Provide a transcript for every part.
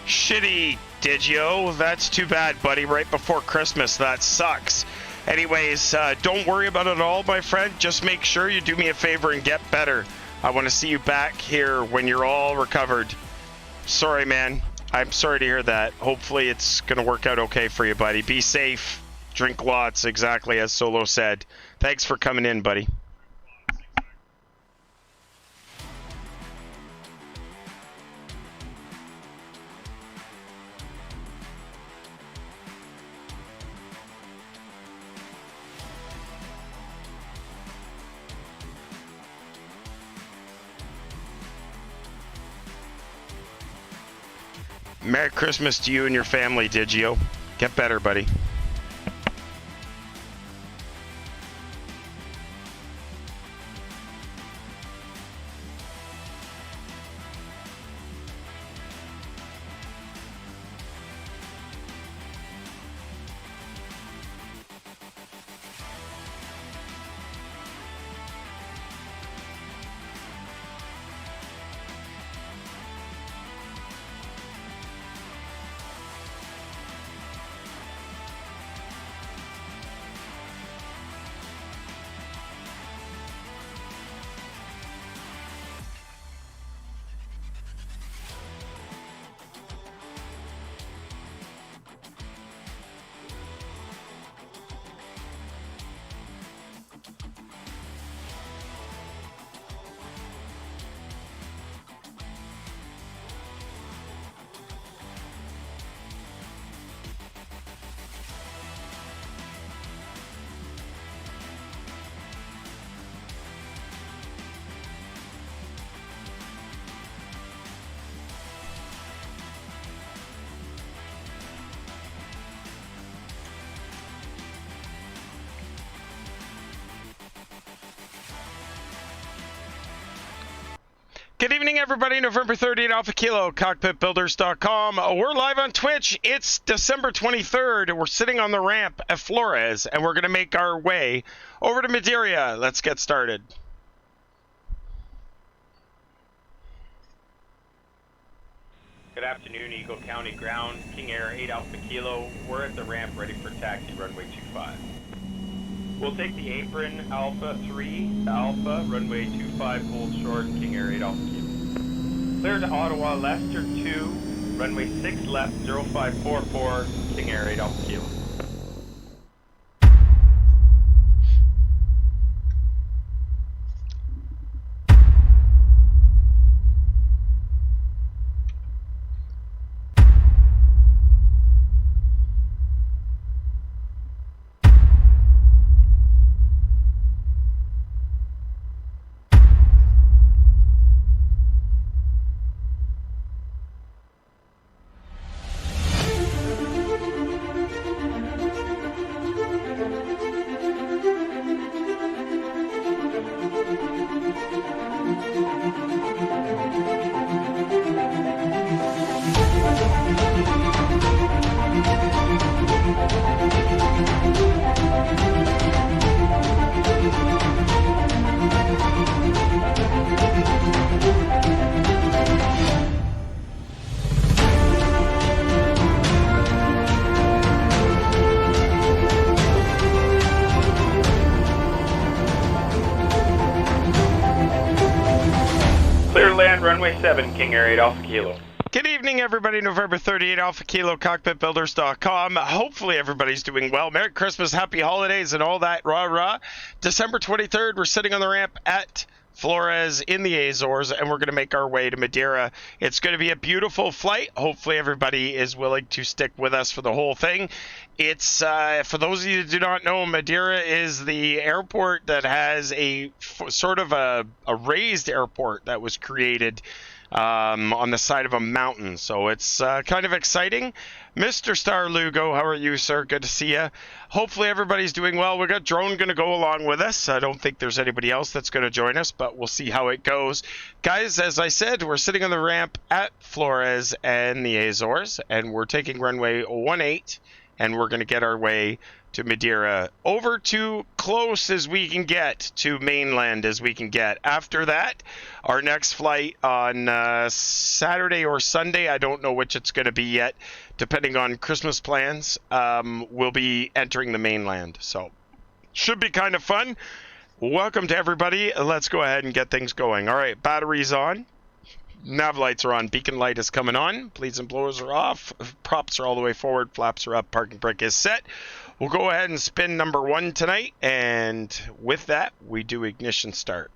Shitty, Digio. That's too bad, buddy. Right before Christmas. That sucks. Anyways, don't worry about it at all, my friend. Just make sure you do me a favor and get better. I want to see you back here when you're all recovered. Sorry, man. I'm sorry to hear that. Hopefully it's going to work out okay for you, buddy. Be safe. Drink lots, exactly as Solo said. Thanks for coming in, buddy. Merry Christmas to you and your family, Digio. Get better, buddy. Good evening, everybody. November 30th, Alpha Kilo, Cockpitbuilders.com. We're live on Twitch. It's December 23rd. We're sitting on the ramp at Flores, and we're going to make our way over to Madeira. Let's get started. Good afternoon, Eagle County Ground, KingAir 8 Alpha Kilo. We're at the ramp ready for taxi, runway 25. We'll take the apron, Alpha 3, Alpha, runway 25, hold short, KingAir 8 Alpha Kilo. Clear to Ottawa, Leicester 2, runway 6 left, 0544, KingAir 8 Alpha Kilo. Runway 7, KingAir 8 Alpha Kilo. Good evening, everybody. November 30th, Alpha Kilo, Cockpitbuilders.com. Hopefully everybody's doing well. Merry Christmas, Happy Holidays, and all that rah-rah. December 23rd, we're sitting on the ramp at Flores in the Azores, and we're going to make our way to Madeira. It's going to be a beautiful flight. Hopefully everybody is willing to stick with us for the whole thing. It's, for those of you who do not know, Madeira is the airport that has a sort of a raised airport that was created on the side of a mountain. So it's kind of exciting. Mr. Star Lugo, how are you, sir? Good to see you. Hopefully everybody's doing well. We got Drone going to go along with us. I don't think there's anybody else that's going to join us, but we'll see how it goes. Guys, as I said, we're sitting on the ramp at Flores and the Azores, and we're taking runway 18, and we're going to get our way to Madeira, over to close as we can get to mainland as we can get. After that, our next flight on Saturday or Sunday, I don't know which it's going to be yet, depending on Christmas plans, we'll be entering the mainland. So should be kind of fun. Welcome to everybody. Let's go ahead and get things going. All right, batteries on. Nav lights are on. Beacon light is coming on. Bleeds and blowers are off. Props are all the way forward. Flaps are up. Parking brake is set. We'll go ahead and spin number 1 tonight. And with that, we do ignition start.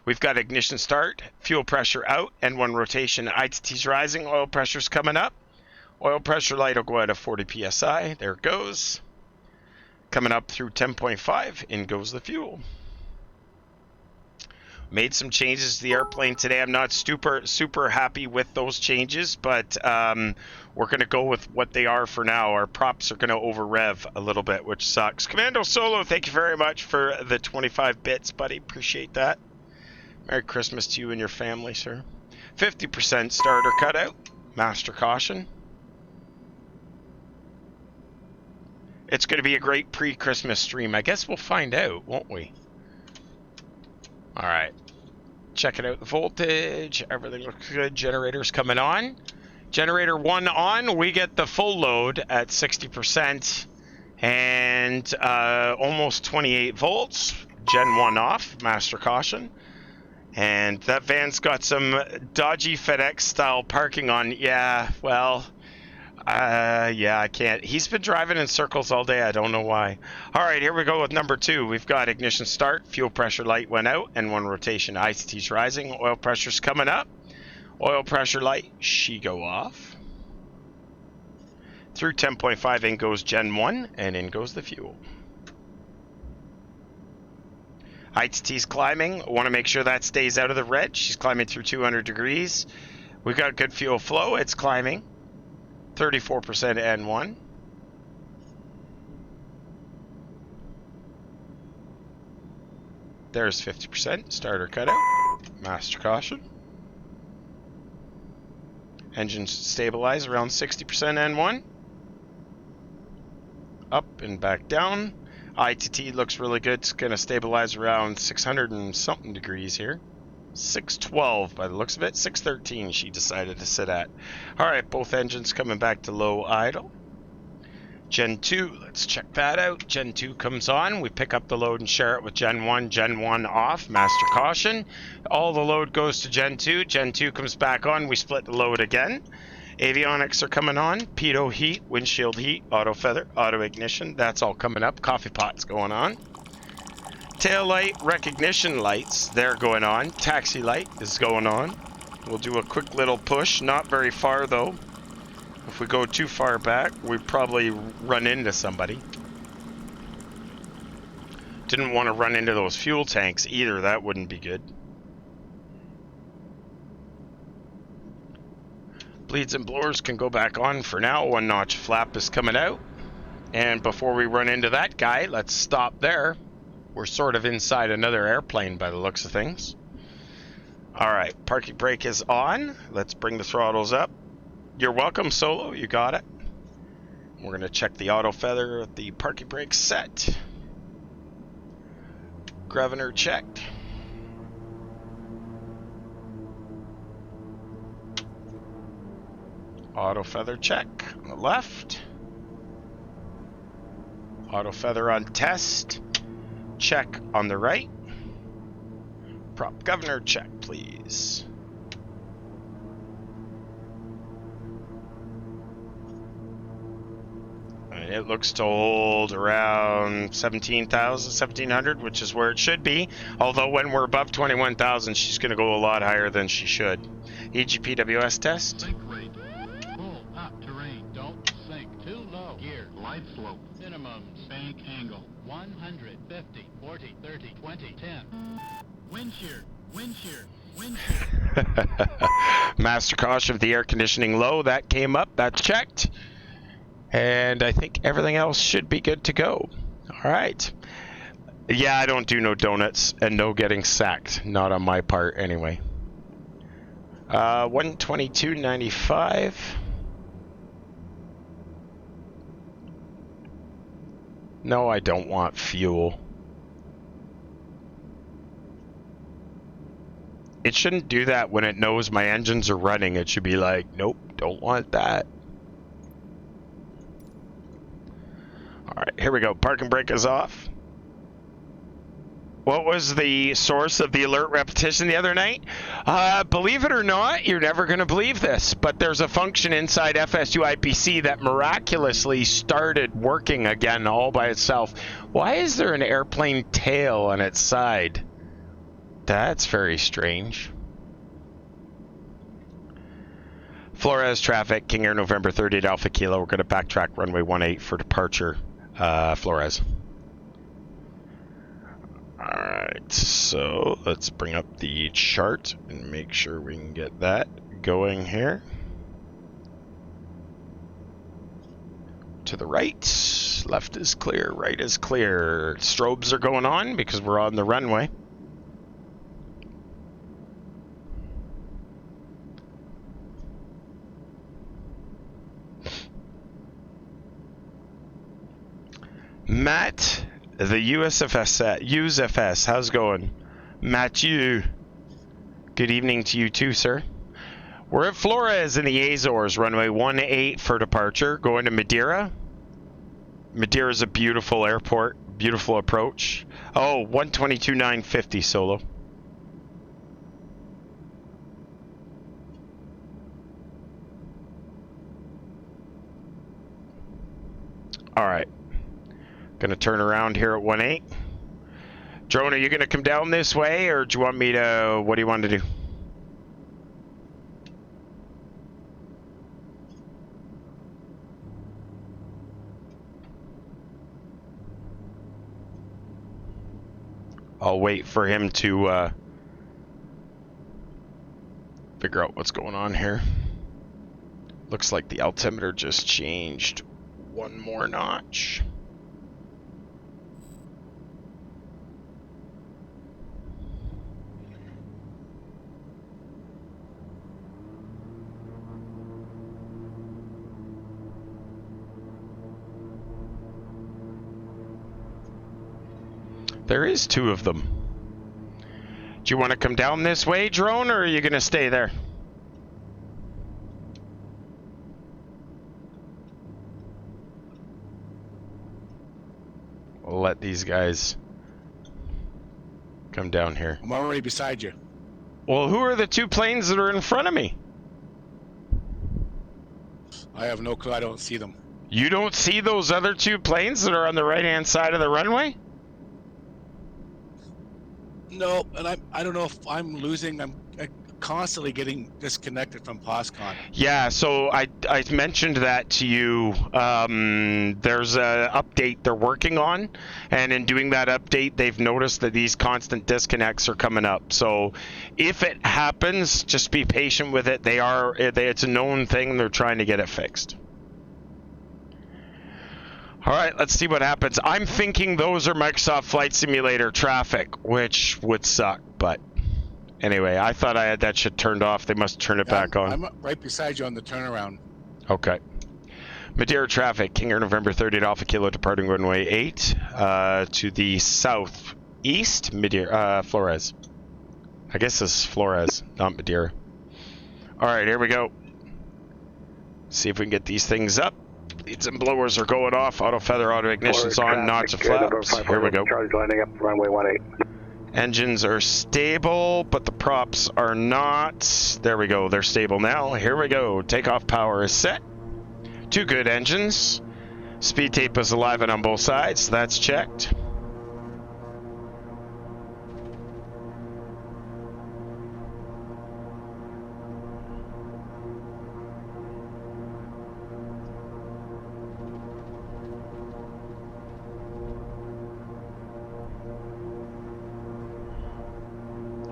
We've got ignition start, fuel pressure out, N1 rotation, ITT's rising, oil pressure's coming up. Oil pressure light will go out of 40 psi. There it goes. Coming up through 10.5. In goes the fuel. Made some changes to the airplane today. I'm not super happy with those changes, but we're going to go with what they are for now. Our props are going to over rev a little bit, which sucks. Commando Solo, thank you very much for the 25 bits, buddy. Appreciate that. Merry Christmas to you and your family, sir. 50% starter cutout. Master caution. It's going to be a great pre-Christmas stream. I guess we'll find out, won't we? All right, checking out the voltage. Everything looks good. Generator's coming on. Generator 1 on. We get the full load at 60% and almost 28 volts. Gen 1 off. Master caution. And that van's got some dodgy FedEx style parking on. Yeah, well, yeah, I can't. He's been driving in circles all day. I don't know why. All right, here we go with number 2. We've got ignition start. Fuel pressure light went out. N1 rotation. ICT's rising. Oil pressure's coming up. Oil pressure light. She go off. Through 10.5 in goes Gen 1. And in goes the fuel. ITT's climbing. Want to make sure that stays out of the red. She's climbing through 200 degrees. We've got good fuel flow. It's climbing. 34% N1. There's 50%. Starter cutout. Master caution. Engine stabilize around 60% N1. Up and back down. ITT looks really good. It's going to stabilize around 600 and something degrees here. 612 by the looks of it. 613 she decided to sit at. All right, both engines coming back to low idle. Gen 2, let's check that out. Gen 2 comes on. We pick up the load and share it with Gen 1. Gen 1 off. Master caution. All the load goes to Gen 2. Gen 2 comes back on. We split the load again. Avionics are coming on. Pitot heat, windshield heat, auto feather, auto ignition. That's all coming up. Coffee pot's going on. Tail light recognition lights, they're going on. Taxi light is going on. We'll do a quick little push, not very far though. If we go too far back, we probably run into somebody. Didn't want to run into those fuel tanks either, that wouldn't be good. Bleeds and blowers can go back on for now. 1 notch flap is coming out. And before we run into that guy, let's stop there. We're sort of inside another airplane by the looks of things. All right, parking brake is on. Let's bring the throttles up. You're welcome, Solo. You got it. We're going to check the auto feather. The parking brake set. Governor checked. Auto feather check on the left. Auto feather on test. Check on the right. Prop governor check, please. And it looks to hold around 17,000, 1,700, which is where it should be. Although when we're above 21,000, she's going to go a lot higher than she should. EGPWS test. Sink rate. Pull up terrain. Don't sink. Too low. Gear. Light slope. Minimum bank angle. 150, 40, 30, 20, 10. Wind shear. Wind shear. Wind shear. Master caution of the air conditioning low. That came up. That's checked. And I think everything else should be good to go. All right. Yeah, I don't do no donuts and no getting sacked. Not on my part anyway. 122.95. No, I don't want fuel. It shouldn't do that when it knows my engines are running. It should be like, nope, don't want that. All right, here we go. Parking brake is off. What was the source of the alert repetition the other night? Believe it or not, you're never going to believe this, but there's a function inside FSU IPC that miraculously started working again all by itself. Why is there an airplane tail on its side? That's very strange. Flores traffic, King Air November 30 at Alpha Kilo. We're going to backtrack runway 18 for departure, Flores. Alright, so let's bring up the chart and make sure we can get that going here. To the right, left is clear, right is clear. Strobes are going on because we're on the runway. Matt, the USFS, how's it going? Matthew, good evening to you too, sir. We're at Flores in the Azores, runway 18 for departure, going to Madeira. Madeira is a beautiful airport, beautiful approach. Oh, 122.950 solo. All right. Gonna turn around here at 18. Drone, are you gonna come down this way, or do you want me to, what do you want to do? I'll wait for him to figure out what's going on here. Looks like the altimeter just changed one more notch. There is two of them. Do you want to come down this way, drone, or are you going to stay there? We'll let these guys come down here. I'm already beside you. Well, who are the two planes that are in front of me? I have no clue. I don't see them. You don't see those other two planes that are on the right-hand side of the runway? No, and I don't know if I'm losing. I'm constantly getting disconnected from POSCON. Yeah, so I mentioned that to you. There's a update they're working on, and in doing that update, they've noticed that these constant disconnects are coming up. So if it happens, just be patient with it. It's a known thing. They're trying to get it fixed. All right, let's see what happens. I'm thinking those are Microsoft Flight Simulator traffic, which would suck, but anyway, I thought I had that shit turned off. They must turn it back on. I'm right beside you on the turnaround. Okay. Madeira traffic, King Air November 30 at Alpha Kilo departing runway 8 to the southeast, Madeira, Flores. I guess this is Flores, not Madeira. All right, here we go. See if we can get these things up. Leads and blowers are going off. Auto feather, auto ignition's on. Knots of flaps. Here we go. Charlie lining up runway 18. Engines are stable, but the props are not. There we go. They're stable now. Here we go. Takeoff power is set. Two good engines. Speed tape is alive and on both sides. That's checked.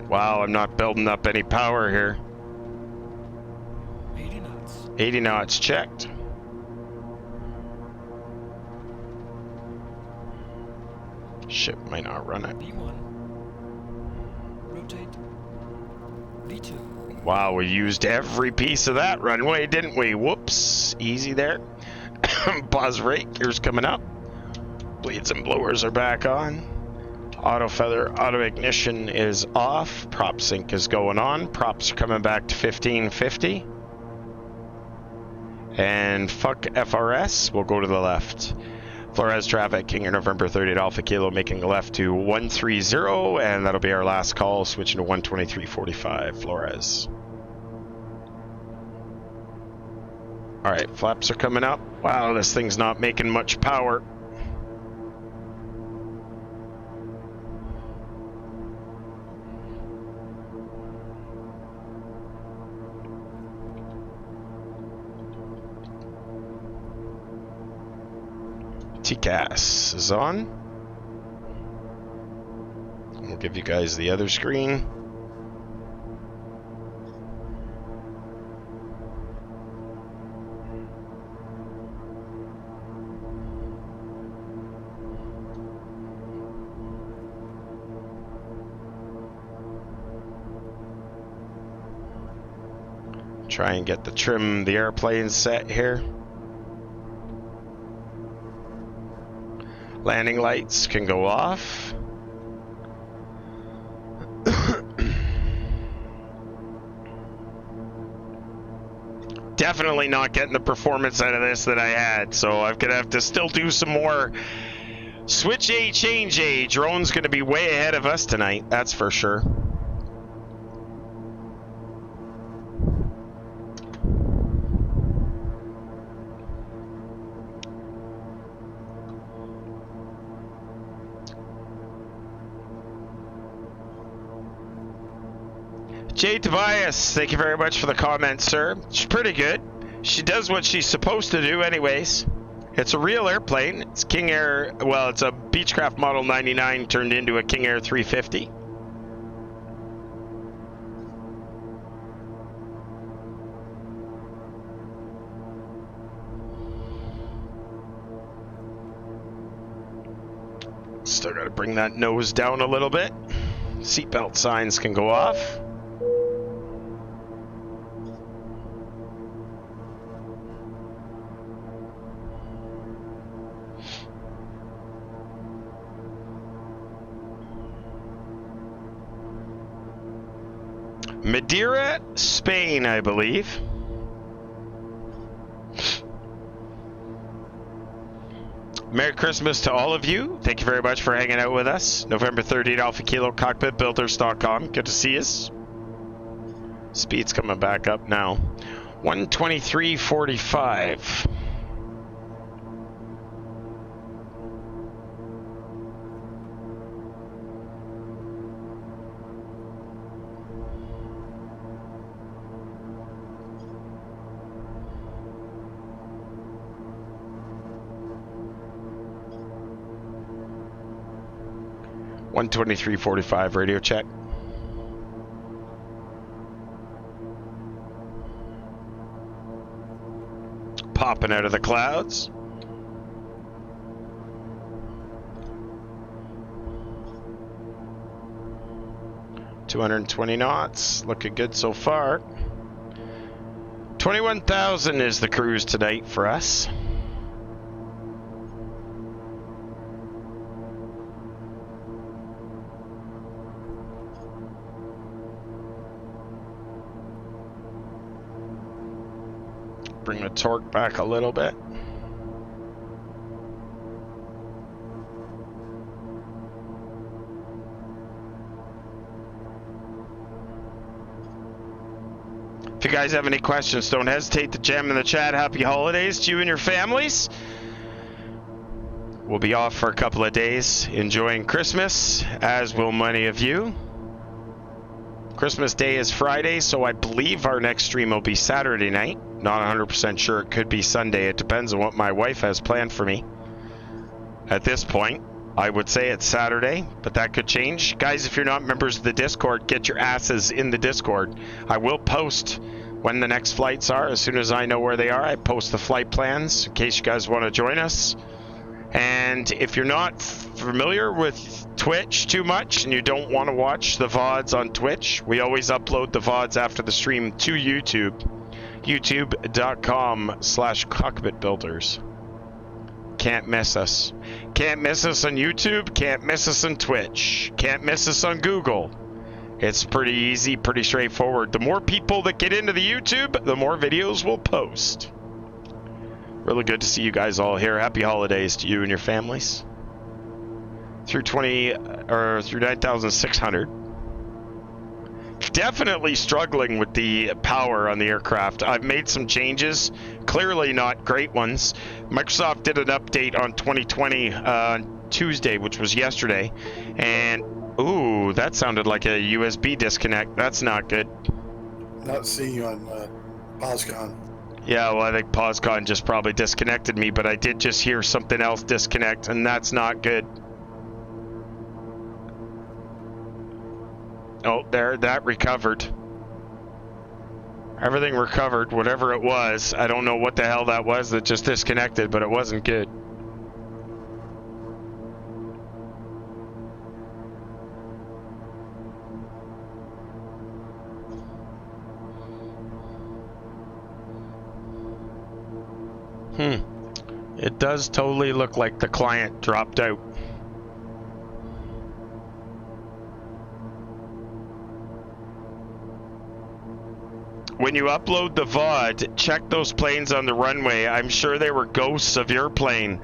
Wow, I'm not building up any power here. 80 knots. 80 knots checked. Ship might not run it. V1. Rotate. V2. Wow, we used every piece of that runway, didn't we? Whoops. Easy there. Pause rate. Gears coming up. Bleeds and blowers are back on. Auto feather, auto ignition is off. Prop sync is going on. Props are coming back to 1550. And fuck FRS, we'll go to the left. Flores traffic, KingAir November 38 Alpha Kilo, making a left to 130, and that'll be our last call, switching to 123.45, Flores. Alright, flaps are coming up. Wow, this thing's not making much power. TCAS is on. We'll give you guys the other screen. Try and get the airplane set here. Landing lights can go off. Definitely not getting the performance out of this that I had, so I'm gonna have to still do some more switch A, change A. Drone's gonna be way ahead of us tonight, that's for sure. Jay Tobias, thank you very much for the comment, sir. She's pretty good. She does what she's supposed to do anyways. It's a real airplane. It's KingAir, well, it's a Beechcraft Model 99 turned into a KingAir 350. Still got to bring that nose down a little bit. Seatbelt signs can go off. Madeira, Spain, I believe. Merry Christmas to all of you. Thank you very much for hanging out with us. November 30th, Alpha Kilo, Cockpitbuilders.com. Good to see us. Speed's coming back up now. 123.45. .123.45 radio check. Popping out of the clouds. .220 knots, looking good so far. 21,000 is the cruise tonight for us. Bring the torque back a little bit. If you guys have any questions, don't hesitate to jam in the chat. Happy holidays to you and your families. We'll be off for a couple of days enjoying Christmas, as will many of you. Christmas Day is Friday, so I believe our next stream will be Saturday night. Not 100% sure. It could be Sunday. It depends on what my wife has planned for me. At this point, I would say it's Saturday, but that could change. Guys, if you're not members of the Discord, get your asses in the Discord. I will post when the next flights are. As soon as I know where they are, I post the flight plans in case you guys want to join us. And if you're not familiar with Twitch too much and you don't want to watch the VODs on Twitch, we always upload the VODs after the stream to YouTube. YouTube.com/Cockpitbuilders. can't miss us. Can't miss us on YouTube, can't miss us on Twitch, can't miss us on Google. It's pretty easy, pretty straightforward. The more people that get into the YouTube, the more videos we'll post. Really good to see you guys all here. Happy holidays to you and your families. Through 9,600. Definitely struggling with the power on the aircraft. I've made some changes, clearly not great ones. Microsoft did an update on 2020 on Tuesday, which was yesterday, and ooh, that sounded like a USB disconnect. That's not good. Not seeing you on POSCON. Yeah, well, I think POSCON just probably disconnected me, but I did just hear something else disconnect, and that's not good. Oh, there, that recovered. Everything recovered, whatever it was. I don't know what the hell that was that just disconnected, but it wasn't good. It does totally look like the client dropped out. When you upload the VOD, check those planes on the runway. I'm sure they were ghosts of your plane.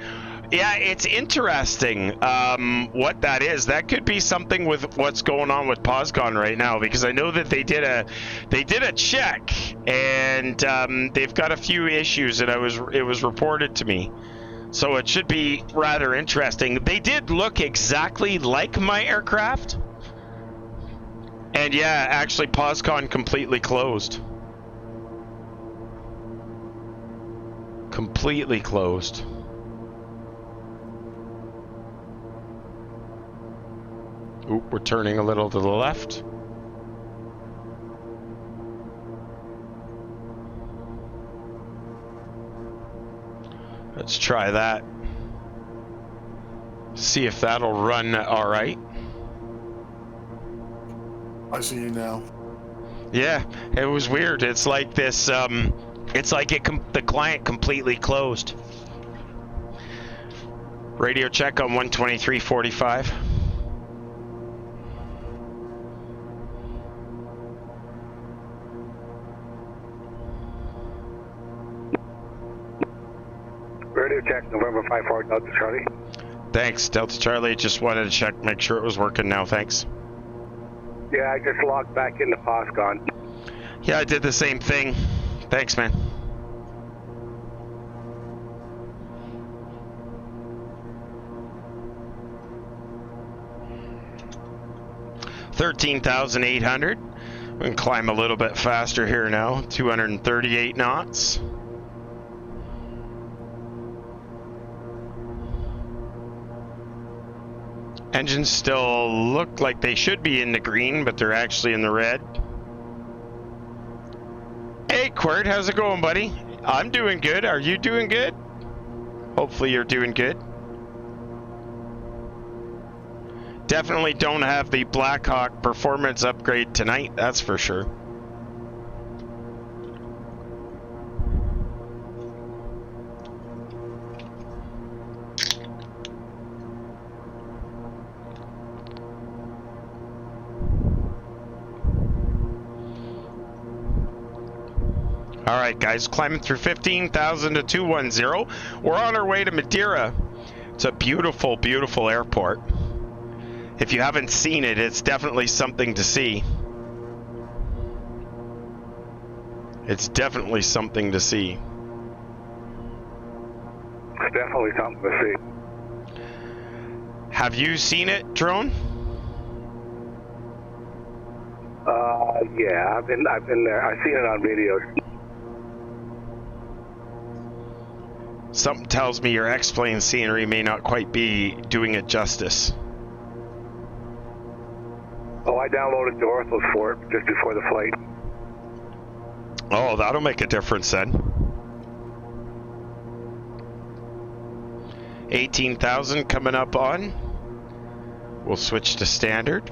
Yeah, it's interesting what that is. That could be something with what's going on with POSCON right now, because I know that they did a check, and they've got a few issues, and it was reported to me. So it should be rather interesting. They did look exactly like my aircraft. And yeah, actually POSCON completely closed. Completely closed. Oop, we're turning a little to the left. Let's try that. See if that'll run all right. I see you now. Yeah, it was weird. It's like this, it's like the client completely closed. Radio check on 123.45. Radio check, November 54, Delta Charlie. Thanks, Delta Charlie. Just wanted to check, make sure it was working now. Thanks. Yeah, I just logged back into POSCON. Yeah, I did the same thing. Thanks, man. $13,800. We can climb a little bit faster here now. 238 knots. Engines still look like they should be in the green, but they're actually in the red. Hey, Quirt, how's it going, buddy? I'm doing good. Are you doing good? Hopefully you're doing good. Definitely don't have the Blackhawk performance upgrade tonight, that's for sure. All right, guys, climbing through 15,000 to 210. We're on our way to Madeira. It's a beautiful, beautiful airport. If you haven't seen it, it's definitely something to see. It's definitely something to see. It's definitely something to see. Have you seen it, Drone? Yeah, I've been there. I've seen it on videos. Something tells me your X-plane scenery may not quite be doing it justice. Oh, I downloaded the orthos for it just before the flight. Oh, that'll make a difference then. 18,000 coming up on. We'll switch to standard.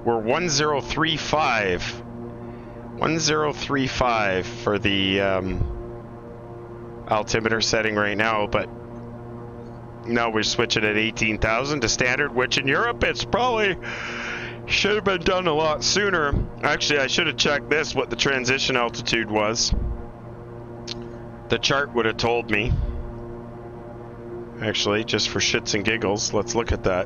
We're 1035 1035 for the altimeter setting right now, but now we're switching at 18,000 to standard, which in Europe it's probably should have been done a lot sooner. Actually, I should have checked this, what the transition altitude was. The chart would have told me. Actually, just for shits and giggles, let's look at that.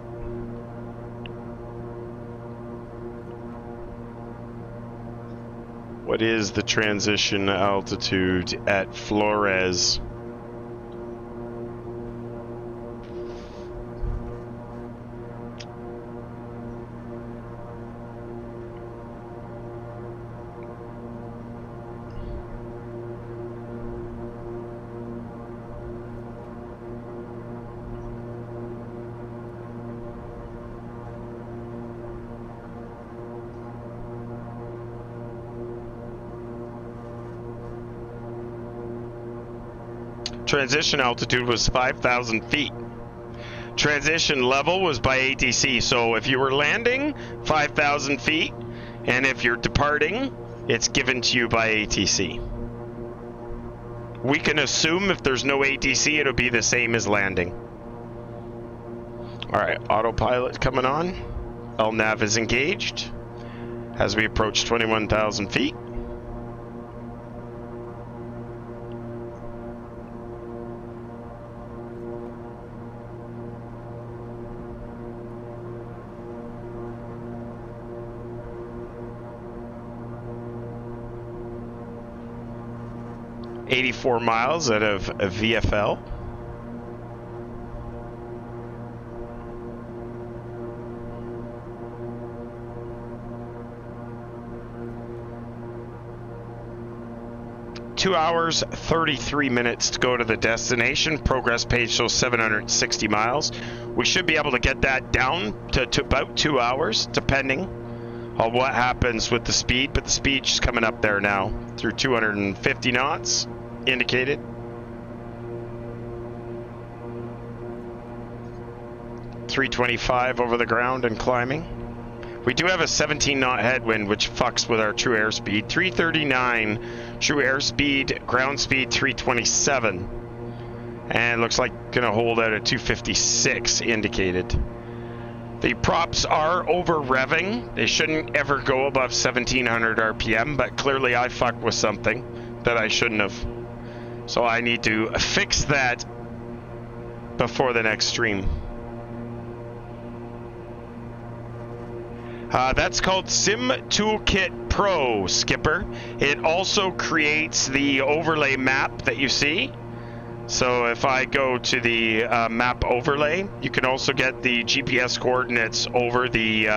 What is the transition altitude at Flores? Transition altitude was 5,000 feet. Transition level was by ATC. So if you were landing, 5,000 feet, and if you're departing, it's given to you by ATC. We can assume if there's no ATC, it'll be the same as landing. All right, autopilot coming on. LNAV is engaged as we approach 21,000 feet. .84 miles out of VFL. Two hours, 33 minutes to go to the destination. Progress page shows 760 miles. We should be able to get that down to about 2 hours, depending on what happens with the speed. But the speed's coming up there now through 250 knots. Indicated. .325 over the ground and climbing. We do have a 17 knot headwind, which fucks with our true airspeed. 339 true airspeed, ground speed 327, and looks like gonna hold out at 256 indicated. The props are over revving. They shouldn't ever go above 1700 RPM, but clearly I fucked with something that I shouldn't have. So I need to fix that before the next stream. That's called Sim Toolkit Pro, Skipper. It also creates the overlay map that you see. So if I go to the map overlay, you can also get the GPS coordinates over the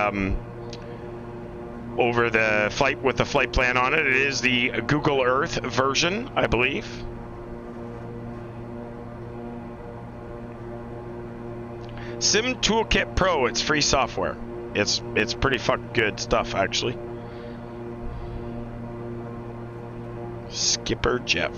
flight with the flight plan on it. It is the Google Earth version, I believe. Sim Toolkit Pro, it's free software. It's pretty fucking good stuff, actually. Skipper Jeff.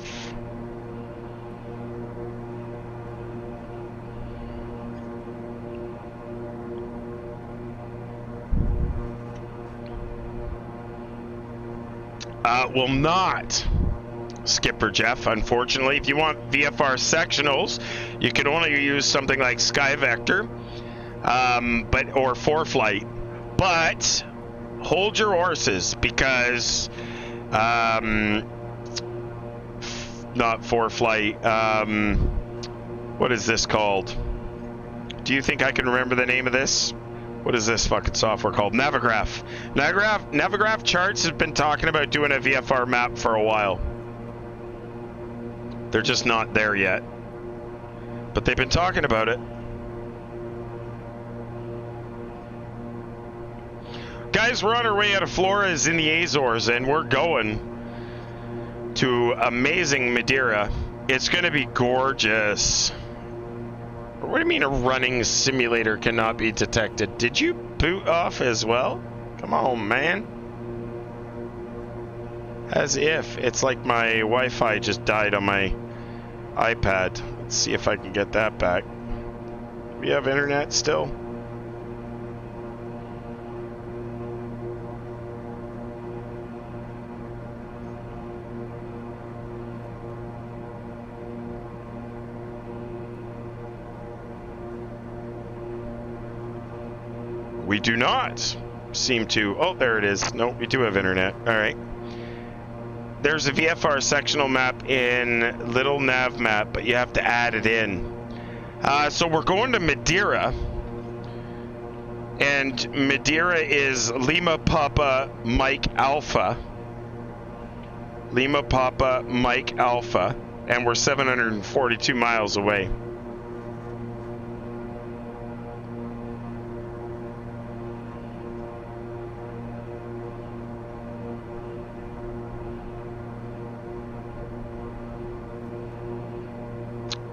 Will not, Skipper Jeff, unfortunately. If you want VFR sectionals, you can only use something like SkyVector, or ForeFlight. But hold your horses, because not ForeFlight. What is this called? Do you think I can remember the name of this? What is this fucking software called? Navigraph. Navigraph Charts has been talking about doing a VFR map for a while. They're just not there yet. But they've been talking about it. Guys, we're on our way out of Flores in the Azores, and we're going to amazing Madeira. It's going to be gorgeous. What do you mean a running simulator cannot be detected? Did you boot off as well? Come on, man. As if. It's like my Wi-Fi just died on my iPad. Let's see if I can get that back. We have internet still? We do not seem to. Oh, there it is. No, we do have internet. All right. There's a VFR sectional map in Little Nav Map, but you have to add it in. So we're going to Madeira. And Madeira is Lima Papa Mike Alpha. Lima Papa Mike Alpha. And we're 742 miles away.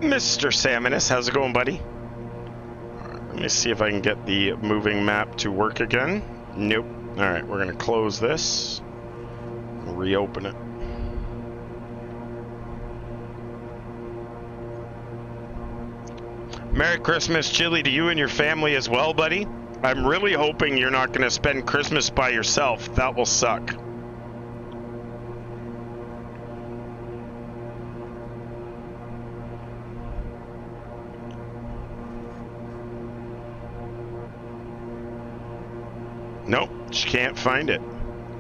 Mr. Salmonus, how's it going, buddy? Let me see if I can get the moving map to work again. Nope. All right, we're gonna close this. Reopen it. Merry Christmas, Chili, to you and your family as well, buddy. I'm really hoping you're not gonna spend Christmas by yourself. That will suck. Nope, she can't find it.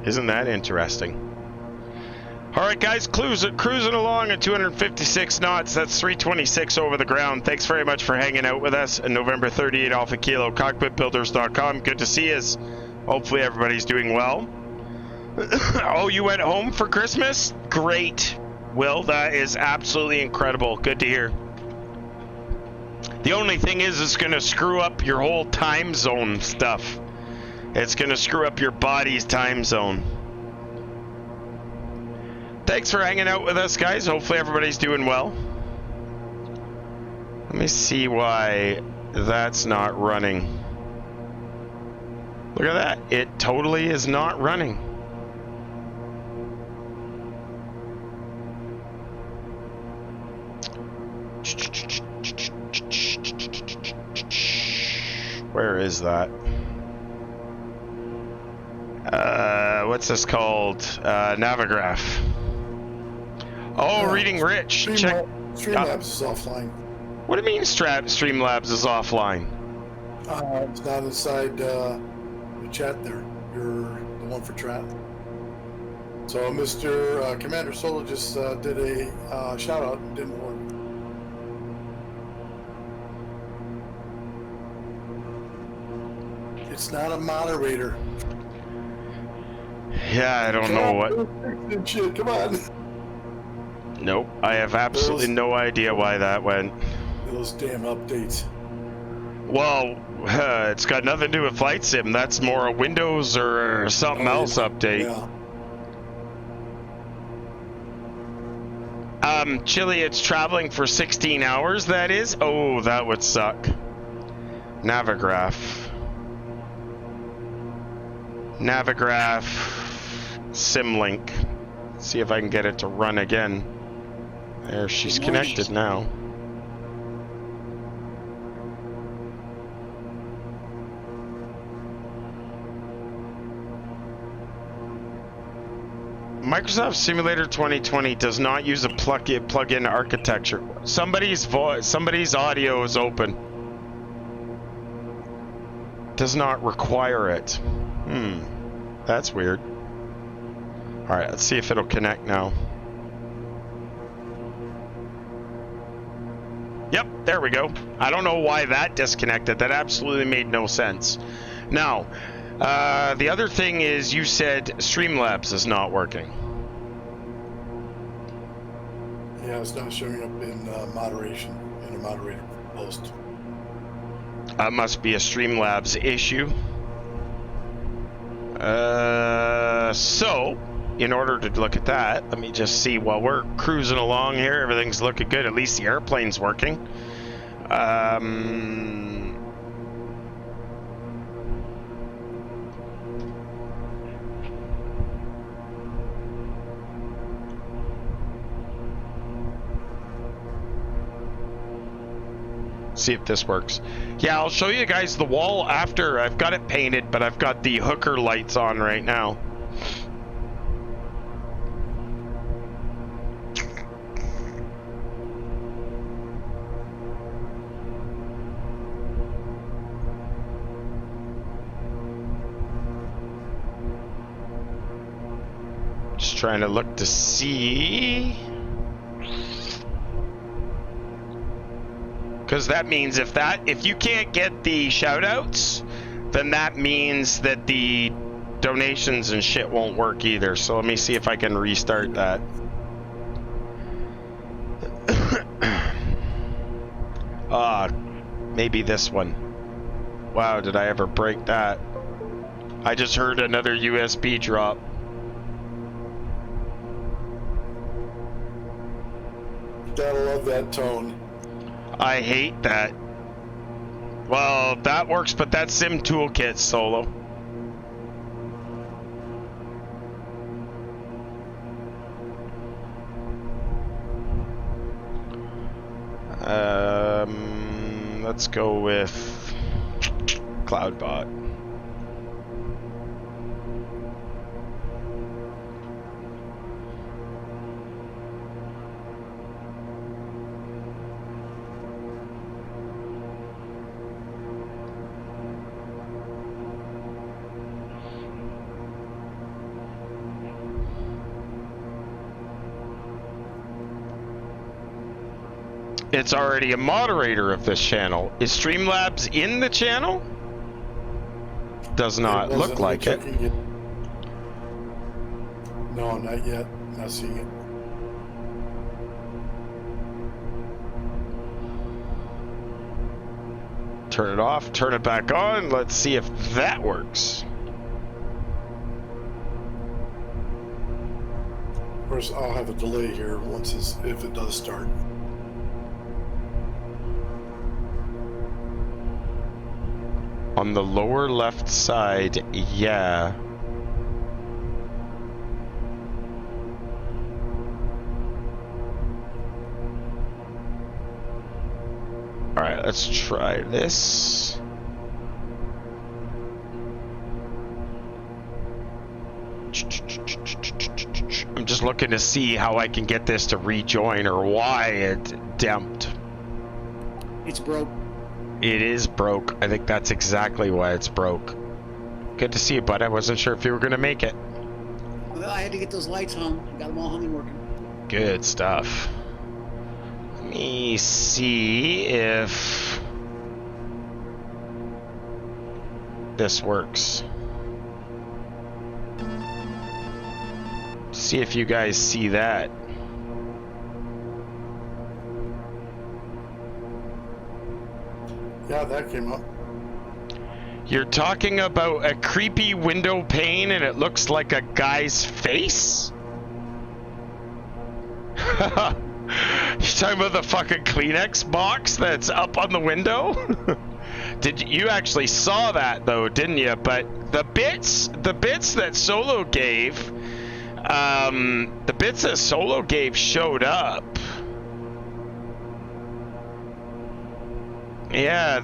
Isn't that interesting? All right, guys, cruising along at 256 knots. That's 326 over the ground. Thanks very much for hanging out with us. November 38 Alpha Kilo, Cockpitbuilders.com. Good to see us. Hopefully everybody's doing well. Oh, you went home for Christmas? Great. Will, that is absolutely incredible. Good to hear. The only thing is it's going to screw up your whole time zone stuff. It's going to screw up your body's time zone. Thanks for hanging out with us, guys. Hopefully everybody's doing well. Let me see why that's not running. Look at that. It totally is not running. Where is that? What's this called? Navigraph. Oh, reading Rich. Check. Streamlabs is offline. What do you mean Streamlabs is offline? It's not inside the chat there. You're the one for chat. So Mr. Commander Solo just did a shout out and didn't work. It's not a moderator. Yeah, I don't know what. Shit, come on. Nope, I have absolutely no idea why that went. Those damn updates. Well, it's got nothing to do with Flight Sim. That's more a Windows or something else update. Yeah. Chili, it's traveling for 16 hours, that is? Oh, that would suck. Navigraph. Simlink. See if I can get it to run again. There, she's connected now. Microsoft Simulator 2020 does not use a plug-in architecture. Somebody's audio is open. Does not require it. That's weird. All right, let's see if it'll connect now. Yep, there we go. I don't know why that disconnected. That absolutely made no sense. Now, the other thing is you said Streamlabs is not working. Yeah, it's not showing up in moderation, in a moderator post. That must be a Streamlabs issue. So, in order to look at that, let me just see while we're cruising along here, everything's looking good. At least the airplane's working. See if this works. Yeah, I'll show you guys the wall after. I've got it painted, but I've got the hooker lights on right now. Just trying to look to see. Because that means if you can't get the shoutouts, then that means that the donations and shit won't work either. So let me see if I can restart that. Maybe this one. Wow, did I ever break that? I just heard another USB drop. Gotta love that tone. I hate that. Well, that works, but that's Sim Toolkit solo. Let's go with Cloudbot. It's already a moderator of this channel. Is Streamlabs in the channel? Does not look like it. No, not yet. Not seeing it. Turn it off, turn it back on. Let's see if that works. Of course, I'll have a delay here if it does start. On the lower left side, yeah. Alright, let's try this. I'm just looking to see how I can get this to rejoin or why it dumped. It's broke. It is broke. I think that's exactly why it's broke. Good to see you, bud. I wasn't sure if you were going to make it. Well, I had to get those lights hung. Got them all hung and working. Good stuff. Let me see if this works. See if you guys see that. Yeah, that came up. You're talking about a creepy window pane and it looks like a guy's face? You talking about the fucking Kleenex box that's up on the window? You actually saw that though, didn't you? But the bits that Solo gave, showed up. Yeah,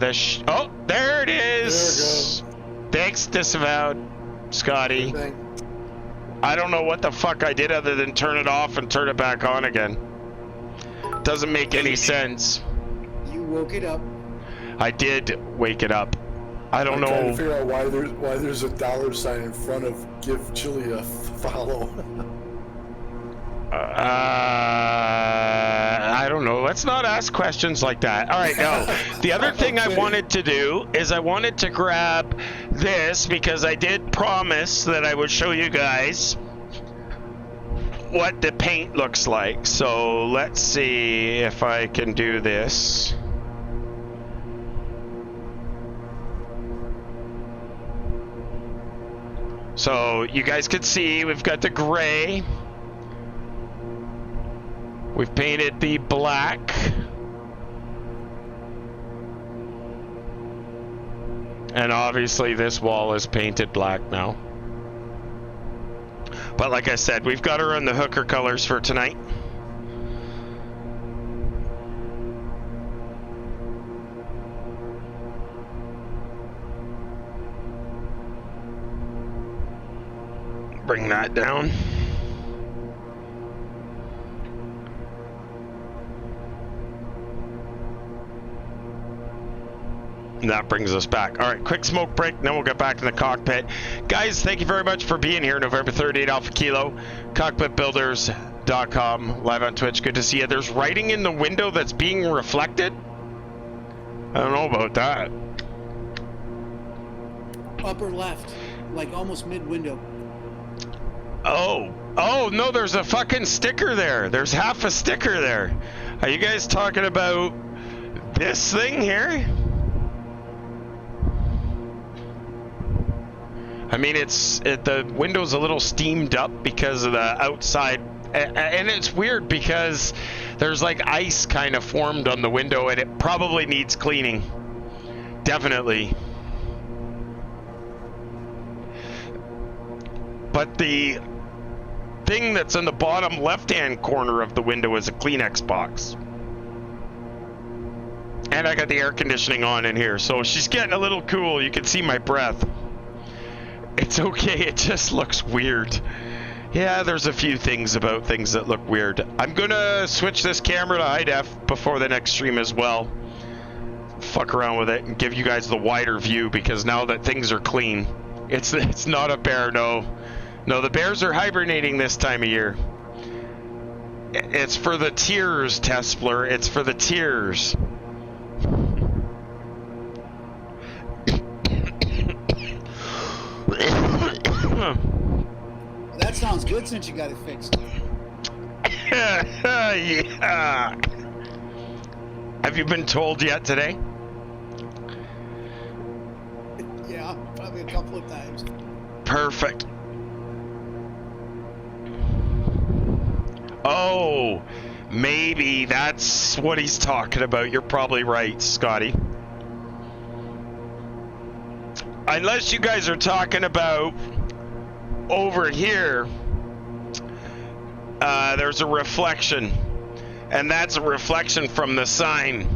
oh, there it is. There we go. Thanks, disavowed, Scotty. I don't know what the fuck I did other than turn it off and turn it back on again. Doesn't make any sense. You woke it up. I did wake it up. I don't know. I'm trying to figure out why there's a $sign in front of give Chili a follow. I don't know. Let's not ask questions like that. All right, now, the other thing I wanted to do is I wanted to grab this because I did promise that I would show you guys what the paint looks like. So let's see if I can do this. So you guys can see we've got the gray. We've painted the black. And obviously this wall is painted black now. But like I said, we've got her on the hooker colors for tonight. Bring that down. And that brings us back. All right, quick smoke break, and then we'll get back in the cockpit. Guys, thank you very much for being here. November 38 Alpha Kilo, Cockpitbuilders.com, live on Twitch. Good to see you. There's writing in the window that's being reflected? I don't know about that. Upper left, like almost mid-window. Oh, no, there's a fucking sticker there. There's half a sticker there. Are you guys talking about this thing here? I mean, the window's a little steamed up because of the outside, and it's weird because there's like ice kind of formed on the window, and it probably needs cleaning. Definitely. But the thing that's in the bottom left-hand corner of the window is a Kleenex box. And I got the air conditioning on in here, so she's getting a little cool. You can see my breath. It's okay, it just looks weird. Yeah, there's a few things about things that look weird. I'm gonna switch this camera to high def before the next stream as well. Fuck around with it and give you guys the wider view, because now that things are clean, it's not a bear, no. No, the bears are hibernating this time of year. It's for the tears, Tespler. It's for the tears. That sounds good since you got it fixed. Yeah. Have you been told yet today? Yeah, probably a couple of times. Perfect. Oh, maybe that's what he's talking about. You're probably right, Scotty. Unless you guys are talking about over here, there's a reflection, and that's a reflection from the sign.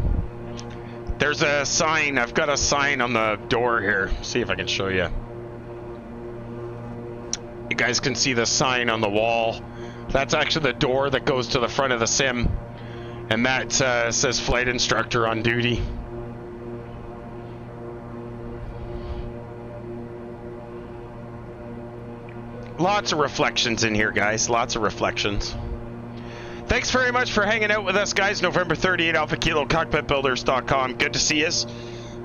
There's a sign. I've got a sign on the door here. See if I can show you. You guys can see the sign on the wall. That's actually the door that goes to the front of the sim, and that says flight instructor on duty. Lots of reflections in here, guys. Lots of reflections. Thanks very much for hanging out with us, guys. November 38 Alpha Kilo, Cockpitbuilders.com. Good to see us.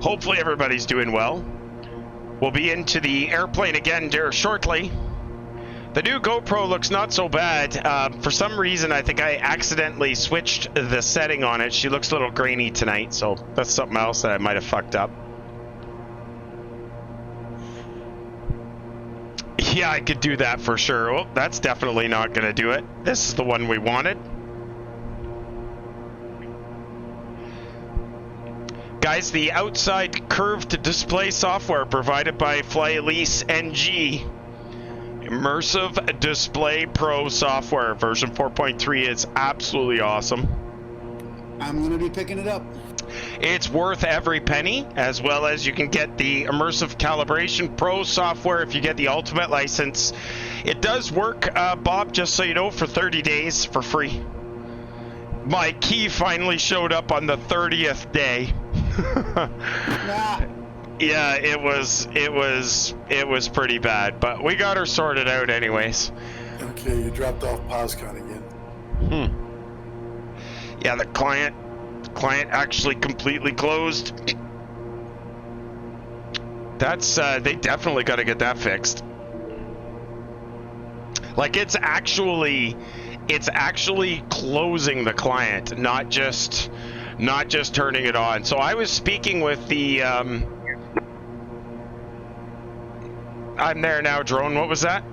Hopefully everybody's doing well. We'll be into the airplane again shortly. The new GoPro looks not so bad. For some reason, I think I accidentally switched the setting on it. She looks a little grainy tonight, so that's something else that I might have fucked up. Yeah, I could do that for sure. Oh, that's definitely not going to do it. This is the one we wanted. Guys, the outside curved display software provided by FlyElise NG. Immersive Display Pro software version 4.3 is absolutely awesome. I'm going to be picking it up. It's worth every penny, as well as you can get the Immersive Calibration Pro software if you get the Ultimate license. It does work, Bob, just so you know, for 30 days for free. My key finally showed up on the 30th day. Nah. Yeah, it was pretty bad, but we got her sorted out anyways. Okay, you dropped off POSCON again. Yeah, the client actually completely closed. That's they definitely got to get that fixed. Like it's actually closing the client, not just turning it on. So I was speaking with the I'm there now, drone. What was that?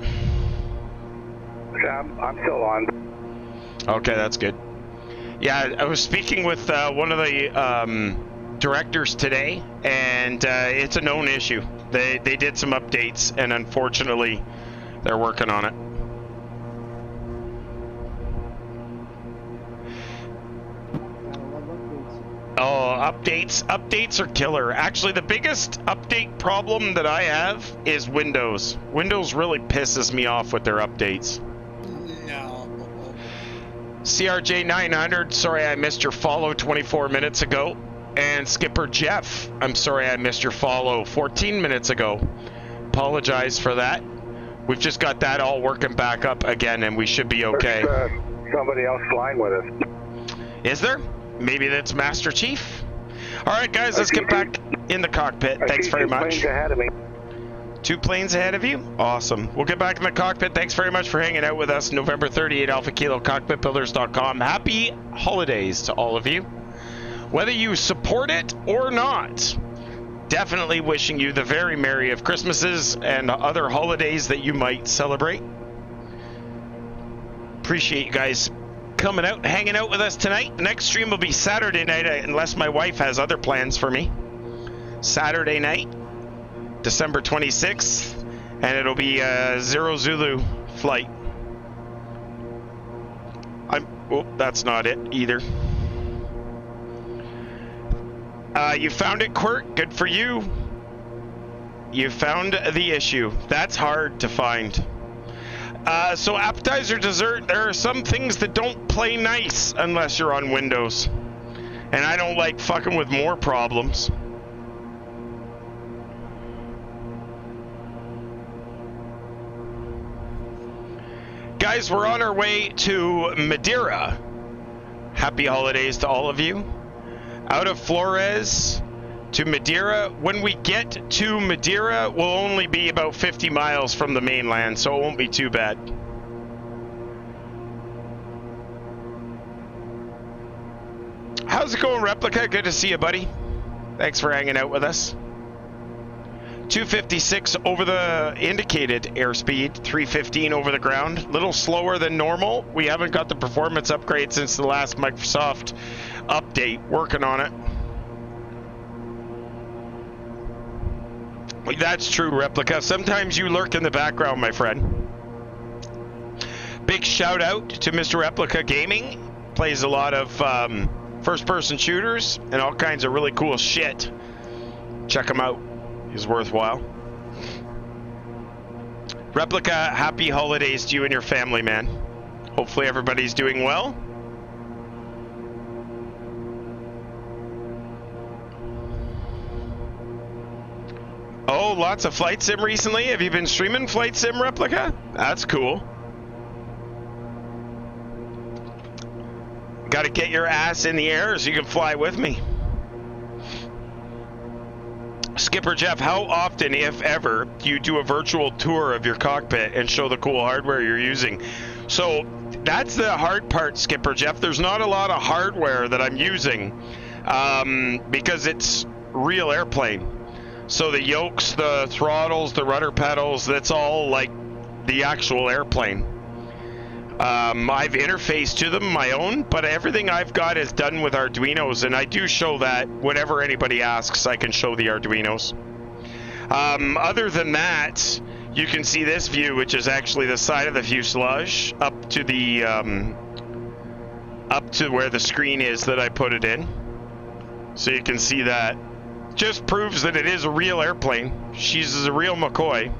Yeah, I'm still on. Okay, that's good. Yeah, I was speaking with one of the directors today, and it's a known issue. They did some updates, and unfortunately, they're working on it. Oh, updates are killer. Actually, the biggest update problem that I have is Windows. Windows really pisses me off with their updates. No. CRJ900, sorry I missed your follow 24 minutes ago. And Skipper Jeff, I'm sorry I missed your follow 14 minutes ago. Apologize for that. We've just got that all working back up again, and we should be okay. There's somebody else flying with us. Is there? Maybe that's Master Chief? All right, guys, let's get back in the cockpit. Thanks very much. Planes ahead of me. 2 planes ahead of you? Awesome. We'll get back in the cockpit. Thanks very much for hanging out with us. November 38 Alpha Kilo, Cockpitbuilders.com. Happy holidays to all of you. Whether you support it or not, definitely wishing you the very merry of Christmases and other holidays that you might celebrate. Appreciate you guys coming out, hanging out with us tonight. The next stream will be Saturday night, unless my wife has other plans for me. Saturday night, December 26th, and it'll be a Zero Zulu flight. Oh, that's not it either. You found it, Quirt. Good for you. You found the issue. That's hard to find. So appetizer, dessert, there are some things that don't play nice unless you're on Windows. And I don't like fucking with more problems. Guys, we're on our way to Madeira. Happy holidays to all of you. Out of Flores to Madeira. When we get to Madeira, we'll only be about 50 miles from the mainland, so it won't be too bad. How's it going, Replica? Good to see you, buddy. Thanks for hanging out with us. 256 over the indicated airspeed, 315 over the ground. A little slower than normal. We haven't got the performance upgrade since the last Microsoft update. Working on it. That's true, Replica. Sometimes you lurk in the background, my friend. Big shout out to Mr. Replica Gaming. Plays a lot of first-person shooters and all kinds of really cool shit. Check him out. He's worthwhile. Replica, happy holidays to you and your family, man. Hopefully everybody's doing well. Oh, lots of Flight Sim recently. Have you been streaming Flight Sim, Replica? That's cool. Got to get your ass in the air so you can fly with me. Skipper Jeff, how often, if ever, do you do a virtual tour of your cockpit and show the cool hardware you're using? So that's the hard part, Skipper Jeff. There's not a lot of hardware that I'm using because it's real airplane. So the yokes, the throttles, the rudder pedals, that's all like the actual airplane. I've interfaced to them my own, but everything I've got is done with Arduinos, and I do show that whenever anybody asks, I can show the Arduinos. Other than that, you can see this view, which is actually the side of the fuselage up to the up to where the screen is that I put it in. So you can see that. Just proves that it is a real airplane. She's a real McCoy.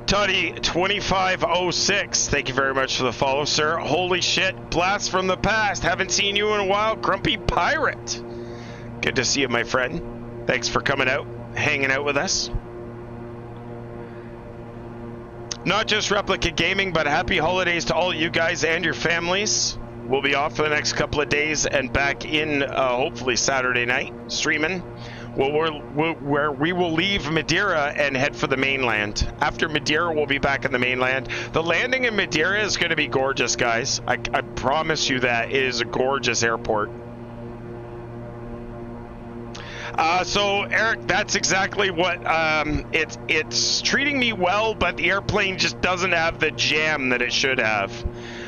Toddy 2506, thank you very much for the follow, sir. Holy shit, blast from the past. Haven't seen you in a while, Grumpy Pirate. Good to see you, my friend. Thanks for coming out, hanging out with us. Not just Replica Gaming, but happy holidays to all you guys and your families. We'll be off for the next couple of days and back in hopefully Saturday night streaming. Where we will leave Madeira and head for the mainland. After Madeira, we'll be back in the mainland. The landing in Madeira is going to be gorgeous, guys. I promise you that. It is a gorgeous airport. So, Eric, that's exactly what... it's treating me well, but the airplane just doesn't have the jam that it should have.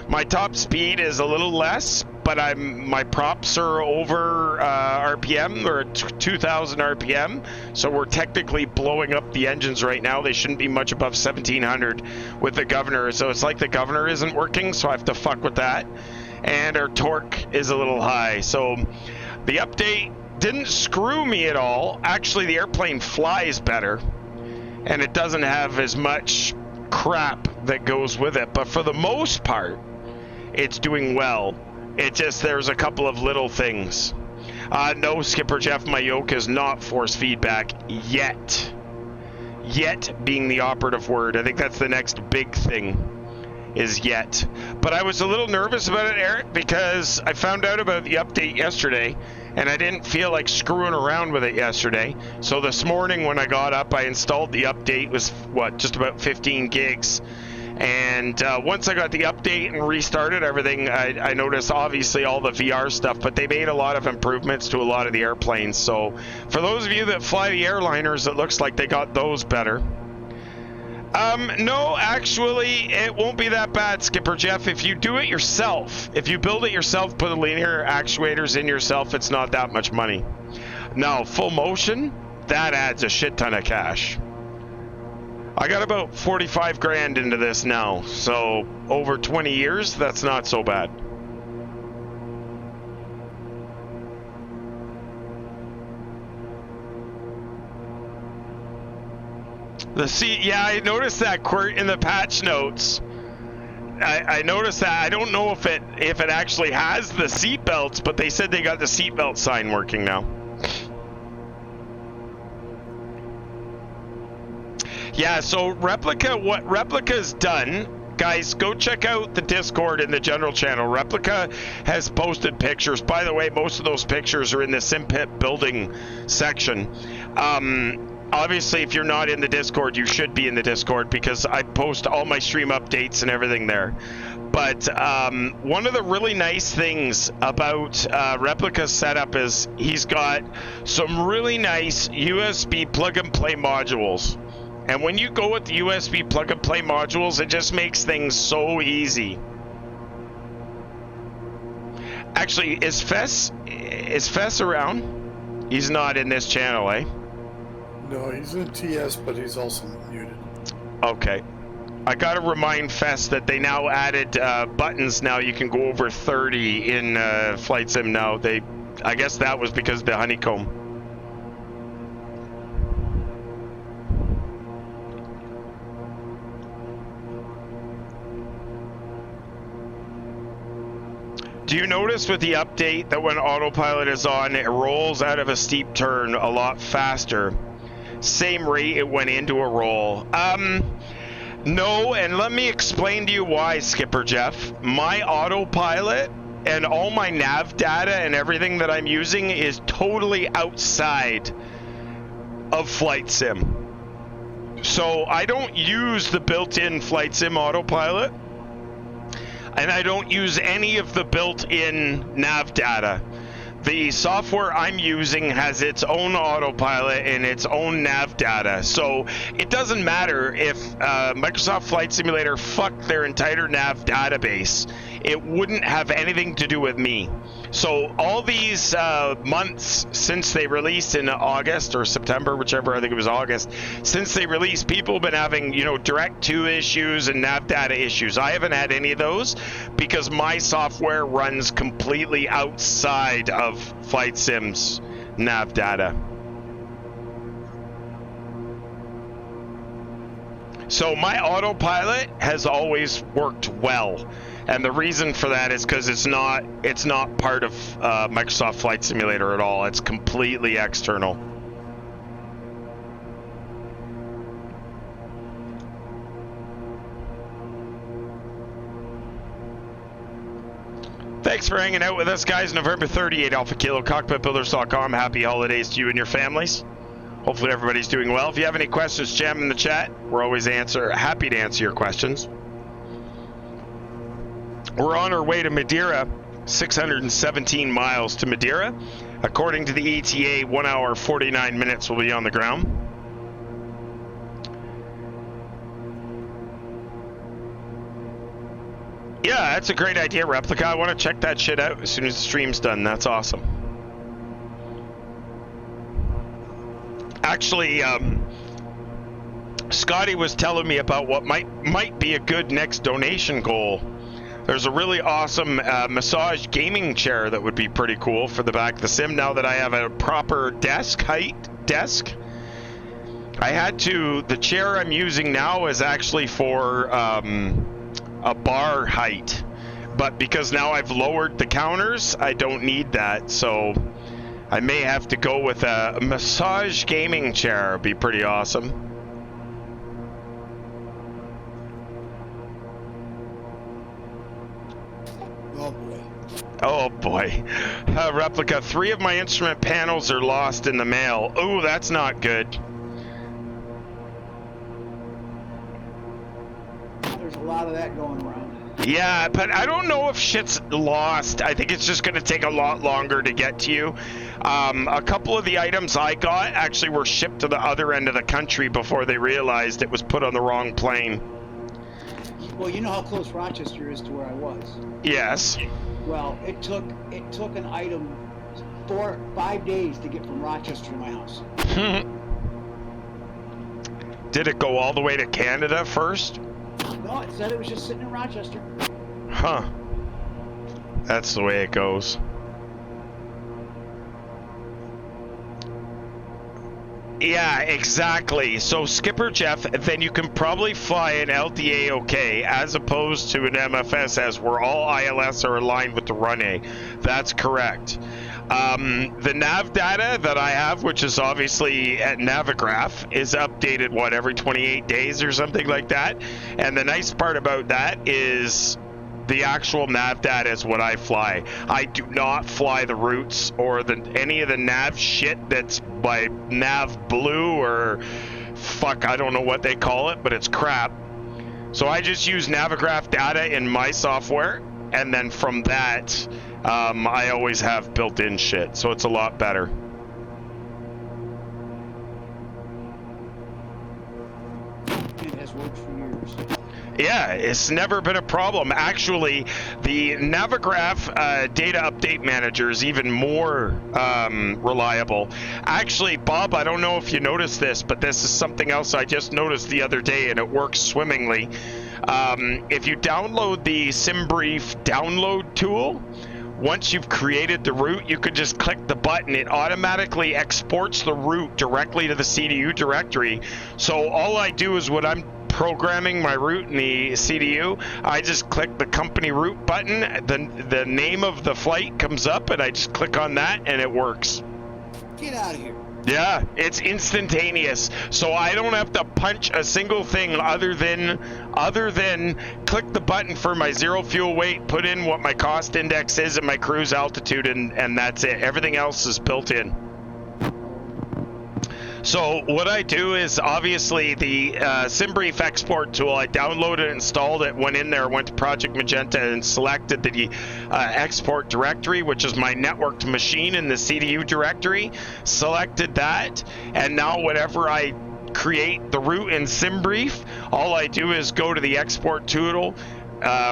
My top speed is a little less, but my props are over RPM, or 2,000 RPM, so we're technically blowing up the engines right now. They shouldn't be much above 1,700 with the governor, so it's like the governor isn't working, so I have to fuck with that. And our torque is a little high, so the update didn't screw me at all. Actually, the airplane flies better, and it doesn't have as much crap that goes with it, but for the most part, it's doing well. It just, there's a couple of little things. No, Skipper Jeff, my yoke is not force feedback yet. Yet being the operative word. I think that's the next big thing, is yet. But I was a little nervous about it, Eric, because I found out about the update yesterday, and I didn't feel like screwing around with it yesterday. So this morning when I got up, I installed the update. It was, just about 15 gigs. And once I got the update and restarted everything, I noticed obviously all the VR stuff, but they made a lot of improvements to a lot of the airplanes. So for those of you that fly the airliners, it looks like they got those better. No, actually, it won't be that bad, Skipper Jeff. If you do it yourself, if you build it yourself, put the linear actuators in yourself, it's not that much money. Now, full motion, that adds a shit ton of cash. I got about 45 grand into this now, so over 20 years, that's not so bad. The seat, yeah, I noticed that, Quirt, in the patch notes. I noticed that. I don't know if it actually has the seat belts, but they said they got the seat belt sign working now. Yeah, so Replica, what Replica's done, guys, go check out the Discord in the general channel. Replica has posted pictures. By the way, most of those pictures are in the SimPit building section. Obviously, if you're not in the Discord, you should be in the Discord because I post all my stream updates and everything there. But one of the really nice things about Replica's setup is he's got some really nice USB plug-and-play modules. And when you go with the USB plug-and-play modules, it just makes things so easy. Actually, is Fess around? He's not in this channel, eh? No, he's in TS, but he's also muted. Okay. I gotta remind Fess that they now added buttons. Now you can go over 30 in Flight Sim now. I guess that was because of the honeycomb. Do you notice with the update that when autopilot is on, it rolls out of a steep turn a lot faster? Same rate it went into a roll. No, and let me explain to you why, Skipper Jeff. My autopilot and all my nav data and everything that I'm using is totally outside of Flight Sim. So I don't use the built-in Flight Sim autopilot. And I don't use any of the built-in nav data. The software I'm using has its own autopilot and its own nav data. So it doesn't matter if Microsoft Flight Simulator fucked their entire nav database. It wouldn't have anything to do with me. So all these months since they released in August or September, whichever, I think it was August, since they released, people have been having, direct to issues and nav data issues. I haven't had any of those because my software runs completely outside of Flight Sim's nav data. So my autopilot has always worked well. And the reason for that is because it's not part of Microsoft Flight Simulator at all. It's completely external. Thanks for hanging out with us, guys. November 38 Alpha Kilo, Cockpitbuilders.com. Happy holidays to you and your families. Hopefully everybody's doing well. If you have any questions, jam in the chat. We're always happy to answer your questions. We're on our way to Madeira, 617 miles to Madeira. According to the ETA, 1 hour, 49 minutes will be on the ground. Yeah, that's a great idea, Replica. I want to check that shit out as soon as the stream's done. That's awesome. Actually, Scotty was telling me about what might be a good next donation goal. There's a really awesome massage gaming chair that would be pretty cool for the back of the sim now that I have a proper desk. I had to, the chair I'm using now is actually for a bar height, but because now I've lowered the counters, I don't need that. So I may have to go with a massage gaming chair. It'd be pretty awesome. Oh boy. Oh boy. Replica, 3 of my instrument panels are lost in the mail. Oh, that's not good. There's a lot of that going around. Yeah, but I don't know if shit's lost. I think it's just going to take a lot longer to get to you. A couple of the items I got actually were shipped to the other end of the country before they realized it was put on the wrong plane. Well, you know how close Rochester is to where I was. Yes. Well, it took an item 5 days to get from Rochester to my house. Did it go all the way to Canada first? No, it said it was just sitting in Rochester. Huh. That's the way it goes. Yeah, exactly. So Skipper Jeff, then you can probably fly an LDA okay, as opposed to an MFSS where all ILS are aligned with the run A. That's correct. The nav data that I have, which is obviously at Navigraph, is updated, what, every 28 days or something like that? And the nice part about that is the actual nav data is what I fly. I do not fly the routes or any of the nav shit that's by Nav Blue or fuck, I don't know what they call it, but it's crap. So I just use Navigraph data in my software, and then from that, I always have built-in shit, so it's a lot better. It has worked for years. Yeah, it's never been a problem. Actually, the Navigraph data update manager is even more reliable. Actually, Bob, I don't know if you noticed this, but this is something else I just noticed the other day, and it works swimmingly. If you download the SimBrief download tool, once you've created the route, you could just click the button. It automatically exports the route directly to the CDU directory. So all I do is when I'm programming my route in the CDU, I just click the company route button, the name of the flight comes up, and I just click on that, and it works. Get out of here. Yeah, it's instantaneous, so I don't have to punch a single thing other than click the button for my zero fuel weight, put in what my cost index is and my cruise altitude, and that's it. Everything else is built in. So what I do is obviously the SimBrief export tool, I downloaded it, installed it, went in there, went to Project Magenta and selected the export directory, which is my networked machine in the CDU directory, selected that, and now whenever I create the route in SimBrief, all I do is go to the export tool,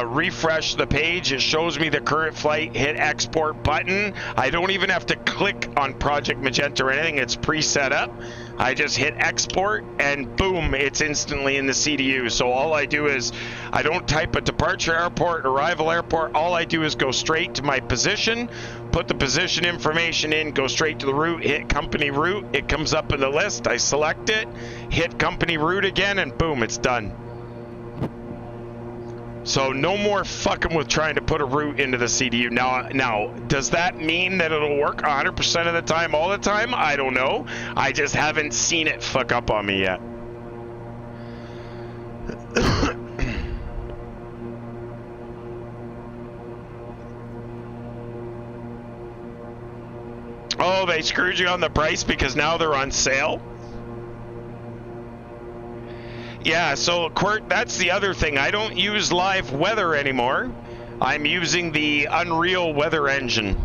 refresh the page, it shows me the current flight, hit export button. I don't even have to click on Project Magenta or anything, it's pre-set up. I just hit export and boom, it's instantly in the CDU. So all I do is, I don't type a departure airport, arrival airport, all I do is go straight to my position, put the position information in, go straight to the route, hit company route, it comes up in the list, I select it, hit company route again, and boom, it's done. So no more fucking with trying to put a route into the CDU. Now, does that mean that it'll work 100% of the time, all the time? I don't know. I just haven't seen it fuck up on me yet. Oh, they screwed you on the price because now they're on sale? Yeah, so Quirt, that's the other thing. I don't use live weather anymore. I'm using the Unreal Weather Engine.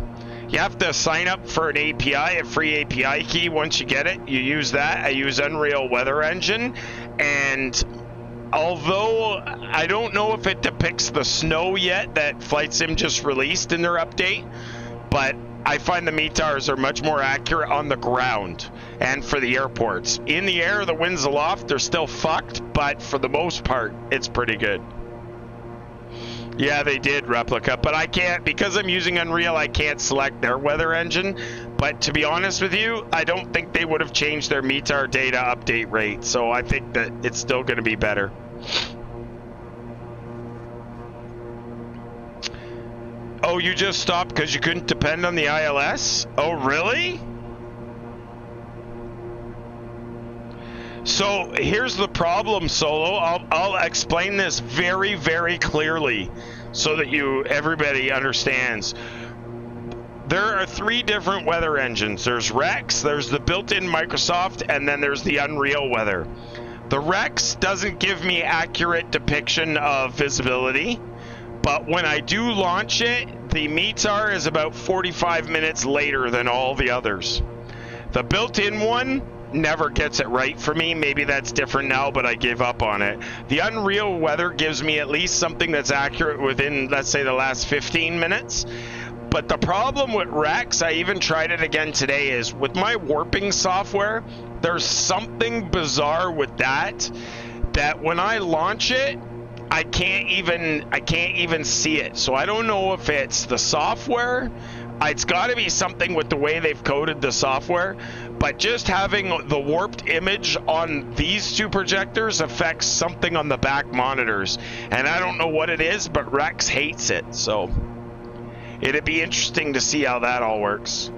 You have to sign up for an API, a free API key. Once you get it, you use that. I use Unreal Weather Engine, and although I don't know if it depicts the snow yet that Flight Sim just released in their update, but I find the METARs are much more accurate on the ground and for the airports. In the air, the winds aloft, they're still fucked, but for the most part, it's pretty good. Yeah, they did, Replica, but I can't, because I'm using Unreal, I can't select their weather engine. But to be honest with you, I don't think they would have changed their METAR data update rate, so I think that it's still going to be better. Oh, you just stopped because you couldn't depend on the ILS? Oh, really? So here's the problem, Solo. I'll explain this very, very clearly so that everybody understands. There are 3 different weather engines. There's Rex, there's the built-in Microsoft, and then there's the Unreal Weather. The Rex doesn't give me accurate depiction of visibility, but when I do launch it, the METAR is about 45 minutes later than all the others. The built-in one never gets it right for me. Maybe that's different now, but I gave up on it. The Unreal Weather gives me at least something that's accurate within, let's say, the last 15 minutes. But the problem with Rex, I even tried it again today, is with my warping software, there's something bizarre with that when I launch it, I can't even see it. So I don't know if it's the software. It's got to be something with the way they've coded the software, but just having the warped image on these 2 projectors affects something on the back monitors, and I don't know what it is, but Rex hates it, so it'd be interesting to see how that all works.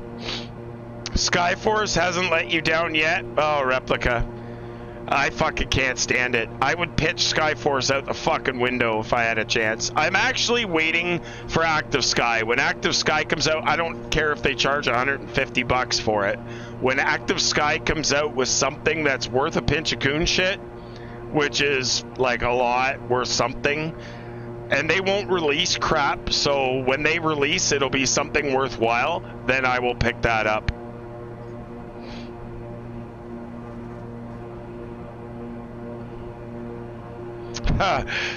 Skyforce hasn't let you down yet? Oh, Replica. I fucking can't stand it. I would pitch Skyforce out the fucking window if I had a chance. I'm actually waiting for Active Sky. When Active Sky comes out, I don't care if they charge $150 for it. When Active Sky comes out with something that's worth a pinch of coon shit, which is like a lot, worth something, and they won't release crap, so when they release, it'll be something worthwhile, then I will pick that up.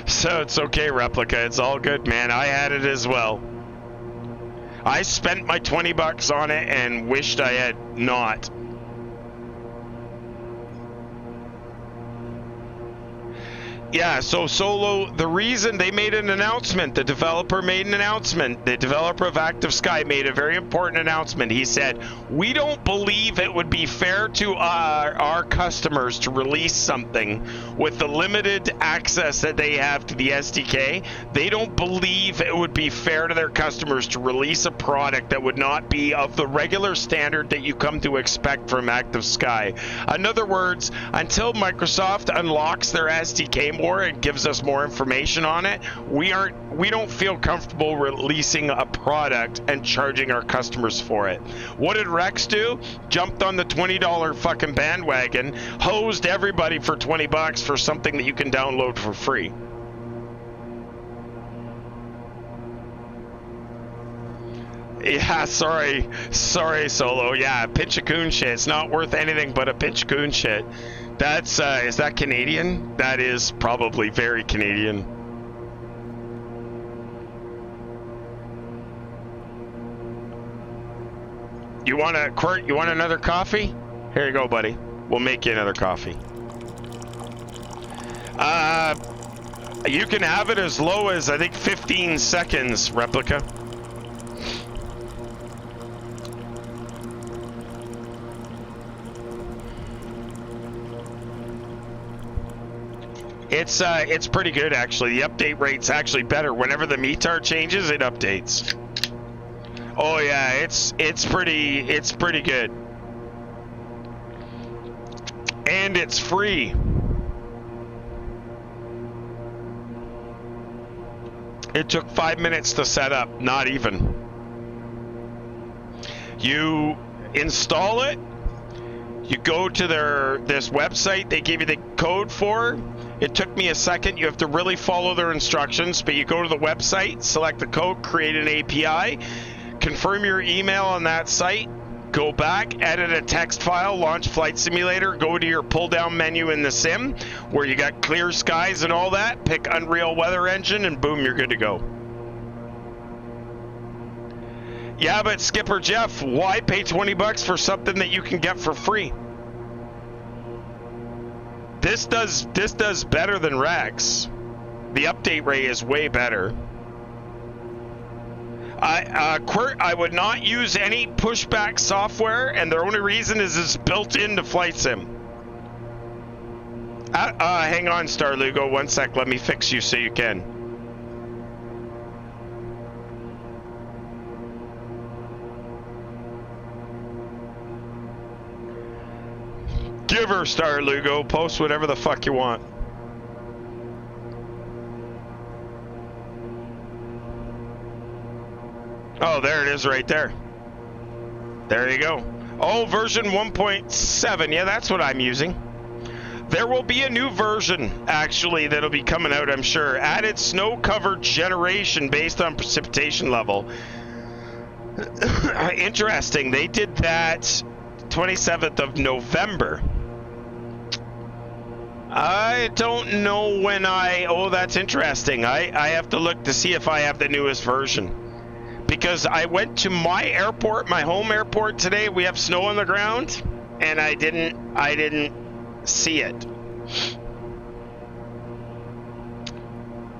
So it's okay, Replica. It's all good, man. I had it as well. I spent my $20 on it and wished I had not. Yeah, so Solo, the reason they made an announcement, the developer made an announcement, the developer of Active Sky made a very important announcement. He said, we don't believe it would be fair to our customers to release something with the limited access that they have to the SDK. They don't believe it would be fair to their customers to release a product that would not be of the regular standard that you come to expect from Active Sky. In other words, until Microsoft unlocks their SDK more and gives us more information on it, we don't feel comfortable releasing a product and charging our customers for it. What did Rex do? Jumped on the $20 fucking bandwagon, hosed everybody for $20 for something that you can download for free. Yeah, sorry Solo. Yeah, pinch of coon shit. It's not worth anything but a pinch of coon shit. That's is that Canadian? That is probably very Canadian. You want a Quirt? You want another coffee? Here you go, buddy. We'll make you another coffee. You can have it as low as I think 15 seconds, Replica. It's pretty good actually. The update rate's actually better. Whenever the METAR changes, it updates. Oh yeah, it's pretty good. And it's free. It took 5 minutes to set up, not even. You install it, you go to this website they gave you the code for. It took me a second. You have to really follow their instructions, but you go to the website, select the code, create an API, confirm your email on that site, go back, edit a text file, launch Flight Simulator, go to your pull-down menu in the sim, where you got clear skies and all that, pick Unreal Weather Engine, and boom, you're good to go. Yeah, but Skipper Jeff, why pay $20 for something that you can get for free? This does better than Rex. The update rate is way better. Quirt, I would not use any pushback software, and the only reason is it's built into Flight Sim. Hang on, Star Lugo, 1 sec. Let me fix you so you can. Give her, Star Lugo. Post whatever the fuck you want. Oh, there it is right there. There you go. Oh, version 1.7. Yeah, that's what I'm using. There will be a new version, actually, that'll be coming out, I'm sure. Added snow-covered generation based on precipitation level. Interesting. They did that 27th of November. I don't know when oh, that's interesting. I have to look to see if I have the newest version. Because I went to my airport, my home airport today. We have snow on the ground, and I didn't see it.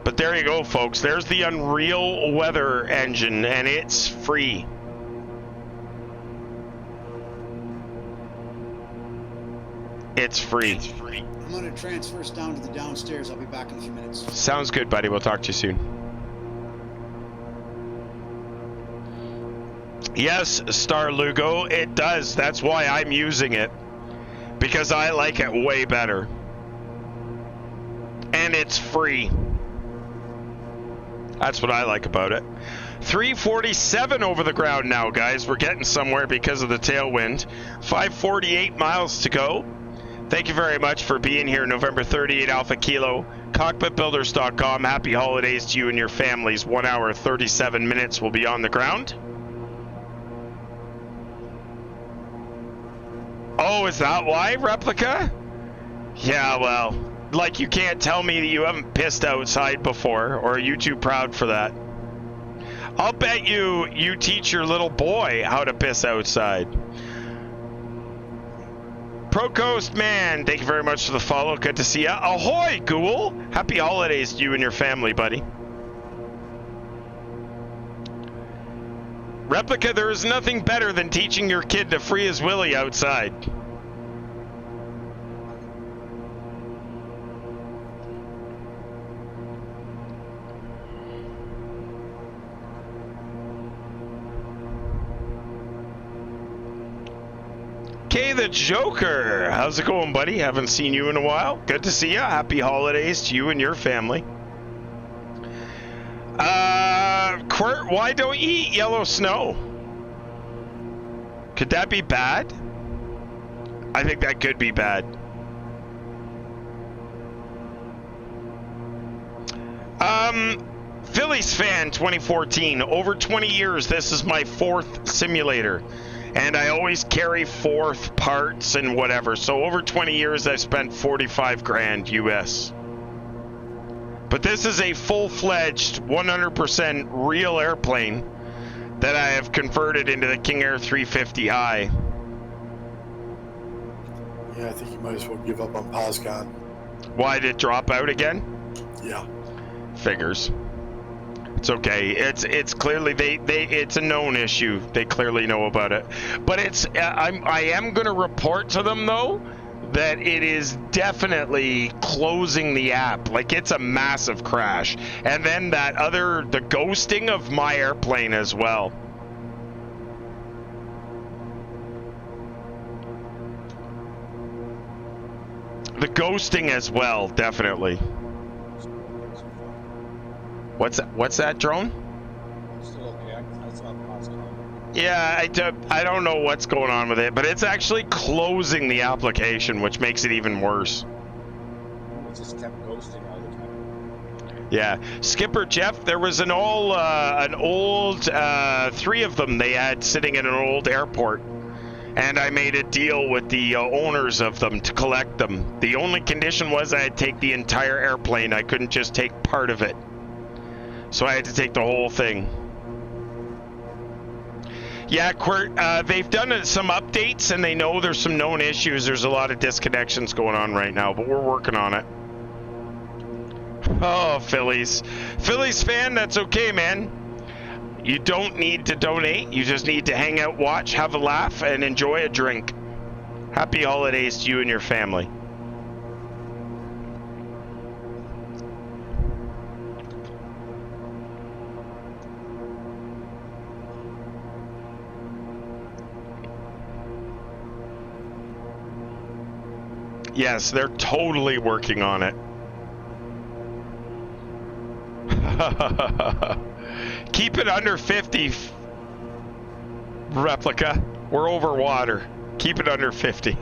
But there you go, folks. There's the Unreal Weather engine, and it's free. It's free. I'm gonna transfer us down to the downstairs. I'll be back in a few minutes. Sounds good, buddy. We'll talk to you soon. Yes, Star Lugo, it does. That's why I'm using it. Because I like it way better. And it's free. That's what I like about it. 347 over the ground now, guys. We're getting somewhere because of the tailwind. 548 miles to go. Thank you very much for being here. November 38 Alpha Kilo. Cockpitbuilders.com. Happy holidays to you and your families. 1 hour, 37 minutes will be on the ground. Oh, is that why, Replica? Yeah, well, like you can't tell me that you haven't pissed outside before, or are you too proud for that? I'll bet you teach your little boy how to piss outside. Pro Coast Man, thank you very much for the follow. Good to see ya. Ahoy, Ghoul! Happy holidays to you and your family, buddy. Replica, there is nothing better than teaching your kid to free his willy outside. Okay, the Joker. How's it going, buddy? Haven't seen you in a while. Good to see you. Happy holidays to you and your family. Quirt, why don't you eat yellow snow? Could that be bad? I think that could be bad. Phillies fan 2014. Over 20 years, this is my 4th simulator. And I always carry 4th parts and whatever. So over 20 years, I've spent 45 grand US. But this is a full-fledged, 100% real airplane that I have converted into the KingAir 350i. Yeah, I think you might as well give up on POSCON. Why did it drop out again? Yeah. Figures. It's okay. It's clearly it's a known issue. They clearly know about it. But I am going to report to them though that it is definitely closing the app. Like, it's a massive crash. And then the ghosting of my airplane as well. The ghosting as well, definitely. What's that, drone? Still okay. I saw POSCON. Yeah, I don't know what's going on with it, but it's actually closing the application, which makes it even worse. It just kept ghosting all the time. Yeah, Skipper Jeff, there was an old 3 of them they had sitting in an old airport, and I made a deal with the owners of them to collect them. The only condition was I'd take the entire airplane. I couldn't just take part of it, so I had to take the whole thing. Yeah, Quirt, they've done some updates, and they know there's some known issues. There's a lot of disconnections going on right now, but we're working on it. Oh, Phillies. Phillies fan, that's okay, man. You don't need to donate. You just need to hang out, watch, have a laugh, and enjoy a drink. Happy holidays to you and your family. Yes, they're totally working on it. Keep it under 50, Replica. We're over water. Keep it under 50.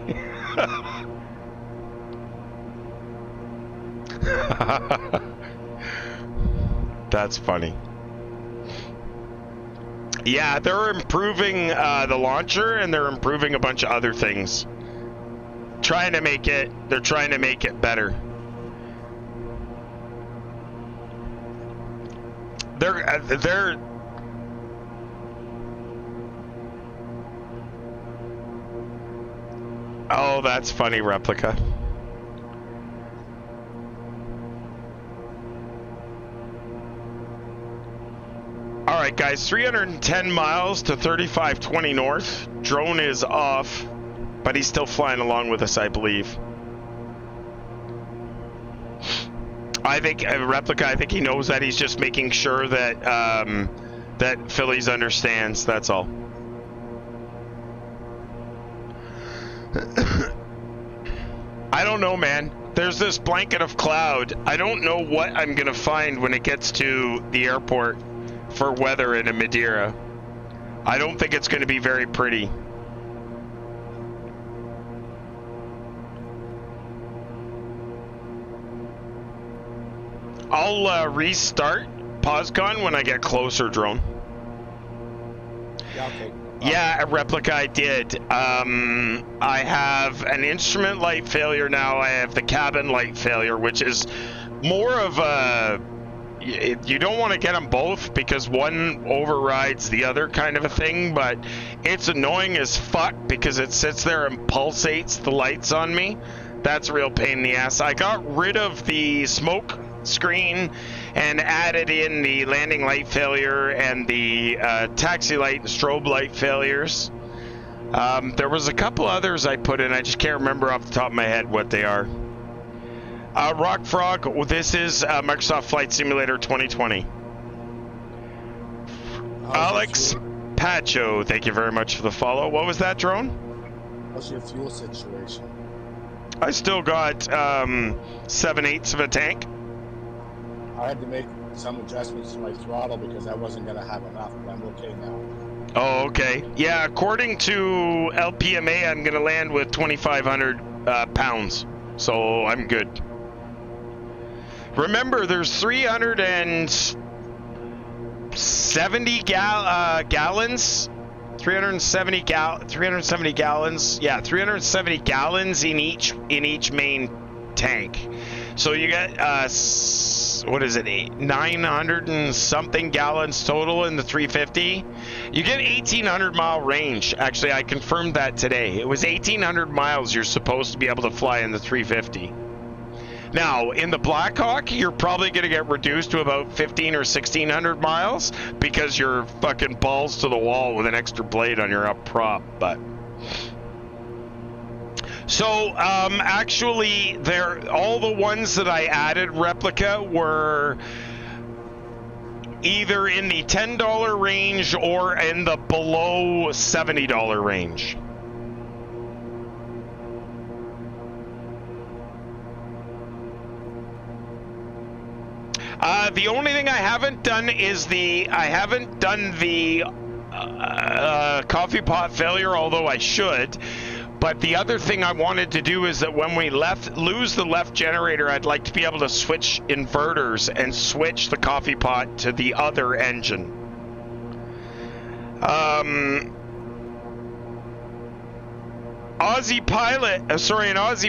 That's funny. Yeah, they're improving the launcher, and they're improving a bunch of other things. They're trying to make it better. They're oh, that's funny, Replica. All right, guys, 310 miles to 3520 north. Drone is off, but he's still flying along with us, I believe. I think, Replica, I think he knows that. He's just making sure that that Phillies understands, that's all. I don't know, man. There's this blanket of cloud. I don't know what I'm going to find when it gets to the airport for weather in Madeira. I don't think it's going to be very pretty. I'll restart POSCON when I get closer, drone. Yeah, okay. Yeah, a Replica I did. I have an instrument light failure now. I have the cabin light failure, which is more of a... You don't want to get them both because one overrides the other kind of a thing, but it's annoying as fuck because it sits there and pulsates the lights on me. That's a real pain in the ass. I got rid of the smoke screen and added in the landing light failure and the taxi light and strobe light failures. There was a couple others I put in. I just can't remember off the top of my head what they are. Rock Frog, this is Microsoft Flight Simulator 2020. Alex Pacho, thank you very much for the follow. What was that, drone? How's your fuel situation? I still got 7/8 of a tank. I had to make some adjustments to my throttle because I wasn't going to have enough, but I'm okay now. Oh, okay. Yeah, according to LPMA, I'm going to land with 2,500 pounds, so I'm good. Remember, there's 370 gallons. 370 gallons. Yeah, 370 gallons in each main tank. So you got what is it? 900 and something gallons total in the 350. You get 1,800 mile range. Actually, I confirmed that today. It was 1,800 miles you're supposed to be able to fly in the 350. Now, in the Blackhawk, you're probably going to get reduced to about 1,500 or 1,600 miles because you're fucking balls to the wall with an extra blade on your up prop. But so, actually, all the ones that I added, Replica, were either in the $10 range or in the below $70 range. The only thing I haven't done is the coffee pot failure, although I should. But the other thing I wanted to do is that when we lose the left generator, I'd like to be able to switch inverters and switch the coffee pot to the other engine. An Aussie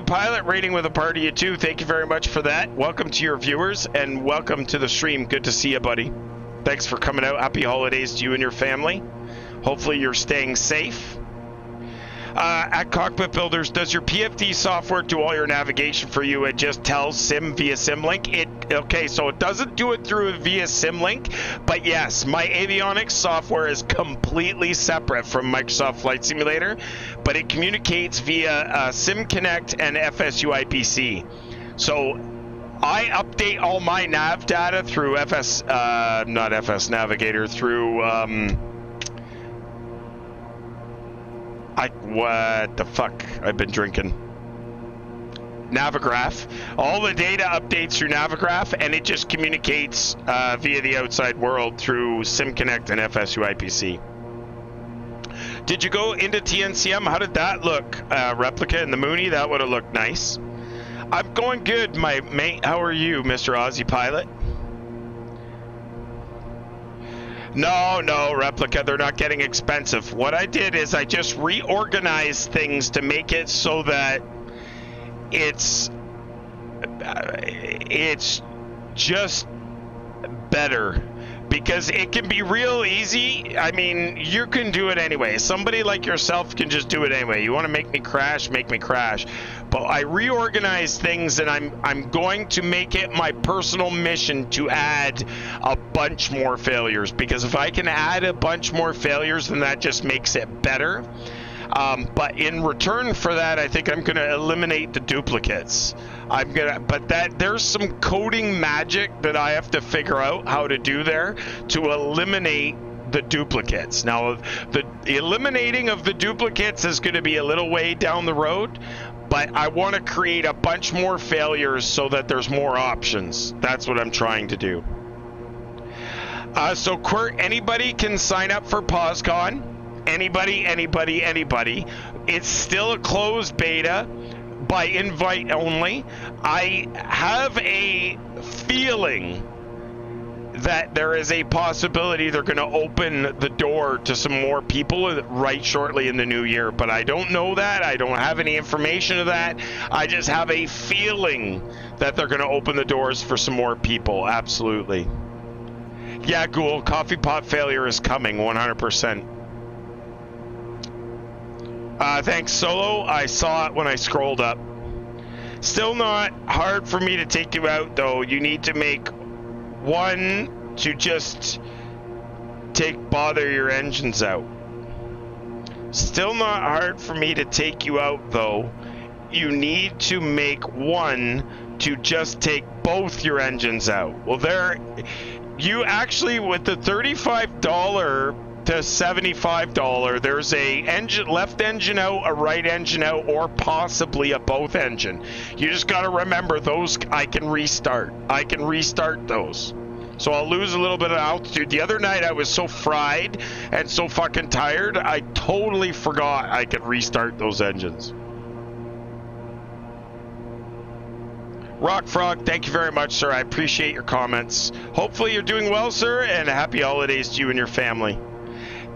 Pilot rating with a party of two. Thank you very much for that. Welcome to your viewers and welcome to the stream. Good to see you, buddy. Thanks for coming out. Happy holidays to you and your family. Hopefully you're staying safe. At Cockpit Builders, does your PFD software do all your navigation for you? It just tells Sim via Simlink? Okay, so it doesn't do it via Simlink, but yes, my avionics software is completely separate from Microsoft Flight Simulator, but it communicates via SimConnect and FSUIPC. So I update all my nav data through not FS Navigator, through what the fuck? I've been drinking. Navigraph. All the data updates through Navigraph, and it just communicates via the outside world through SimConnect and FSU IPC. Did you go into TNCM? How did that look? Replica and the Mooney, that would have looked nice. I'm going good, my mate. How are you, Mr. Aussie Pilot? No, Replica, they're not getting expensive. What I did is I just reorganized things to make it so that it's just better. Because it can be real easy. I mean, you can do it anyway. Somebody like yourself can just do it anyway. You want to make me crash, make me crash. But I reorganized things, and I'm going to make it my personal mission to add a bunch more failures. Because if I can add a bunch more failures, then that just makes it better. But in return for that, I think I'm going to eliminate the duplicates. There's some coding magic that I have to figure out how to do there to eliminate the duplicates. Now, the eliminating of the duplicates is going to be a little way down the road, but I want to create a bunch more failures so that there's more options. That's what I'm trying to do. So, Quirt, anybody can sign up for POSCON. Anybody. It's still a closed beta by invite only. I have a feeling that there is a possibility they're going to open the door to some more people right shortly in the new year, but I don't know that. I don't have any information of that. I just have a feeling that they're going to open the doors for some more people. Absolutely. Yeah, Ghoul, coffee pot failure is coming 100%. Thanks, Solo. I saw it when I scrolled up. Still not hard for me to take you out, though. You need to make one to just bother your engines out. Still not hard for me to take you out, though. You need to make one to just take both your engines out. Well, you actually, with the $35 to $75, there's a left engine out, a right engine out, or possibly a both engine. You just got to remember those. I can restart those, so I'll lose a little bit of altitude. The other night I was so fried and so fucking tired, I totally forgot I could restart those engines. Rock Frog, thank you very much, sir. I appreciate your comments. Hopefully you're doing well, sir, and happy holidays to you and your family.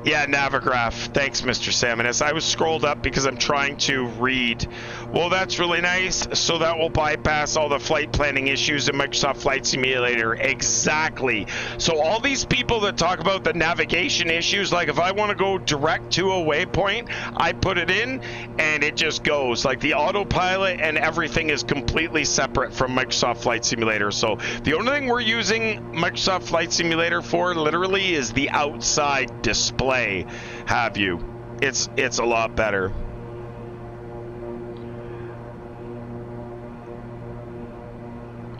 Yeah, Navigraph. Thanks, Mr. Salmonus. I was scrolled up because I'm trying to read. Well, that's really nice. So that will bypass all the flight planning issues in Microsoft Flight Simulator. Exactly. So all these people that talk about the navigation issues, like if I want to go direct to a waypoint, I put it in and it just goes. Like the autopilot and everything is completely separate from Microsoft Flight Simulator. So the only thing we're using Microsoft Flight Simulator for literally is the outside display. Have you? It's a lot better.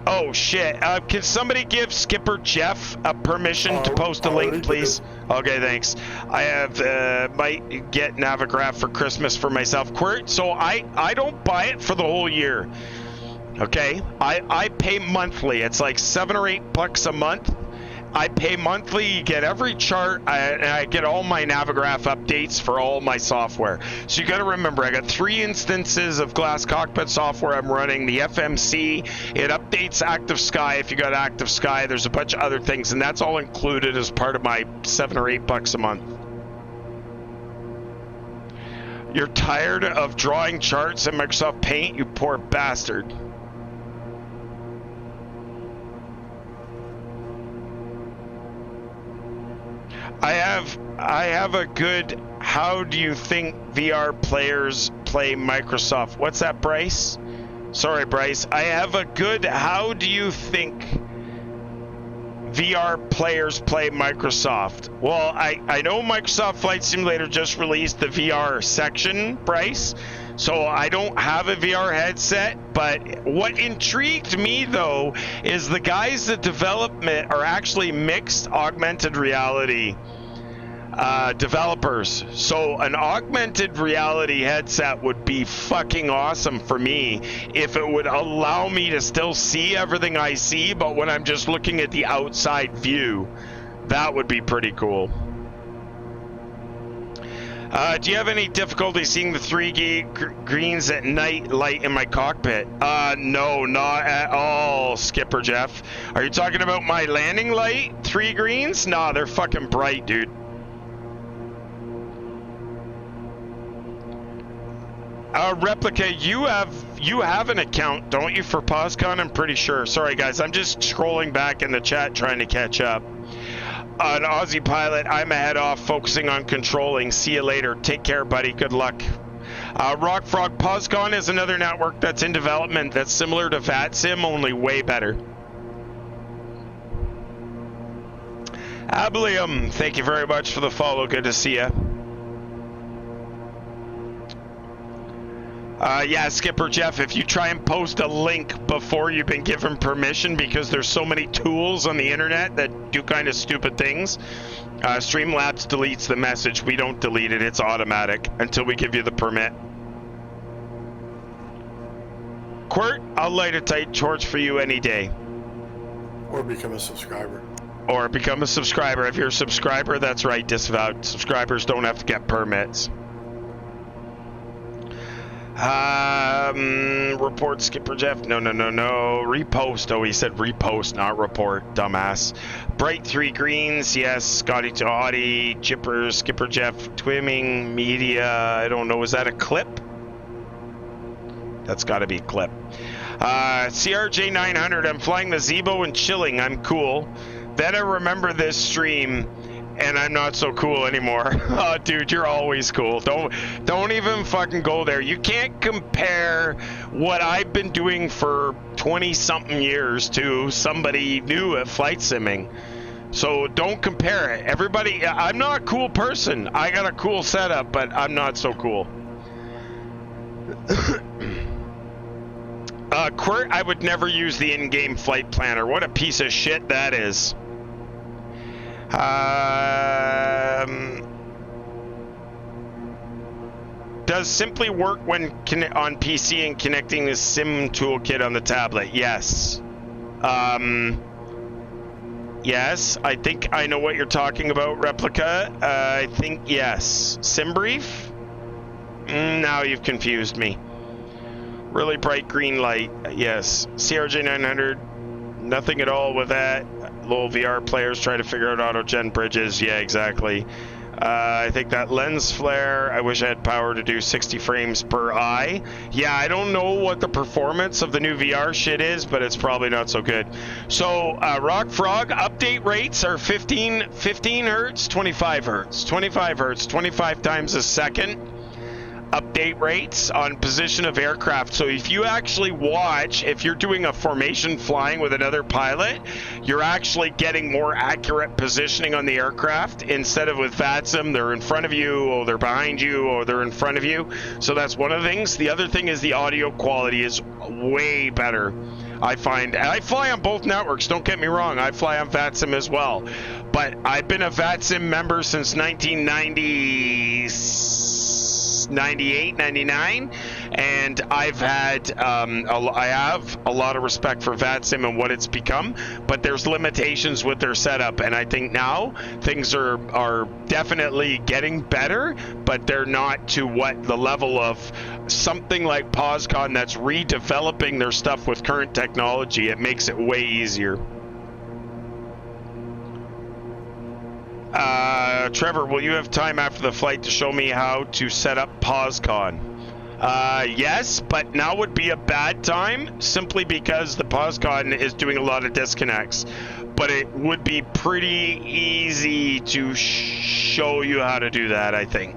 Oh shit! Can somebody give Skipper Jeff a permission to post a link, please? Okay, thanks. I have might get Navigraph for Christmas for myself. So I don't buy it for the whole year. Okay, I pay monthly. It's like $7 or $8 a month. I pay monthly, you get every chart, and I get all my Navigraph updates for all my software. So you got to remember, I got 3 instances of Glass Cockpit software I'm running. The FMC, it updates Active Sky if you got Active Sky. There's a bunch of other things, and that's all included as part of my $7 or $8 a month. You're tired of drawing charts in Microsoft Paint, you poor bastard. I have a good, how do you think VR players play Microsoft? What's that, Bryce? Sorry, Bryce. I have a good, how do you think VR players play Microsoft? Well, I know Microsoft Flight Simulator just released the VR section, Bryce. So I don't have a VR headset, but what intrigued me though is the guys that develop it are actually mixed augmented reality developers. So an augmented reality headset would be fucking awesome for me if it would allow me to still see everything I see, but when I'm just looking at the outside view, that would be pretty cool. Do you have any difficulty seeing the 3 greens at night light in my cockpit? No, not at all, Skipper Jeff. Are you talking about my landing light? 3 greens? Nah, they're fucking bright, dude. Replica, you have an account, don't you, for POSCON? I'm pretty sure. Sorry, guys, I'm just scrolling back in the chat trying to catch up. An Aussie pilot, I'm ahead off, focusing on controlling. See you later. Take care, buddy. Good luck. Rock Frog, POSCON is another network that's in development that's similar to VATSIM, only way better. Ablium, thank you very much for the follow. Good to see you. Yeah, Skipper Jeff, if you try and post a link before you've been given permission, because there's so many tools on the internet that do kind of stupid things, Streamlabs deletes the message. We don't delete it. It's automatic until we give you the permit. Quirt, I'll light a tight torch for you any day. Or become a subscriber. Or become a subscriber. If you're a subscriber, that's right, disavowed. Subscribers don't have to get permits. Report Skipper Jeff. No. Repost. Oh, he said repost, not report. Dumbass. Bright 3 greens. Yes. Scotty to Audie. Chipper. Skipper Jeff. Twimming. Media. I don't know. Is that a clip? That's got to be a clip. CRJ 900. I'm flying the Zebo and chilling. I'm cool. Then I remember this stream. And I'm not so cool anymore. Oh, dude, you're always cool. Don't even fucking go there. You can't compare what I've been doing for 20-something years to somebody new at flight simming. So don't compare it. Everybody, I'm not a cool person. I got a cool setup, but I'm not so cool. Quirt, I would never use the in-game flight planner. What a piece of shit that is. Does Simply work when on PC and connecting the SIM toolkit on the tablet? Yes. Yes, I think I know what you're talking about, Replica. I think yes. SimBrief? Now you've confused me. Really bright green light. Yes. CRJ 900. Nothing at all with that. Low VR players try to figure out auto-gen bridges. Yeah, exactly. I think that lens flare, I wish I had power to do 60 frames per eye. Yeah, I don't know what the performance of the new VR shit is, but it's probably not so good. So, Rock Frog, update rates are 15 hertz, 25 hertz. 25 hertz, 25 times a second. Update rates on position of aircraft. So if you actually watch, if you're doing a formation flying with another pilot, you're actually getting more accurate positioning on the aircraft instead of with VATSIM. They're in front of you, or they're behind you, or they're in front of you. So that's one of the things. The other thing is the audio quality is way better, I find. And I fly on both networks, don't get me wrong. I fly on VATSIM as well. But I've been a VATSIM member since 1998, 99, and I've had I have a lot of respect for VATSIM and what it's become, but there's limitations with their setup, and I think now things are definitely getting better, but they're not to what the level of something like POSCON that's redeveloping their stuff with current technology. It makes it way easier. Trevor, will you have time after the flight to show me how to set up POSCON? Yes, but now would be a bad time simply because the POSCON is doing a lot of disconnects. But it would be pretty easy to show you how to do that, I think.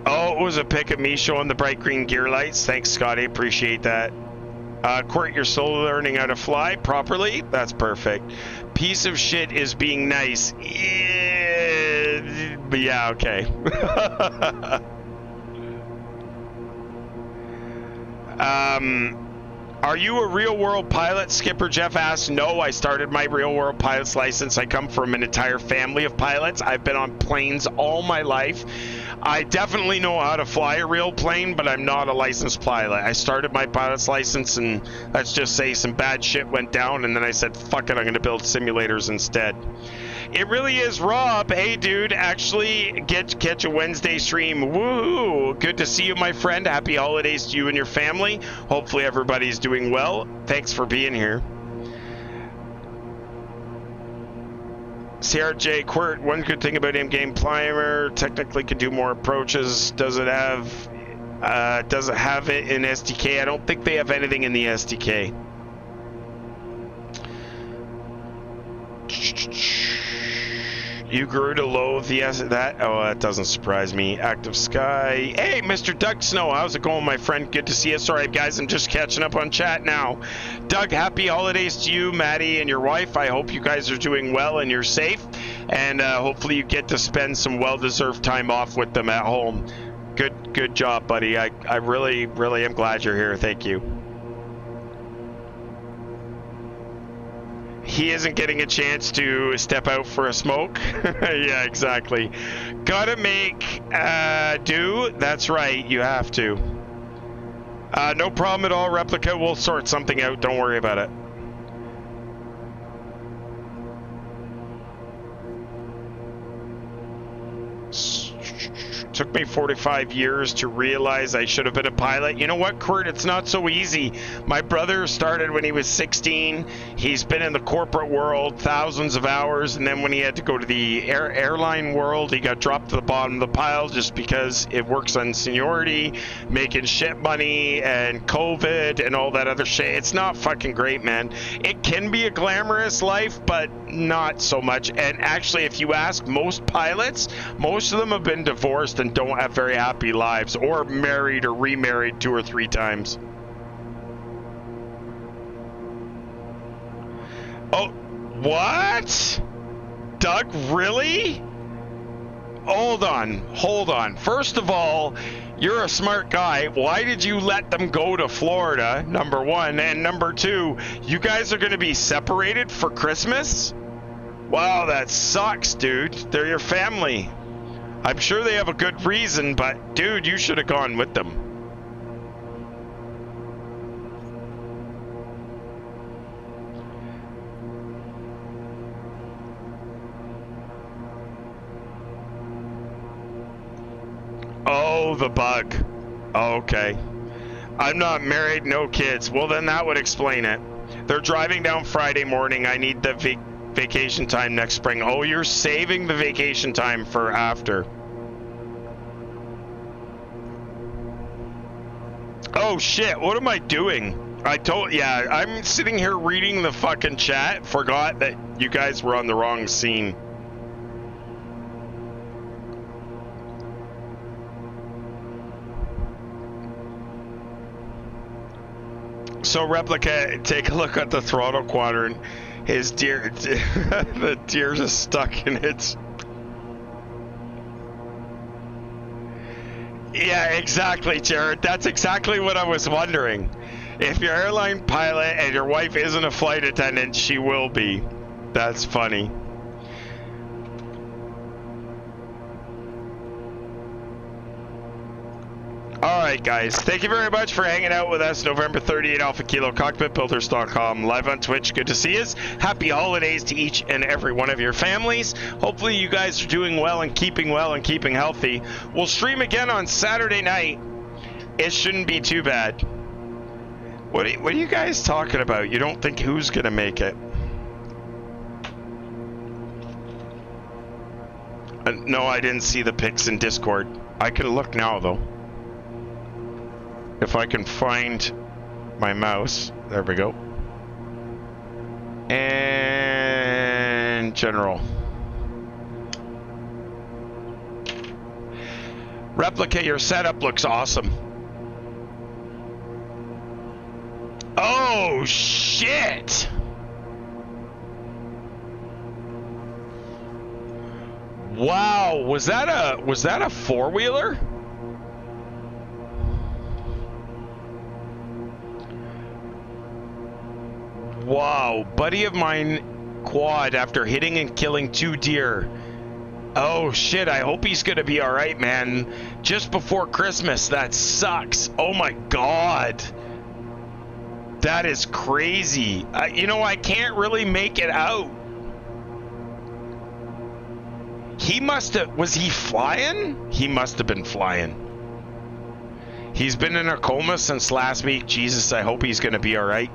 Oh, it was a pic of me showing the bright green gear lights. Thanks, Scotty. Appreciate that. Quirt, you're still learning how to fly properly? That's perfect. Piece of shit is being nice. Yeah, okay. Are you a real world pilot? Skipper Jeff asked. No, I started my real world pilot's license. I come from an entire family of pilots. I've been on planes all my life. I definitely know how to fly a real plane, but I'm not a licensed pilot. I started my pilot's license and let's just say some bad shit went down, and then I said, fuck it, I'm going to build simulators instead. It really is Rob. Hey, dude, actually, catch a Wednesday stream. Woo! Good to see you, my friend. Happy holidays to you and your family. Hopefully everybody's doing well. Thanks for being here. CRJ Quirt, one good thing about in-game Primer, technically could do more approaches. Does it have it in SDK? I don't think they have anything in the SDK. You grew to loathe that? Oh, that doesn't surprise me. Active Sky. Hey, Mr. Doug Snow. How's it going, my friend? Good to see you. Sorry, guys. I'm just catching up on chat now. Doug, happy holidays to you, Maddie, and your wife. I hope you guys are doing well and you're safe. And hopefully you get to spend some well-deserved time off with them at home. Good job, buddy. I really, really am glad you're here. Thank you. He isn't getting a chance to step out for a smoke. Yeah, exactly. Gotta make do. That's right, you have to. No problem at all, Replica. We'll sort something out. Don't worry about it. Took me 45 years to realize I should have been a pilot. You know what, Kurt? It's not so easy. My brother started when he was 16. He's been in the corporate world thousands of hours, and then when he had to go to the airline world, he got dropped to the bottom of the pile just because it works on seniority, making shit money, and COVID, and all that other shit. It's not fucking great, man. It can be a glamorous life, but not so much. And actually, if you ask most pilots, most of them have been divorced and don't have very happy lives, or married or remarried 2 or 3 times. Oh, what? Doug, really? Hold on. First of all, you're a smart guy. Why did you let them go to Florida, number one? And number two, you guys are going to be separated for Christmas? Wow, that sucks, dude. They're your family. I'm sure they have a good reason, but dude, you should have gone with them. Oh, the bug. Okay. I'm not married, no kids. Well, then that would explain it. They're driving down Friday morning. I need the vacation time next spring. Oh, you're saving the vacation time for after. Oh shit, what am I doing? Yeah, I'm sitting here reading the fucking chat. Forgot that you guys were on the wrong scene. So Replica, take a look at the throttle quadrant. His deer, the deer's just stuck in its. Yeah, exactly, Jared. That's exactly what I was wondering. If you're an airline pilot and your wife isn't a flight attendant, she will be. That's funny. Alright guys, thank you very much for hanging out with us. November 38 Alpha Kilo, Cockpitbuilders.com, live on Twitch. Good to see us. Happy holidays to each and every one of your families. Hopefully you guys are doing well and keeping healthy. We'll stream again on Saturday night. It shouldn't be too bad. What are you guys talking about? You don't think who's gonna make it? No, I didn't see the pics in Discord. I can look now though. If I can find my mouse. There we go. And general. Replica, your setup looks awesome. Oh shit! Wow, was that a Wow, buddy of mine quad after hitting and killing 2 deer. Oh shit, I hope he's gonna be alright, man. Just before Christmas, that sucks. Oh my god. That is crazy. You know, I can't really make it out. He must have, was he flying? He must have been flying. He's been in a coma since last week. Jesus, I hope he's gonna be alright.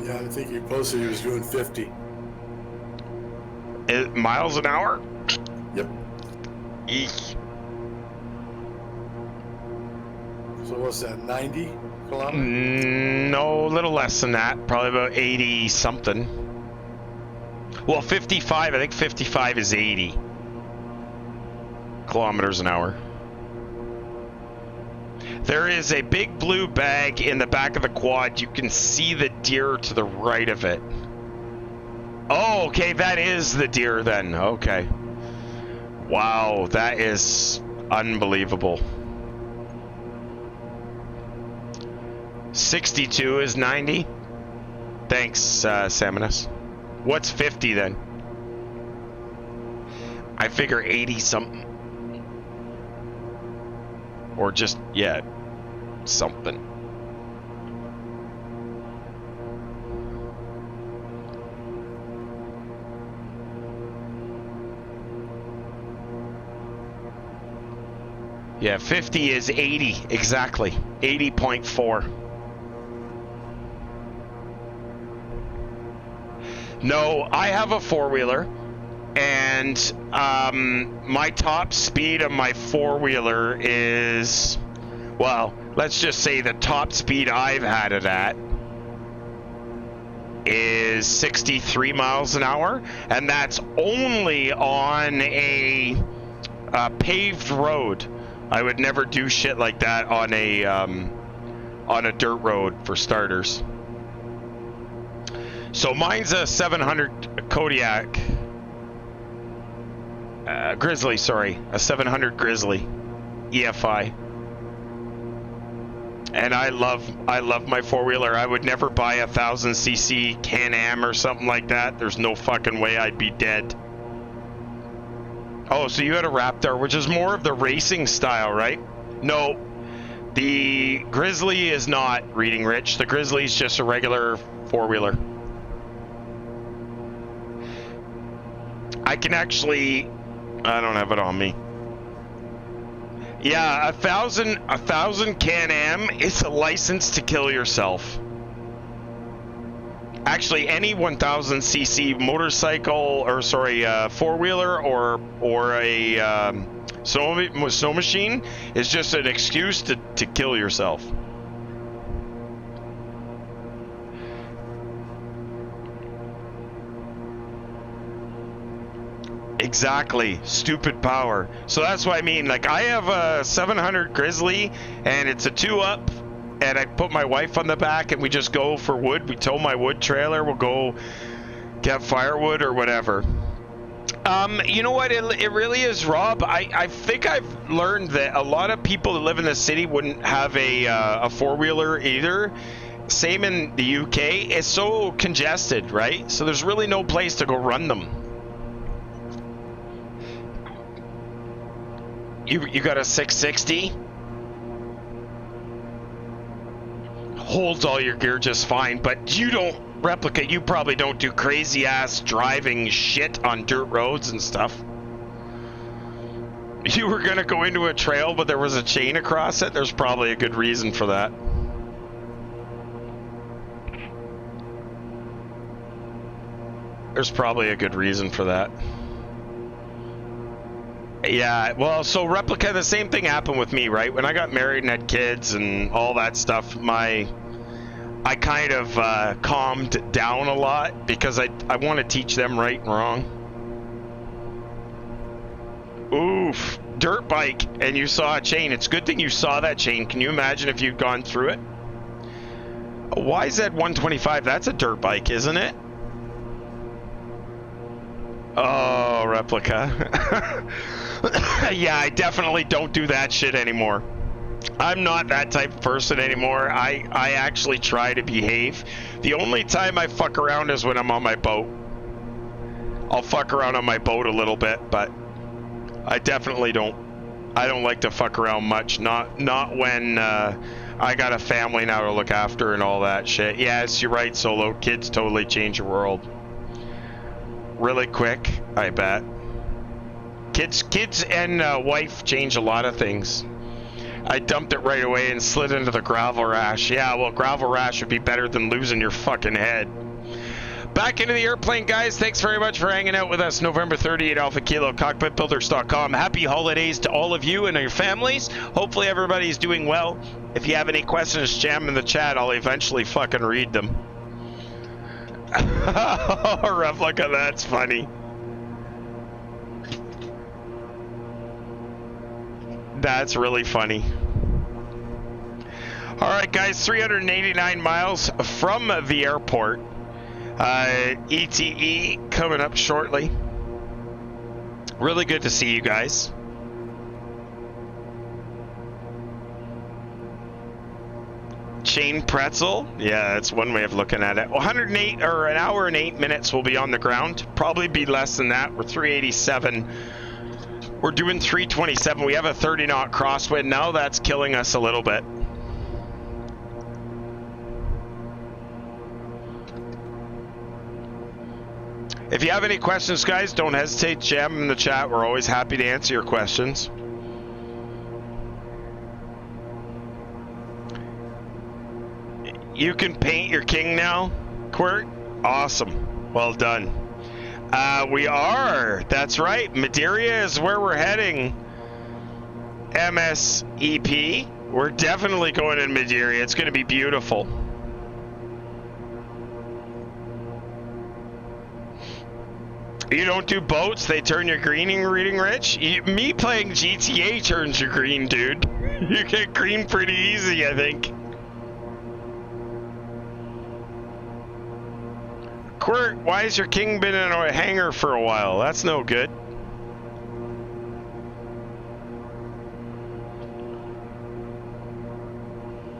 Yeah, I think he posted he was doing 50. Miles an hour? Yep. Eek. So what's that, 90 kilometers? No, a little less than that. Probably about 80 something. Well, 55. I think 55 is 80 kilometers an hour. There is a big blue bag in the back of the quad. You can see the deer to the right of it. Oh, okay, that is the deer then. Okay. Wow, that is unbelievable. 62 is 90. Thanks, Saminus. What's 50 then? I figure 80 something. Or just, yeah, something. Yeah, 50 is 80, exactly. 80.4. No, I have a four-wheeler, and my top speed of my four-wheeler is, well, let's just say the top speed I've had it at is 63 miles an hour, and that's only on a paved road. I would never do shit like that on a dirt road, for starters. So mine's a 700 Kodiak Grizzly, sorry, a 700 Grizzly EFI. And I love my four-wheeler. I would never buy a 1000cc Can-Am or something like that. There's no fucking way, I'd be dead. Oh, so you had a Raptor, which is more of the racing style, right? No, the Grizzly is not, Reading Rich. The Grizzly is just a regular four-wheeler. I can actually, I don't have it on me. Yeah, a thousand Can-Am is a license to kill yourself. Actually, any 1000cc motorcycle, or sorry, four-wheeler or a snow machine is just an excuse to kill yourself. Exactly, stupid power. So that's what I mean. Like, I have a 700 Grizzly, and it's a 2-up, and I put my wife on the back, and we just go for wood. We tow my wood trailer. We'll go get firewood or whatever. You know what? It really is, Rob. I think I've learned that a lot of people that live in the city wouldn't have a four-wheeler either. Same in the UK. It's so congested, right? So there's really no place to go run them. You got a 660? Holds all your gear just fine, but you don't replicate. You probably don't do crazy ass driving shit on dirt roads and stuff. You were gonna go into a trail, but there was a chain across it. There's probably a good reason for that. There's probably a good reason for that. Yeah, well, so replica, the same thing happened with me, right? When I got married and had kids and all that stuff, I kind of calmed down a lot because I want to teach them right and wrong. Oof, dirt bike, and you saw a chain. It's a good thing you saw that chain. Can you imagine if you'd gone through it? A YZ125, that's a dirt bike, isn't it? Oh, replica. Yeah, I definitely don't do that shit anymore. I'm not that type of person anymore. I actually try to behave. The only time I fuck around is when I'm on my boat. I'll fuck around on my boat a little bit, but I definitely don't. I don't like to fuck around much. Not when I got a family now to look after and all that shit. Yes, you're right, Solo. Kids totally change your world. Really quick, I bet. Kids and wife change a lot of things. I dumped it right away and slid into the gravel rash. Yeah, well, gravel rash would be better than losing your fucking head. Back into the airplane, guys. Thanks very much for hanging out with us. November 38 Alpha Kilo, Cockpitbuilders.com. Happy holidays to all of you and your families. Hopefully everybody's doing well. If you have any questions, jam them in the chat. I'll eventually fucking read them. Replica, that's funny. That's really funny. All right, guys, 389 miles from the airport. ETE coming up shortly. Really good to see you guys. Chain pretzel. Yeah, that's one way of looking at it. 108 or an hour and 8 minutes we'll be on the ground. Probably be less than that. We're 387. We're doing 327. We have a 30 knot crosswind now. That's killing us a little bit. If you have any questions, guys, don't hesitate to jam them in the chat. We're always happy to answer your questions. You can paint your king now, Quirt? Awesome. Well done. We are. That's right. Madeira is where we're heading. MSEP. We're definitely going in Madeira. It's going to be beautiful. You don't do boats? They turn your greening reading rich? Me playing GTA turns your green, dude. You get green pretty easy, I think. Quirt, why has your king been in a hangar for a while? That's no good.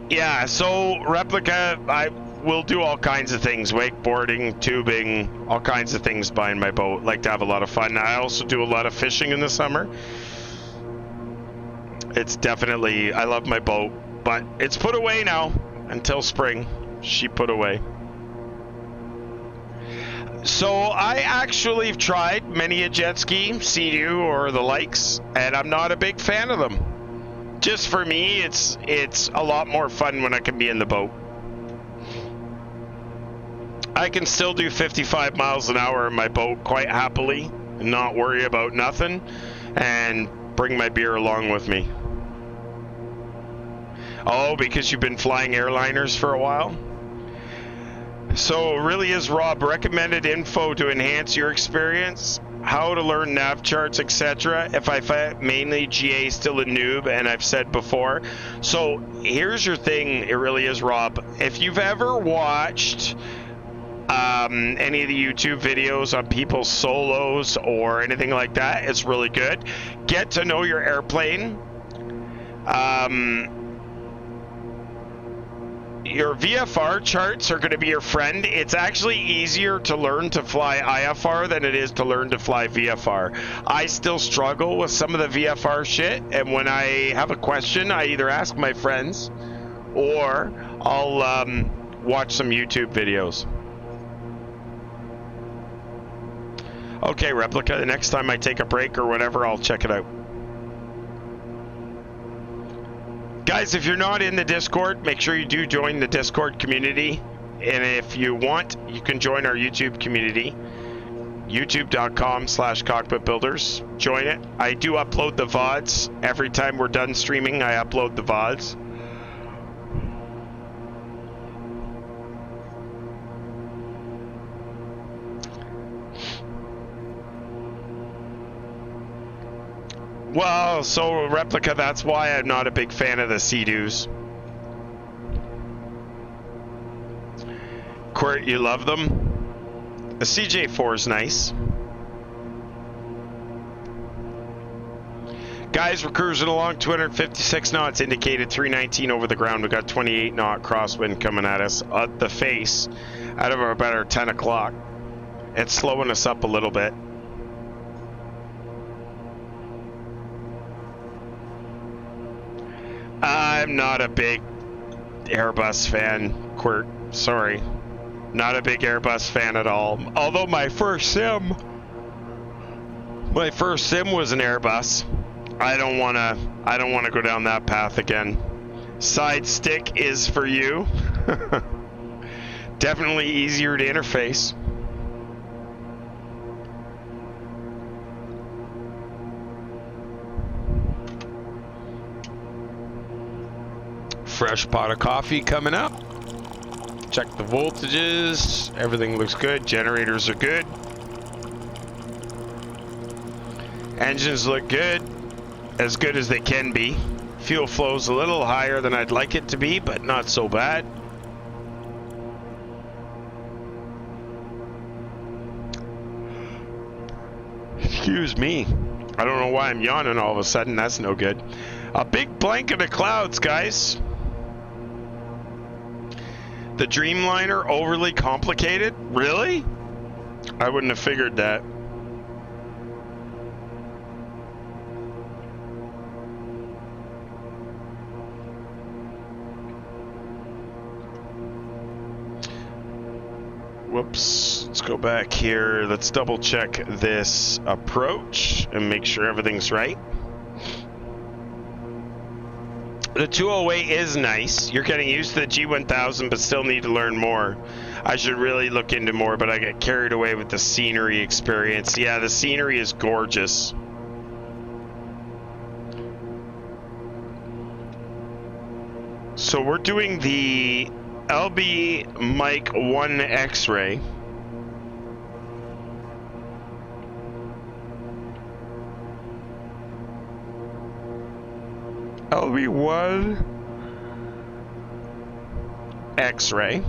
Yeah, so Replica, I will do all kinds of things. Wakeboarding, tubing, all kinds of things behind my boat. Like to have a lot of fun. I also do a lot of fishing in the summer. It's definitely, I love my boat, but it's put away now until spring. She put away. So I actually have tried many a jet ski, Sea-Doo or the likes, and I'm not a big fan of them. Just for me, it's a lot more fun when I can be in the boat. I can still do 55 miles an hour in my boat quite happily and not worry about nothing and bring my beer along with me. Oh, because you've been flying airliners for a while? So really is Rob recommended info to enhance your experience? How to learn nav charts, etc. If I find mainly GA still a noob, and I've said before. So here's your thing, it really is Rob. If you've ever watched any of the YouTube videos on people's solos or anything like that, it's really good. Get to know your airplane. Your VFR charts are going to be your friend. It's actually easier to learn to fly IFR than it is to learn to fly VFR. I still struggle with some of the VFR shit, and when I have a question, I either ask my friends or I'll watch some YouTube videos. Okay, Replica, the next time I take a break or whatever, I'll check it out. Guys, if you're not in the Discord, make sure you do join the Discord community. And if you want, you can join our YouTube community. YouTube.com/cockpitbuilders. Join it. I do upload the VODs. Every time we're done streaming, I upload the VODs. Well, so Replica, that's why I'm not a big fan of the Sea-Doos. Quirt, you love them? The CJ4 is nice. Guys, we're cruising along 256 knots, indicated 319 over the ground. We got 28 knot crosswind coming at us at the face out of about our 10 o'clock. It's slowing us up a little bit. I'm not a big Airbus fan, Quirt. Sorry. Not a big Airbus fan at all. Although my first sim was an Airbus. I don't wanna go down that path again. Side stick is for you. Definitely easier to interface. Fresh pot of coffee coming up. Check the voltages. Everything looks good. Generators are good. Engines look good. As good as they can be. Fuel flow's a little higher than I'd like it to be, but not so bad. Excuse me. I don't know why I'm yawning all of a sudden. That's no good. A big blanket of clouds, guys. The Dreamliner overly complicated? Really? I wouldn't have figured that. Whoops. Let's go back here. Let's double check this approach and make sure everything's right. The 208 is nice. You're getting used to the G1000, but still need to learn more. I should really look into more, but I get carried away with the scenery experience. Yeah, the scenery is gorgeous. So we're doing the LB Mike 1 X-ray. LB1 X-ray,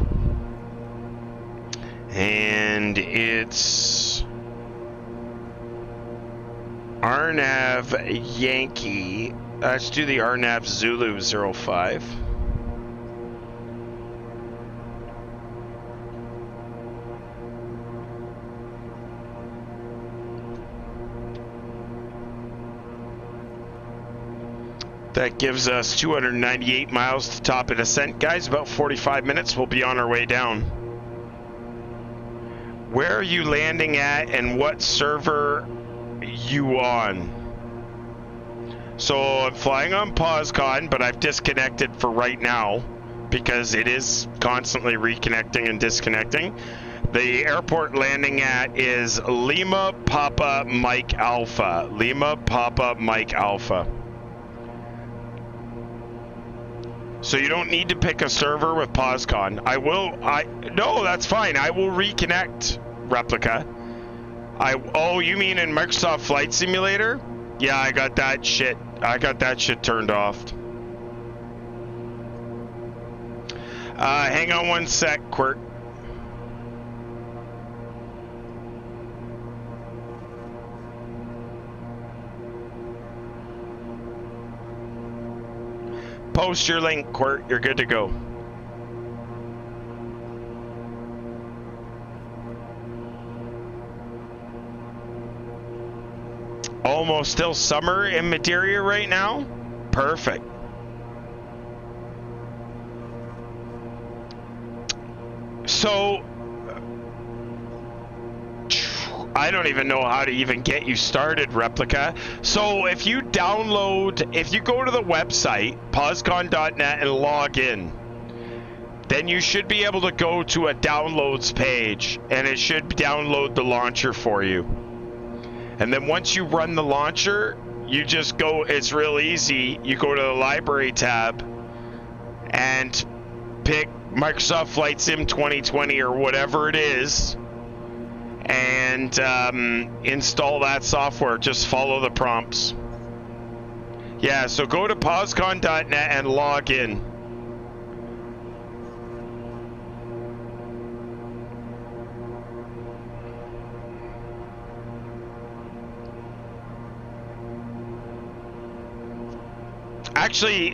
and it's RNAV Yankee. Let's do the RNAV Zulu 05. That gives us 298 miles to top of descent, guys. About 45 minutes, we'll be on our way down. Where are you landing at and what server you on? So I'm flying on POSCON, but I've disconnected for right now because it is constantly reconnecting and disconnecting. The airport landing at is Lima Papa Mike Alpha. Lima Papa Mike Alpha. So you don't need to pick a server with POSCON. No, that's fine. I will reconnect, Replica. Oh, you mean in Microsoft Flight Simulator? Yeah, I got that shit turned off. Hang on one sec, Quirt. Post your link, Quirt. You're good to go. Almost still summer in Madeira right now? Perfect. So, I don't even know how to even get you started, Replica. So if you go to the website, POSCON.net, and log in, then you should be able to go to a downloads page, and it should download the launcher for you. And then once you run the launcher, you just go, it's real easy. You go to the library tab and pick Microsoft Flight Sim 2020 or whatever it is, and install that software. Just follow the prompts. Yeah, so go to POSCON.net and log in. Actually,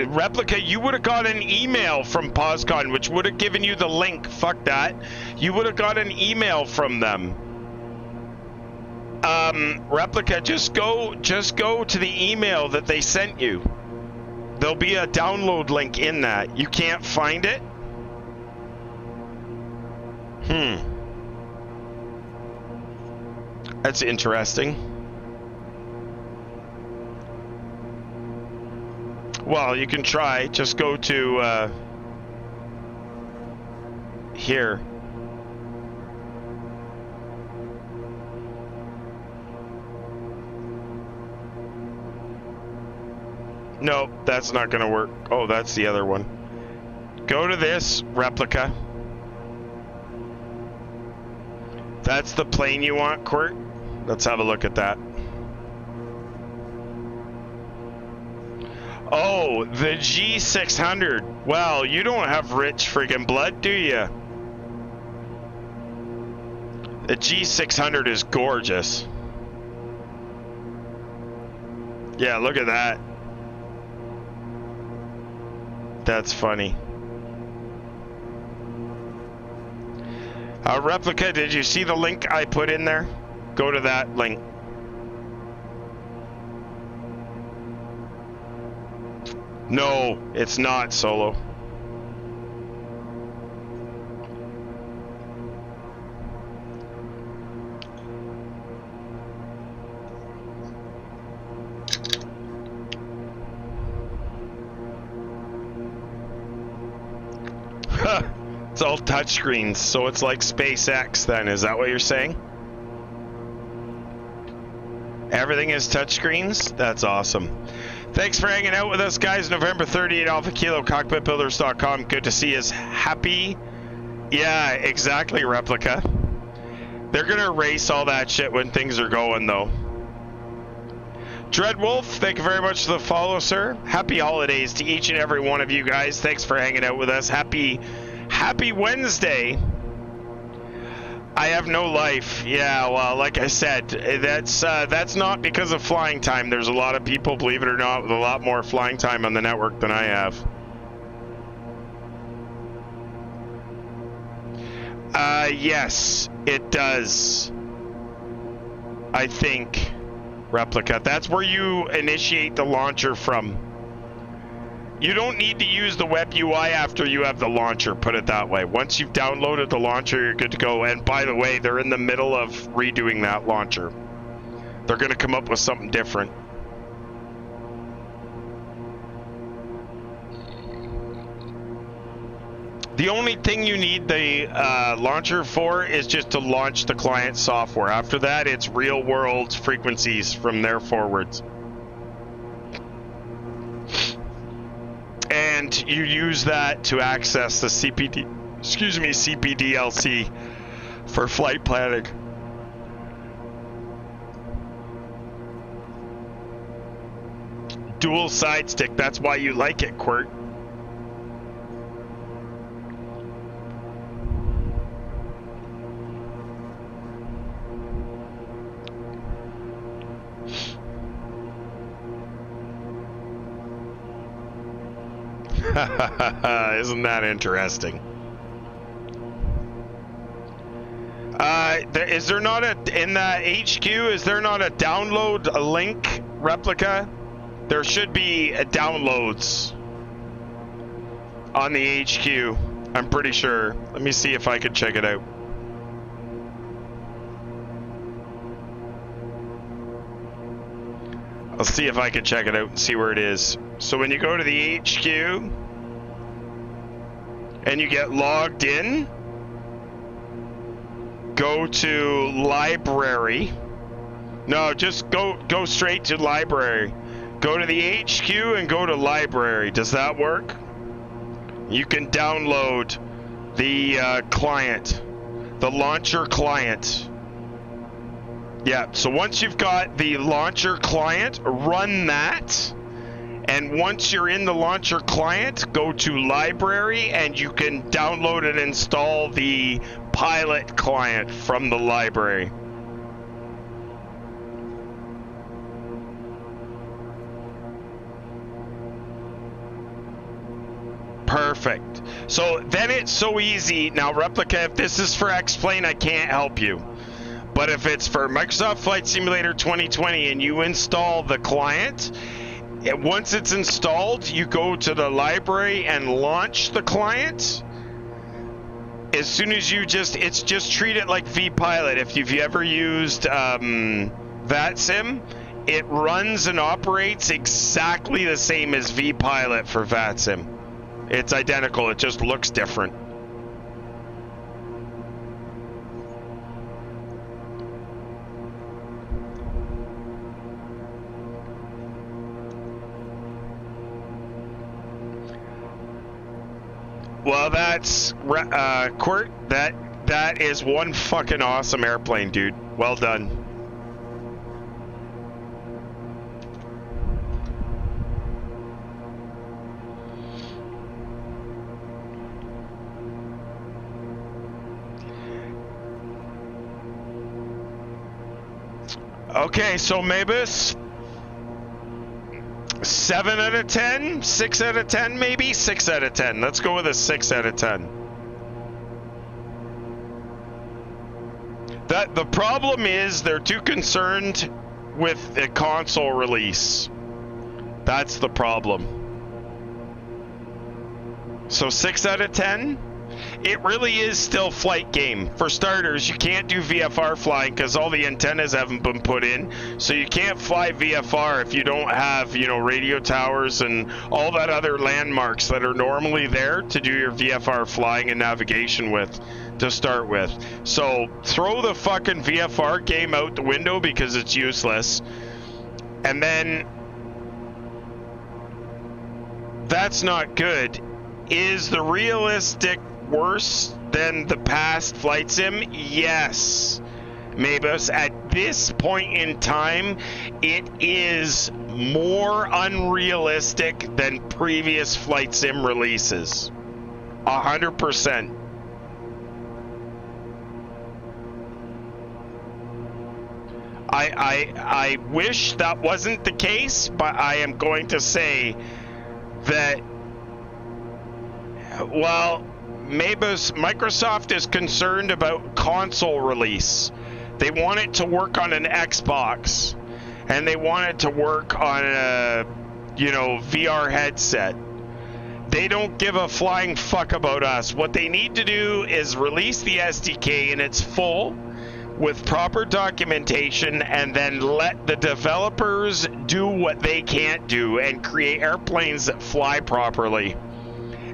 Replica, you would have got an email from POSCON, which would have given you the link. Fuck that. You would have got an email from them. Replica, just go to the email that they sent you. There'll be a download link in that. You can't find it? That's interesting. Well, you can try. Just go to here. No, that's not gonna work. Oh, that's the other one. Go to this, Replica. That's the plane you want, Quirt? Let's have a look at that. Oh, the G600. Well, you don't have rich friggin' blood, do you? The G600 is gorgeous. Yeah, look at that. That's funny. Replica, did you see the link I put in there? Go to that link. No, it's not, Solo. It's all touchscreens, so it's like SpaceX then, is that what you're saying? Everything is touchscreens? That's awesome. Thanks for hanging out with us, guys. November 38 Alpha Kilo, Cockpitbuilders.com. Good to see us. Happy. Yeah, exactly, Replica. They're going to erase all that shit when things are going, though. Dreadwolf, thank you very much for the follow, sir. Happy holidays to each and every one of you guys. Thanks for hanging out with us. Happy Wednesday. I have no life. Yeah, well, like I said, that's not because of flying time. There's a lot of people, believe it or not, with a lot more flying time on the network than I have. Yes, it does. I think, Replica. That's where you initiate the launcher from. You don't need to use the web UI after you have the launcher, put it that way. Once you've downloaded the launcher, you're good to go. And by the way, they're in the middle of redoing that launcher. They're going to come up with something different. The only thing you need the launcher for is just to launch the client software. After that, it's real world frequencies from there forwards. And you use that to access the CPDLC for flight planning. Dual side stick, that's why you like it, Quirt. Isn't that interesting? Is there not in the HQ, is there not a download link, Replica? There should be downloads on the HQ. I'm pretty sure. Let me see if I can check it out. I'll see if I can check it out and see where it is. So when you go to the HQ and you get logged in, go to library. No, just go straight to library. Go to the HQ and go to library. Does that work? You can download the client, the launcher client. Yeah, so once you've got the launcher client, run that. And once you're in the launcher client, go to library and you can download and install the pilot client from the library. Perfect. So then it's so easy. Now, Replica, if this is for X-Plane, I can't help you. But if it's for Microsoft Flight Simulator 2020 and you install the client, once it's installed, you go to the library and launch the client. As soon as you it's just treat it like vPilot. If you've ever used VATSIM, it runs and operates exactly the same as vPilot for VATSIM. It's identical, it just looks different. Well, that's Quirt. That is one fucking awesome airplane, dude. Well done. Okay, so Mabus, 7 out of 10, 6 out of 10, maybe 6 out of 10. Let's go with a 6 out of 10. The problem is they're too concerned with a console release. That's the problem. So 6 out of 10. It really is still flight game. For starters, you can't do VFR flying because all the antennas haven't been put in. So you can't fly VFR if you don't have, radio towers and all that other landmarks that are normally there to do your VFR flying and navigation with to start with. So throw the fucking VFR game out the window because it's useless. And then that's not good. Is the realistic worse than the past flight sim? Yes. Mabus, at this point in time, it is more unrealistic than previous flight sim releases. 100%. I wish that wasn't the case, but I am going to say that, well, Microsoft is concerned about console release. They want it to work on an Xbox, and they want it to work on a, VR headset. They don't give a flying fuck about us. What they need to do is release the SDK in its full with proper documentation, and then let the developers do what they can't do and create airplanes that fly properly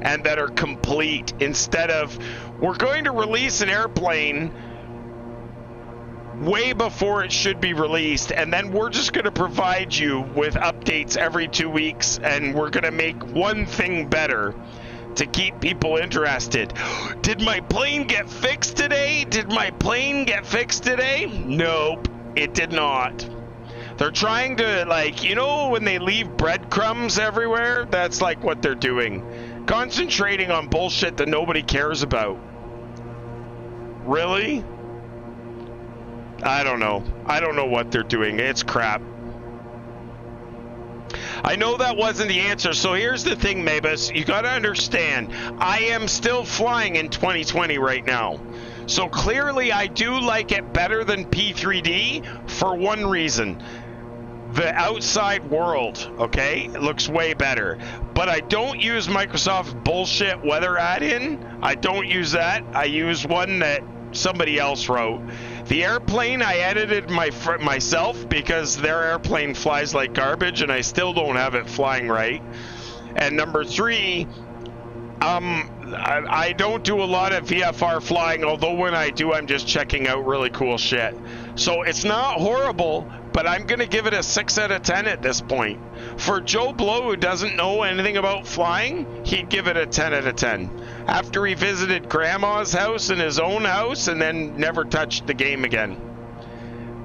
and that are complete, instead of, we're going to release an airplane way before it should be released, and then we're just going to provide you with updates every 2 weeks, and we're going to make one thing better to keep people interested. Did my plane get fixed today? Nope, it did not. They're trying to, when they leave breadcrumbs everywhere, that's like what they're doing. Concentrating on bullshit that nobody cares about. Really? I don't know. I don't know what they're doing. It's crap. I know that wasn't the answer. So here's the thing, Mabus. You got to understand, I am still flying in 2020 right now. So clearly I do like it better than P3D for one reason. The outside world, okay, it looks way better. But I don't use Microsoft bullshit weather add-in. I don't use that. I use one that somebody else wrote. The airplane, I edited myself because their airplane flies like garbage and I still don't have it flying right. And number 3, I don't do a lot of VFR flying, although when I do, I'm just checking out really cool shit. So it's not horrible, but I'm going to give it a 6 out of 10 at this point. For Joe Blow, who doesn't know anything about flying, he'd give it a 10 out of 10. After he visited Grandma's house and his own house and then never touched the game again.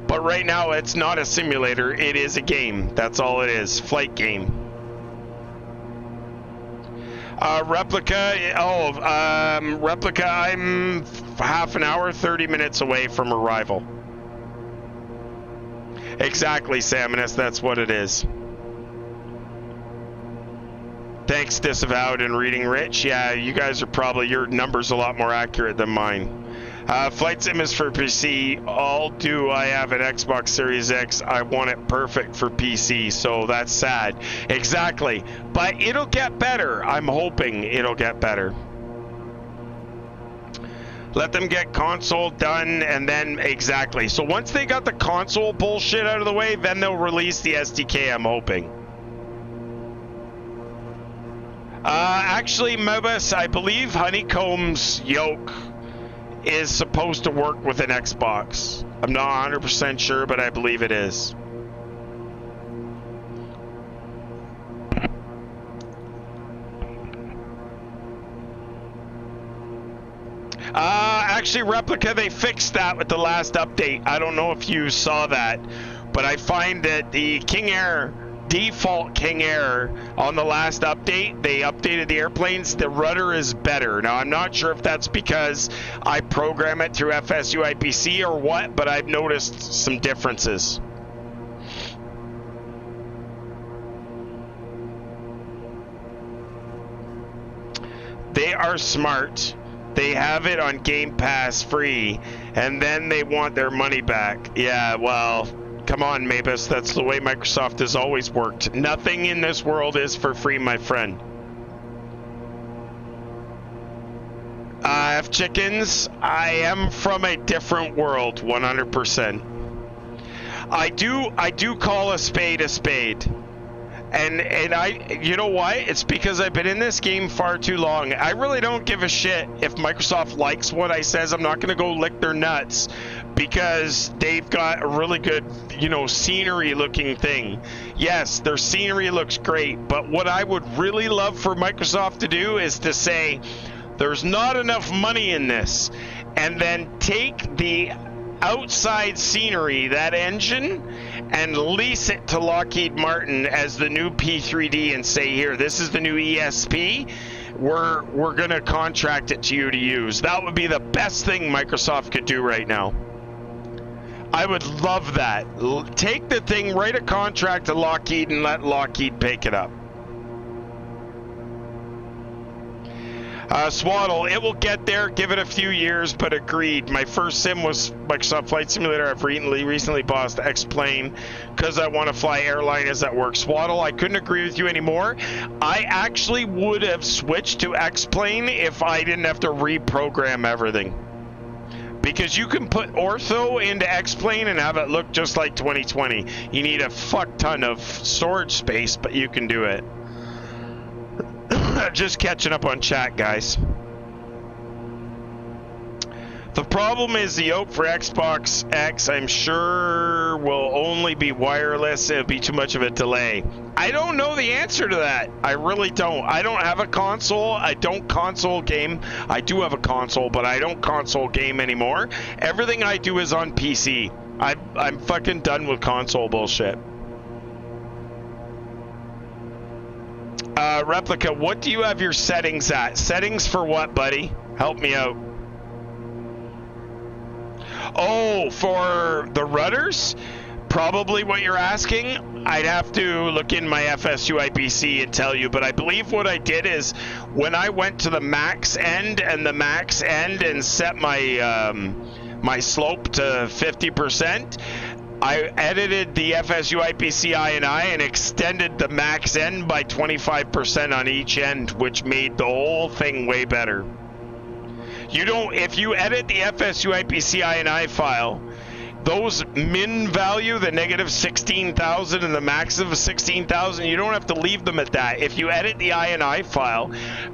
But right now, it's not a simulator. It is a game. That's all it is. Flight game. Replica, Replica, I'm half an hour, 30 minutes away from arrival. Exactly, Saminus, that's what it is. Thanks, Disavowed and Reading Rich. Yeah, you guys are probably, your numbers a lot more accurate than mine. Flight Sim is for PC. All do I have an Xbox Series X. I want it perfect for PC, so that's sad. Exactly. But it'll get better. I'm hoping it'll get better. Let them get console done, and then, exactly. So once they got the console bullshit out of the way, then they'll release the SDK, I'm hoping. Actually, Mobus, I believe Honeycomb's yoke is supposed to work with an Xbox. I'm not 100% sure, but I believe it is. Actually, Replica, they fixed that with the last update. I don't know if you saw that, but I find that the KingAir, default KingAir, on the last update, they updated the airplanes, the rudder is better. Now, I'm not sure if that's because I program it through FSUIPC or what, but I've noticed some differences. They are smart. They have it on Game Pass free, and then they want their money back. Yeah, well, come on, Mabus. That's the way Microsoft has always worked. Nothing in this world is for free, my friend. F Chickens, I am from a different world, 100%. I do call a spade a spade. And I, you know why? It's because I've been in this game far too long. I really don't give a shit if Microsoft likes what I says. I'm not going to go lick their nuts because they've got a really good, you know, scenery looking thing. Yes, their scenery looks great, but what I would really love for Microsoft to do is to say, there's not enough money in this, and then take the outside scenery, that engine, and lease it to Lockheed Martin as the new P3D and say, here, this is the new ESP. We're going to contract it to you to use. That would be the best thing Microsoft could do right now. I would love that. Take the thing, write a contract to Lockheed, and let Lockheed pick it up. Swaddle, it will get there, give it a few years, but agreed. My first sim was Microsoft Flight Simulator. I've recently bought the X-Plane because I want to fly airliners that work. Swaddle, I couldn't agree with you anymore. I actually would have switched to X-Plane if I didn't have to reprogram everything. Because you can put ortho into X-Plane and have it look just like 2020. You need a fuck ton of storage space, but you can do it. Just catching up on chat, guys. The problem is the yoke for Xbox X, I'm sure, will only be wireless. It'll be too much of a delay. I don't know the answer to that. I really don't. I don't have a console. I don't console game. I do have a console, but I don't console game anymore. Everything I do is on PC. I'm fucking done with console bullshit. Replica, what do you have your settings at? Settings for what, buddy? Help me out. Oh, for the rudders? Probably what you're asking. I'd have to look in my FSUIPC and tell you, but I believe what I did is when I went to the max end and set my my slope to 50%, I edited the FSUIPC INI and extended the max end by 25% on each end, which made the whole thing way better. You don't, if you edit the FSUIPC INI file, those min value, the negative 16,000 and the max of 16,000, you don't have to leave them at that. If you edit the INI file,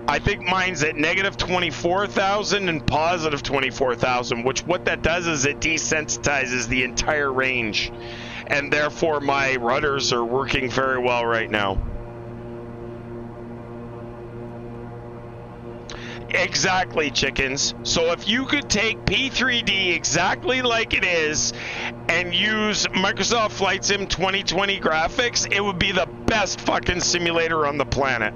I think mine's at negative 24,000 and positive 24,000, which what that does is it desensitizes the entire range. And therefore my rudders are working very well right now. Exactly, chickens. So if you could take P3D exactly like it is and use Microsoft Flight Sim 2020 graphics, it would be the best fucking simulator on the planet.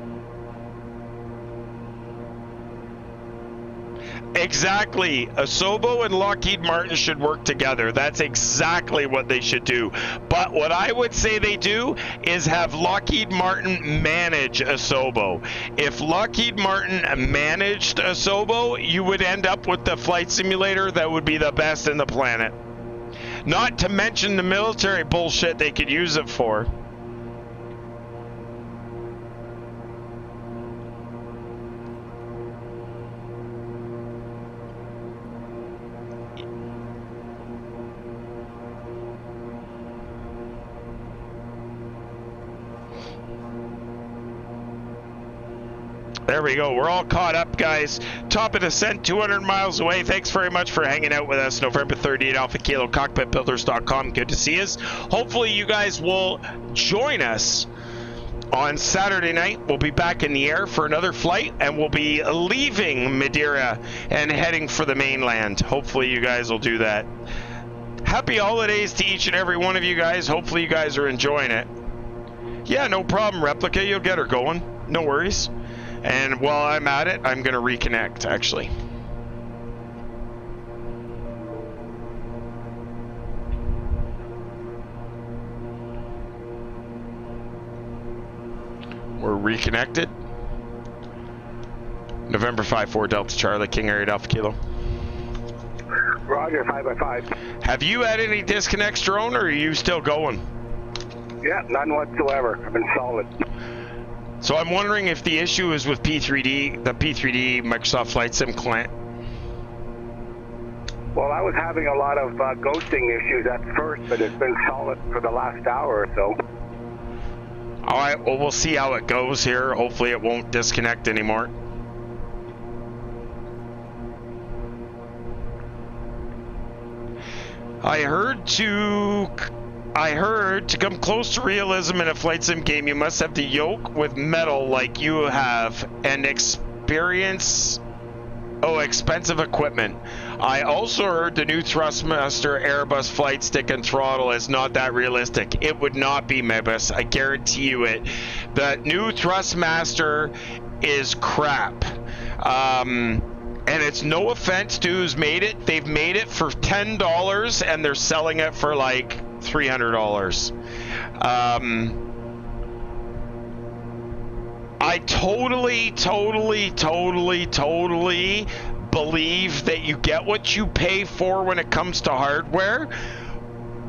Exactly. Asobo and Lockheed Martin should work together. That's exactly what they should do. But what I would say they do is have Lockheed Martin manage Asobo. If Lockheed Martin managed Asobo, you would end up with the flight simulator that would be the best in the planet. Not to mention the military bullshit they could use it for. There we go. We're all caught up, guys. Top of descent, 200 miles away. Thanks very much for hanging out with us. November 38 Alpha Kilo, Cockpitbuilders.com. Good to see us. Hopefully you guys will join us on Saturday night. We'll be back in the air for another flight, and we'll be leaving Madeira and heading for the mainland. Hopefully you guys will do that. Happy holidays to each and every one of you guys. Hopefully you guys are enjoying it. Yeah, no problem, Replica. You'll get her going. No worries. And while I'm at it, I'm going to reconnect, actually. We're reconnected. November 5-4 Delta Charlie, KingAir 8 Alpha Kilo. Roger, 5x5. Have you had any disconnects, drone, or are you still going? Yeah, none whatsoever. I've been solid. So I'm wondering if the issue is with P3D, the P3D Microsoft Flight Sim client. Well, I was having a lot of ghosting issues at first, but it's been solid for the last hour or so. All right, well, we'll see how it goes here. Hopefully it won't disconnect anymore. I heard to come close to realism in a flight sim game, you must have the yoke with metal like you have and expensive equipment. I also heard the new Thrustmaster Airbus flight stick and throttle is not that realistic. It would not be, Mebus. I guarantee you it. The new Thrustmaster is crap. And it's no offense to who's made it. They've made it for $10 and they're selling it for like $300. I totally believe that you get what you pay for when it comes to hardware.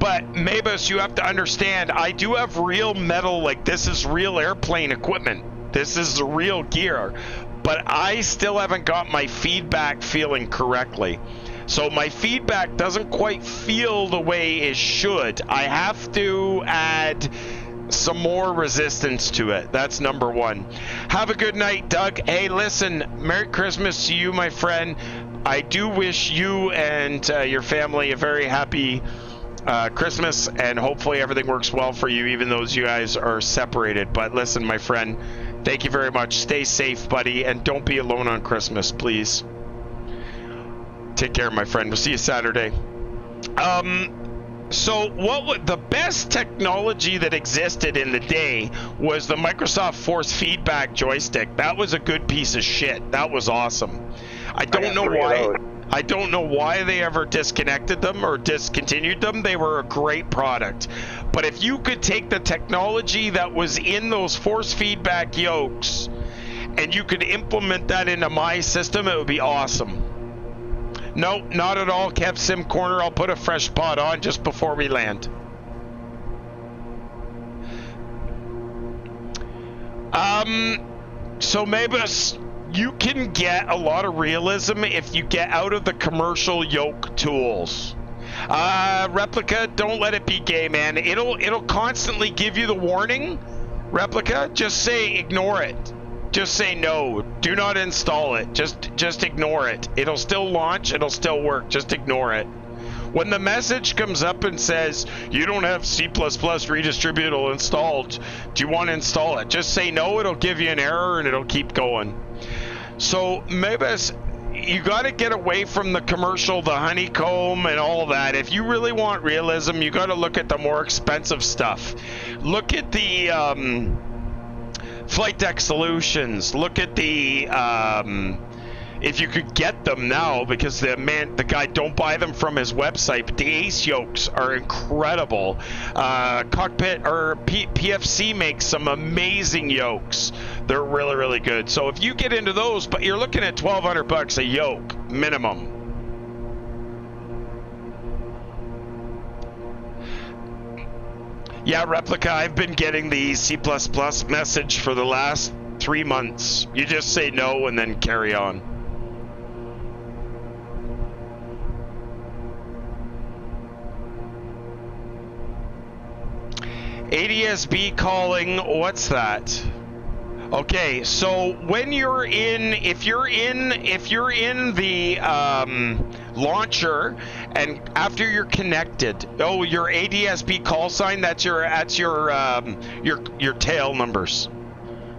But Mabus, you have to understand, I do have real metal, like this is real airplane equipment. This is the real gear. But I still haven't got my feedback feeling correctly. So my feedback doesn't quite feel the way it should. I have to add some more resistance to it. That's number one. Have a good night, Doug. Hey, listen, Merry Christmas to you, my friend. I do wish you and your family a very happy Christmas, and hopefully everything works well for you, even though you guys are separated. But listen, my friend, thank you very much. Stay safe, buddy, and don't be alone on Christmas, please. Take care, my friend. We'll see you Saturday. So the best technology that existed in the day was the Microsoft Force Feedback joystick. That was a good piece of shit. That was awesome. I don't know why they ever disconnected them or discontinued them. They were a great product. But if you could take the technology that was in those force feedback yokes and you could implement that into my system, it would be awesome. No, not at all, Kev Sim Corner. I'll put a fresh pod on just before we land. So Mabus, you can get a lot of realism if you get out of the commercial yoke tools. Replica, don't let it be gay, man. It'll constantly give you the warning. Replica, just say ignore it. Just say no. Do not install it. Just ignore it. It'll still launch. It'll still work. Just ignore it. When the message comes up and says, you don't have C++ redistributable installed, do you want to install it? Just say no. It'll give you an error and it'll keep going. So, Mebus, you got to get away from the commercial, the honeycomb and all that. If you really want realism, you got to look at the more expensive stuff. Look at the Flight Deck Solutions. Look at the if you could get them now, because the guy don't buy them from his website, but the Ace yokes are incredible. Cockpit or PFC makes some amazing yokes. They're really, really good. So if you get into those, but you're looking at $1,200 a yoke minimum. Yeah, Replica, I've been getting the C++ message for the last 3 months. You just say no and then carry on. ADSB calling, what's that? Okay, so when you're in, if you're in the launcher, and after you're connected, oh, your ADSB call sign, that's your tail numbers.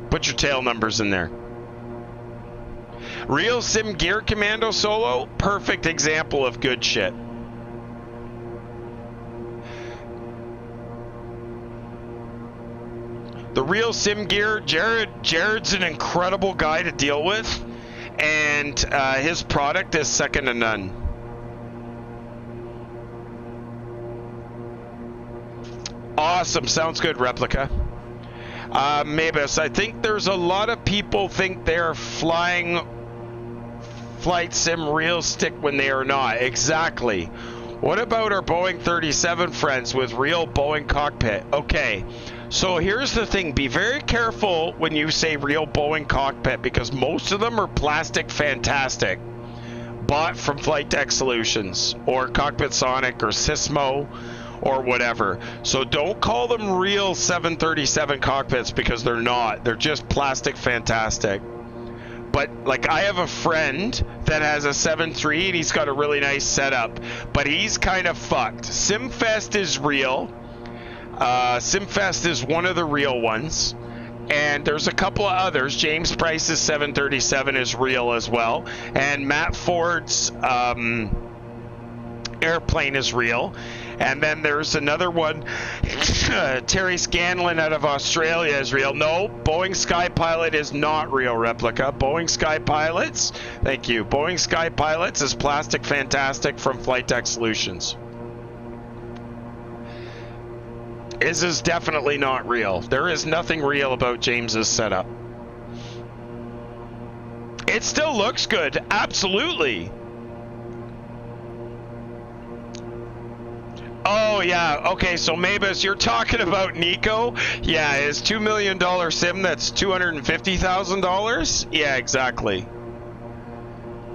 Put your tail numbers in there. Real Sim Gear Commando Solo, perfect example of good shit. The Real Sim Gear, Jared's an incredible guy to deal with, and his product is second to none. Awesome, sounds good, Replica. Mabus, I think there's a lot of people think they're flying flight sim real stick when they are not. Exactly. What about our Boeing 37 friends with real Boeing cockpit? Okay, so here's the thing. Be very careful when you say real Boeing cockpit, because most of them are plastic fantastic, bought from Flight Deck Solutions or Cockpit Sonic or Sysmo or whatever. So don't call them real 737 cockpits, because they're not. They're just plastic fantastic. But like, I have a friend that has a 7.3 and he's got a really nice setup, but he's kind of fucked. SimFest is real. SimFest is one of the real ones, and there's a couple of others. James Price's 737 is real as well, and Matt Ford's airplane is real. And then there's another one, Terry Scanlon out of Australia is real. No, Boeing Sky Pilot is not real, Replica. Boeing Sky Pilots, thank you. Boeing Sky Pilots is plastic fantastic from Flight Deck Solutions. Is definitely not real. There is nothing real about James's setup. It still looks good, absolutely. Oh yeah, okay, so Mabus, you're talking about Nico? Yeah, his $2 million sim that's $250,000? Yeah, exactly.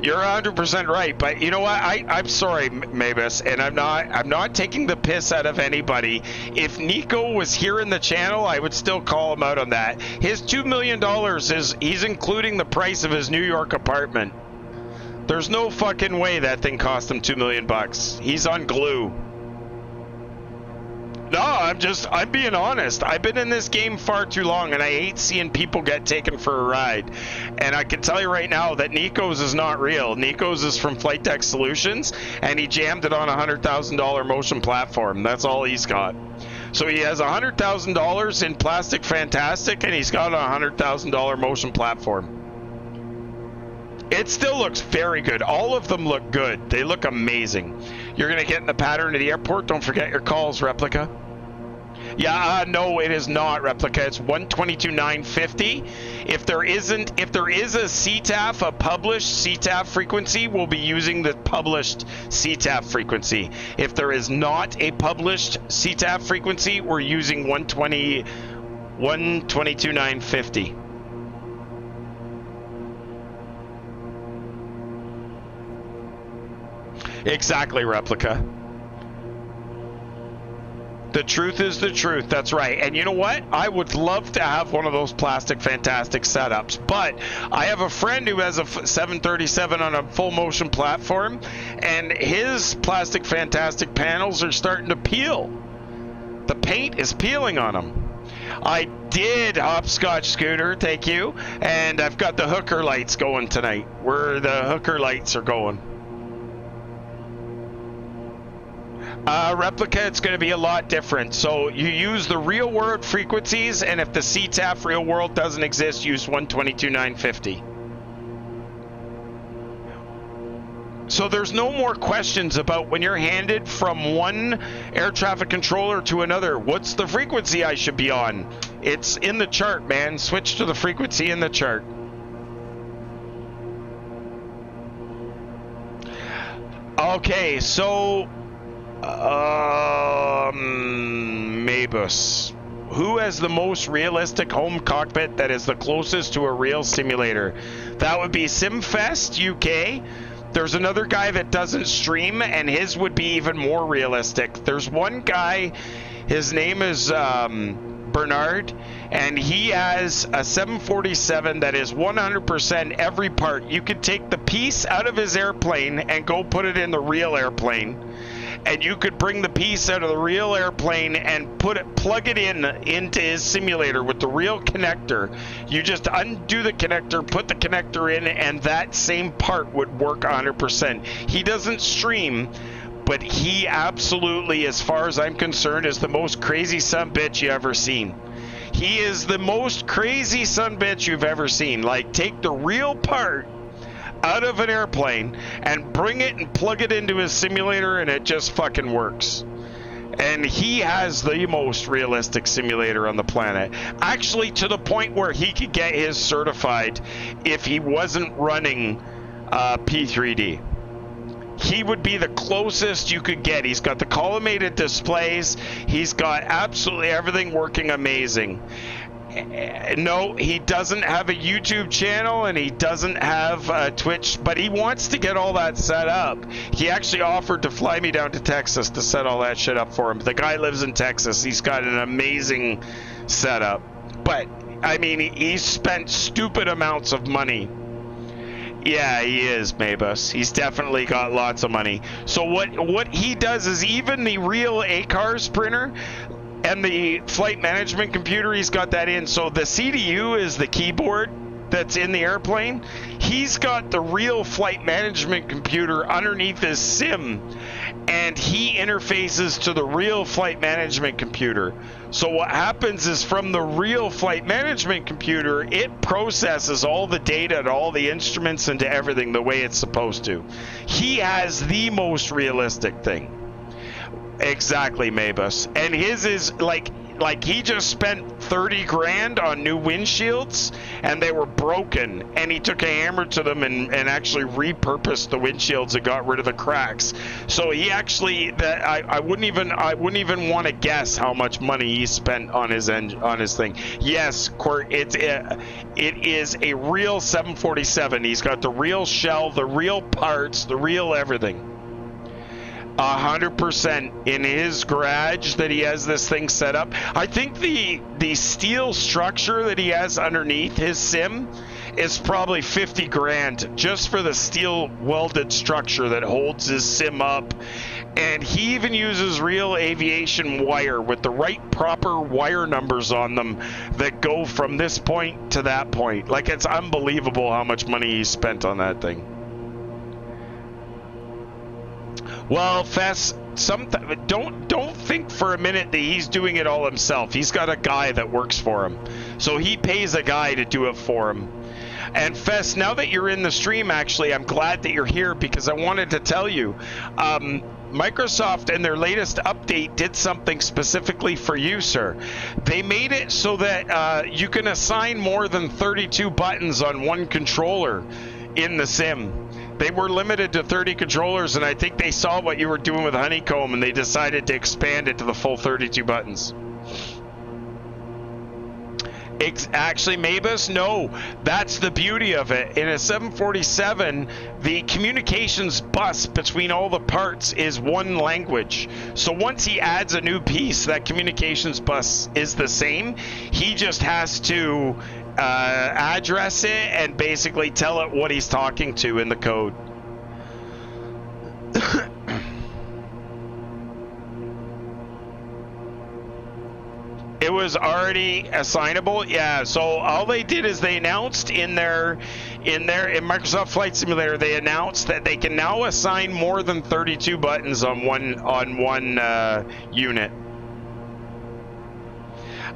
You're 100% right, but you know what? I'm sorry, Mabus, and I'm not taking the piss out of anybody. If Nico was here in the channel, I would still call him out on that. His $2 million he's including the price of his New York apartment. There's no fucking way that thing cost him $2 million. He's on glue. No, I'm being honest. I've been in this game far too long, and I hate seeing people get taken for a ride. And I can tell you right now that Nico's is not real. Nico's is from Flight Deck Solutions, and he jammed it on a $100,000 motion platform. That's all he's got. So he has $100,000 in plastic fantastic, and he's got a $100,000 motion platform. It still looks very good. All of them look good. They look amazing. You're going to get in the pattern at the airport. Don't forget your calls, Replica. Yeah, no, it is not, Replica. It's 122.950. If there is a CTAF, a published CTAF frequency, we'll be using the published CTAF frequency. If there is not a published CTAF frequency, we're using 122.950. Exactly, Replica. The truth is the truth. That's right. And you know what? I would love to have one of those plastic fantastic setups, but I have a friend who has a 737 on a full motion platform, and his plastic fantastic panels are starting to peel. The paint is peeling on them. I did, Hopscotch Scooter, thank you. And I've got the hooker lights going tonight. Where the hooker lights are going. Replica, it's going to be a lot different. So you use the real world frequencies, and if the CTAF real world doesn't exist, use 122.950. So there's no more questions about when you're handed from one air traffic controller to another. What's the frequency I should be on? It's in the chart, man. Switch to the frequency in the chart. Okay, so Mabus, who has the most realistic home cockpit that is the closest to a real simulator? That would be SimFest UK. There's another guy that doesn't stream, and his would be even more realistic. There's one guy, his name is Bernard, and he has a 747 that is 100% every part. You could take the piece out of his airplane and go put it in the real airplane, and you could bring the piece out of the real airplane and plug it into his simulator with the real connector. You just undo the connector, put the connector in, and that same part would work 100%. He doesn't stream, but he absolutely, as far as I'm concerned, is the most crazy sumbitch you ever seen. He is the most crazy sumbitch you've ever seen. Like, take the real part out of an airplane and bring it and plug it into his simulator, and it just fucking works. And he has the most realistic simulator on the planet. Actually, to the point where he could get his certified if he wasn't running P3D. He would be the closest you could get. He's got the collimated displays. He's got absolutely everything working amazing. No, he doesn't have a YouTube channel, and he doesn't have Twitch, but he wants to get all that set up. He actually offered to fly me down to Texas to set all that shit up for him. The guy lives in Texas. He's got an amazing setup. But, I mean, he's spent stupid amounts of money. Yeah, he is, Mabus. He's definitely got lots of money. So what he does is even the real ACARS printer and the flight management computer, he's got that in. So the CDU is the keyboard that's in the airplane. He's got the real flight management computer underneath his sim, and he interfaces to the real flight management computer. So what happens is, from the real flight management computer, it processes all the data and all the instruments into everything the way it's supposed to. He has the most realistic thing. Exactly, Mabus. And his is like he just spent 30 grand on new windshields, and they were broken, and he took a hammer to them and actually repurposed the windshields and got rid of the cracks. So he actually, I wouldn't even want to guess how much money he spent on his thing. Yes, it is a real 747. He's got the real shell, the real parts, the real everything. 100% in his garage that he has this thing set up. I think the steel structure that he has underneath his sim is probably 50 grand just for the steel welded structure that holds his sim up. And he even uses real aviation wire with the right proper wire numbers on them that go from this point to that point. Like, it's unbelievable how much money he spent on that thing. Well, Fess, don't think for a minute that he's doing it all himself. He's got a guy that works for him. So he pays a guy to do it for him. And Fess, now that you're in the stream, actually, I'm glad that you're here, because I wanted to tell you, Microsoft in their latest update did something specifically for you, sir. They made it so that you can assign more than 32 buttons on one controller in the sim. They were limited to 30 controllers, and I think they saw what you were doing with Honeycomb, and they decided to expand it to the full 32 buttons. Actually, Mabus, no, that's the beauty of it. In a 747, the communications bus between all the parts is one language. So once he adds a new piece, that communications bus is the same. He just has to address it and basically tell it what he's talking to in the code. It was already assignable, yeah. So all they did is they announced in Microsoft Flight Simulator, they announced that they can now assign more than 32 buttons on one unit.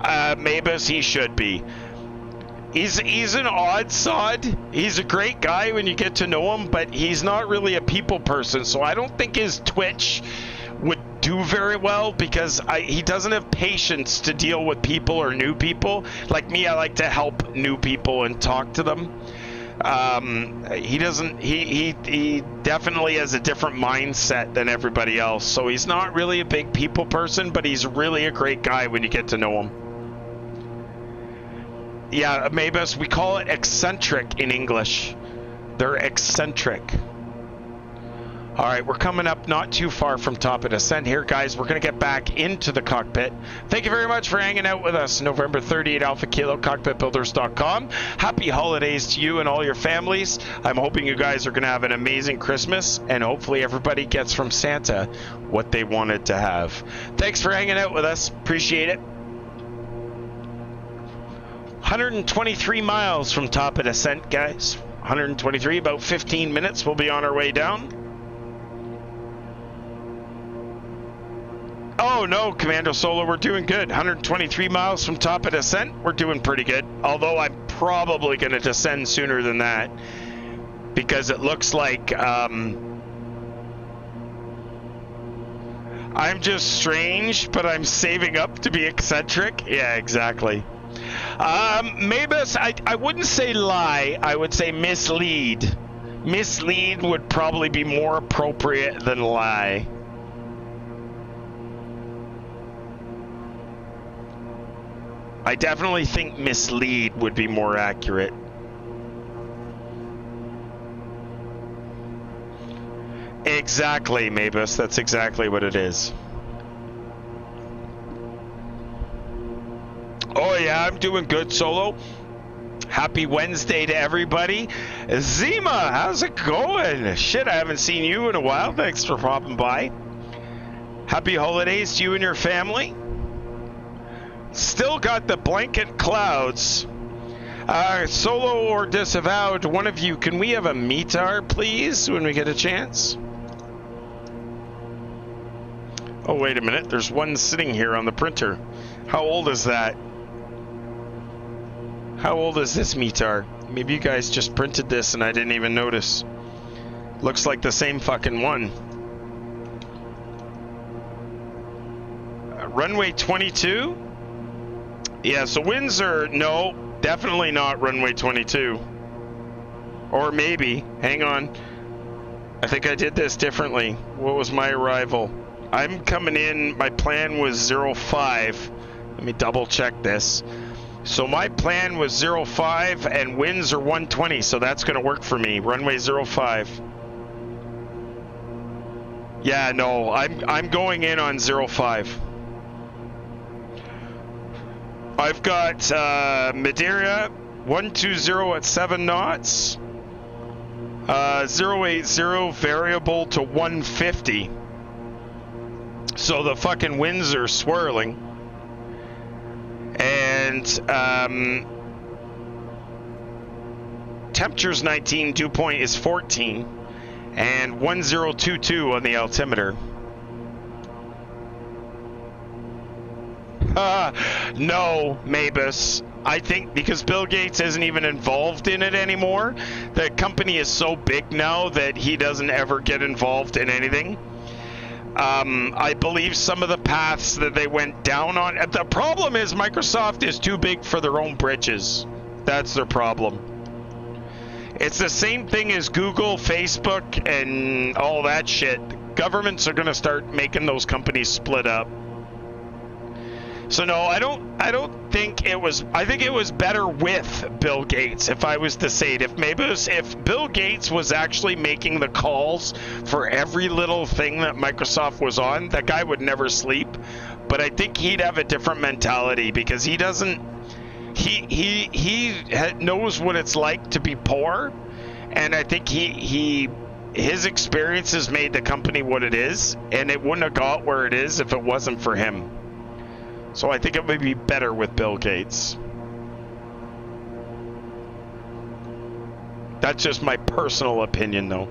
Mabus, he should be. He's an odd sod. He's a great guy when you get to know him, but he's not really a people person. So I don't think his Twitch would do very well because he doesn't have patience to deal with people or new people. Like me, I like to help new people and talk to them. He doesn't. He definitely has a different mindset than everybody else. So he's not really a big people person, but he's really a great guy when you get to know him. Yeah, Mabus, we call it eccentric in English. They're eccentric. All right, we're coming up not too far from top of descent here, guys. We're going to get back into the cockpit. Thank you very much for hanging out with us. November 38 Alpha Kilo, cockpitbuilders.com. Happy holidays to you and all your families. I'm hoping you guys are going to have an amazing Christmas, and hopefully everybody gets from Santa what they wanted to have. Thanks for hanging out with us. Appreciate it. 123 miles from top of descent, guys. 123, about 15 minutes. We'll be on our way down. Oh no, Commando Solo, we're doing good. 123 miles from top of descent. We're doing pretty good. Although I'm probably going to descend sooner than that because it looks like I'm just strange, but I'm saving up to be eccentric. Yeah, exactly. Mabus, I wouldn't say lie, I would say mislead. Mislead would probably be more appropriate than lie. I definitely think mislead would be more accurate. Exactly, Mabus, that's exactly what it is. Oh yeah, I'm doing good, Solo. Happy Wednesday to everybody. Zima, how's it going? Shit, I haven't seen you in a while. Thanks for popping by. Happy holidays to you and your family. Still got the blanket clouds. Solo or disavowed, one of you, can we have a METAR, please, when we get a chance? Oh, wait a minute. There's one sitting here on the printer. How old is that? How old is this METAR? Maybe you guys just printed this and I didn't even notice. Looks like the same fucking one. Runway 22? Yeah, so Windsor, no, definitely not runway 22. Or maybe, hang on. I think I did this differently. What was my arrival? I'm coming in, my plan was 05. Let me double check this. So my plan was 05 and winds are 120, so that's going to work for me. Runway 05. Yeah, no, I'm going in on 05. I've got Madeira 120 at 7 knots. 080 variable to 150. So the fucking winds are swirling. And temperature's 19, dew point is 14, and 1022 on the altimeter. No, Mabus. I think because Bill Gates isn't even involved in it anymore, the company is so big now that he doesn't ever get involved in anything. I believe some of the paths that they went down on. The problem is Microsoft is too big for their own britches. That's their problem. It's the same thing as Google, Facebook, and all that shit. Governments are going to start making those companies split up. So no, I don't think it was. I think it was better with Bill Gates. If I was to say it, if Bill Gates was actually making the calls for every little thing that Microsoft was on, that guy would never sleep. But I think he'd have a different mentality because he doesn't. He knows what it's like to be poor, and I think his experiences made the company what it is, and it wouldn't have got where it is if it wasn't for him. So I think it would be better with Bill Gates. That's just my personal opinion, though.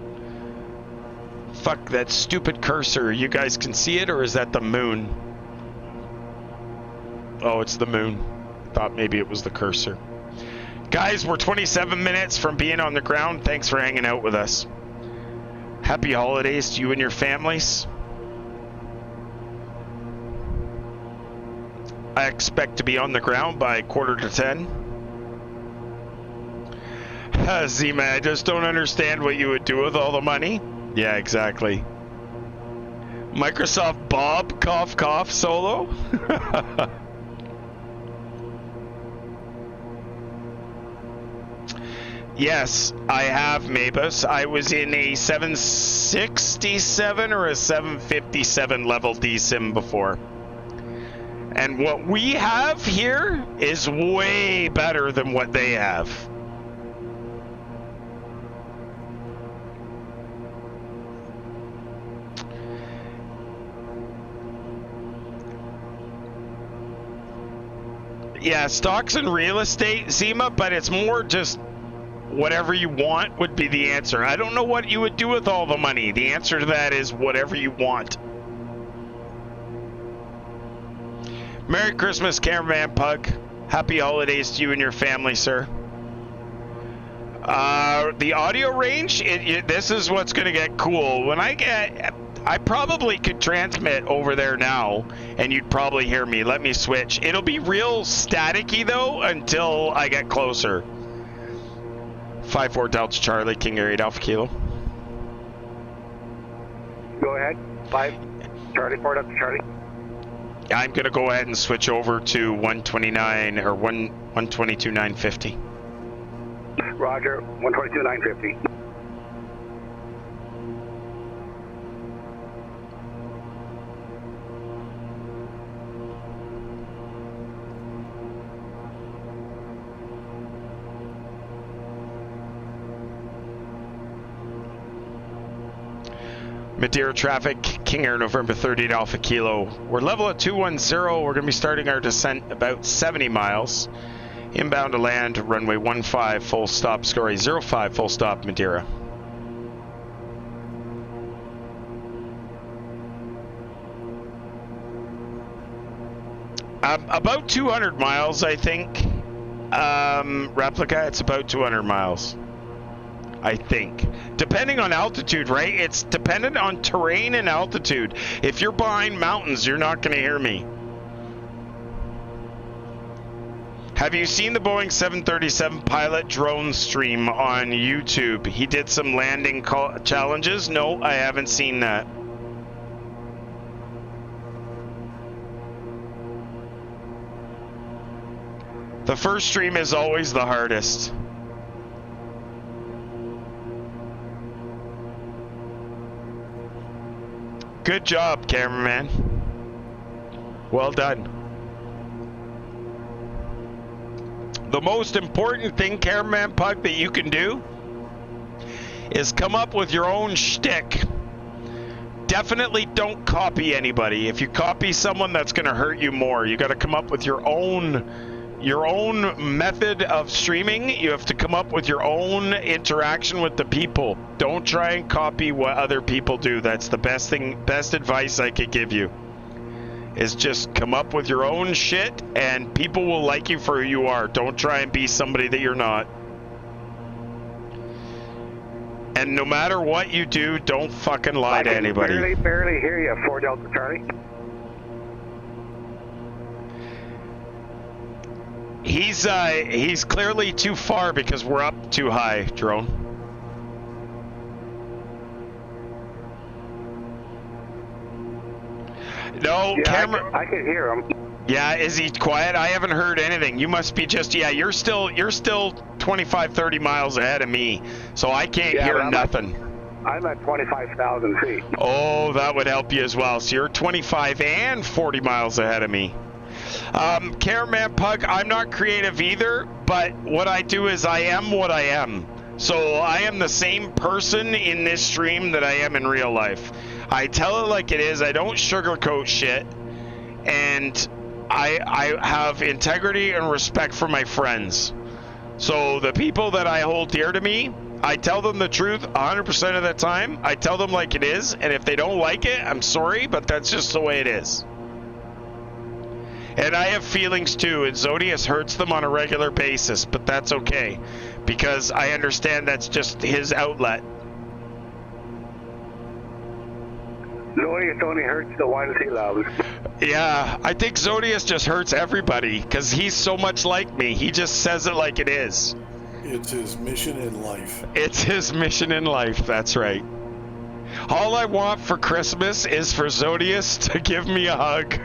Fuck that stupid cursor. You guys can see it, or is that the moon? Oh, it's the moon. Thought maybe it was the cursor. Guys, we're 27 minutes from being on the ground. Thanks for hanging out with us. Happy holidays to you and your families. I expect to be on the ground by 9:45. Zima, I just don't understand what you would do with all the money. Yeah, exactly. Microsoft Bob, cough, cough, solo. Yes, I have, Mabus. I was in a 767 or a 757 level DSIM before. And what we have here is way better than what they have. Yeah, stocks and real estate, Zima, but it's more just whatever you want would be the answer. I don't know what you would do with all the money. The answer to that is whatever you want. Merry Christmas, Cameraman Pug. Happy holidays to you and your family, sir. The audio range, this is what's going to get cool. I probably could transmit over there now, and you'd probably hear me. Let me switch. It'll be real staticky, though, until I get closer. 5-4 Delta Charlie, KingAir 8 Alpha Kilo. Go ahead. 5 Charlie, 4 Delta Charlie. I'm going to go ahead and switch over to 129 or 122.950. Roger, 122.950. Madeira traffic, KingAir November 30 Alpha Kilo. We're level at 210. We're going to be starting our descent about 70 miles. Inbound to land, runway 15, full stop, Scory 05, full stop, Madeira. About 200 miles, I think. Replica, it's about 200 miles. I think. Depending on altitude, right? It's dependent on terrain and altitude. If you're behind mountains, you're not going to hear me. Have you seen the Boeing 737 pilot drone stream on YouTube? He did some landing challenges. No, I haven't seen that. The first stream is always the hardest. Good job, cameraman. Well done. The most important thing, Cameraman Pug, that you can do is come up with your own shtick. Definitely don't copy anybody. If you copy someone, that's going to hurt you more. You got to come up with your own method of streaming. You have to come up with your own interaction with the people. Don't try and copy what other people do. That's the best advice I could give you. Is just come up with your own shit, and people will like you for who you are. Don't try and be somebody that you're not. And no matter what you do, don't fucking lie to anybody. I can barely hear you, 4 Delta Charlie. He's clearly too far because we're up too high, drone. No, yeah, camera. I can hear him. Yeah, is he quiet? I haven't heard anything. You must be just, yeah, you're still 25, 30 miles ahead of me, so I can't hear nothing. I'm at 25,000 feet. Oh, that would help you as well. So you're 25 and 40 miles ahead of me. Cameraman Pug, I'm not creative either, but what I do is I am what I am. So I am the same person in this stream that I am in real life. I tell it like it is. I don't sugarcoat shit. And I have integrity and respect for my friends. So the people that I hold dear to me, I tell them the truth 100% of the time. I tell them like it is. And if they don't like it, I'm sorry, but that's just the way it is. And I have feelings too, and Zodius hurts them on a regular basis, but that's okay, because I understand that's just his outlet. Zodius only hurts the ones he loves. Yeah, I think Zodius just hurts everybody, because he's so much like me. He just says it like it is. It's his mission in life. It's his mission in life, that's right. All I want for Christmas is for Zodius to give me a hug.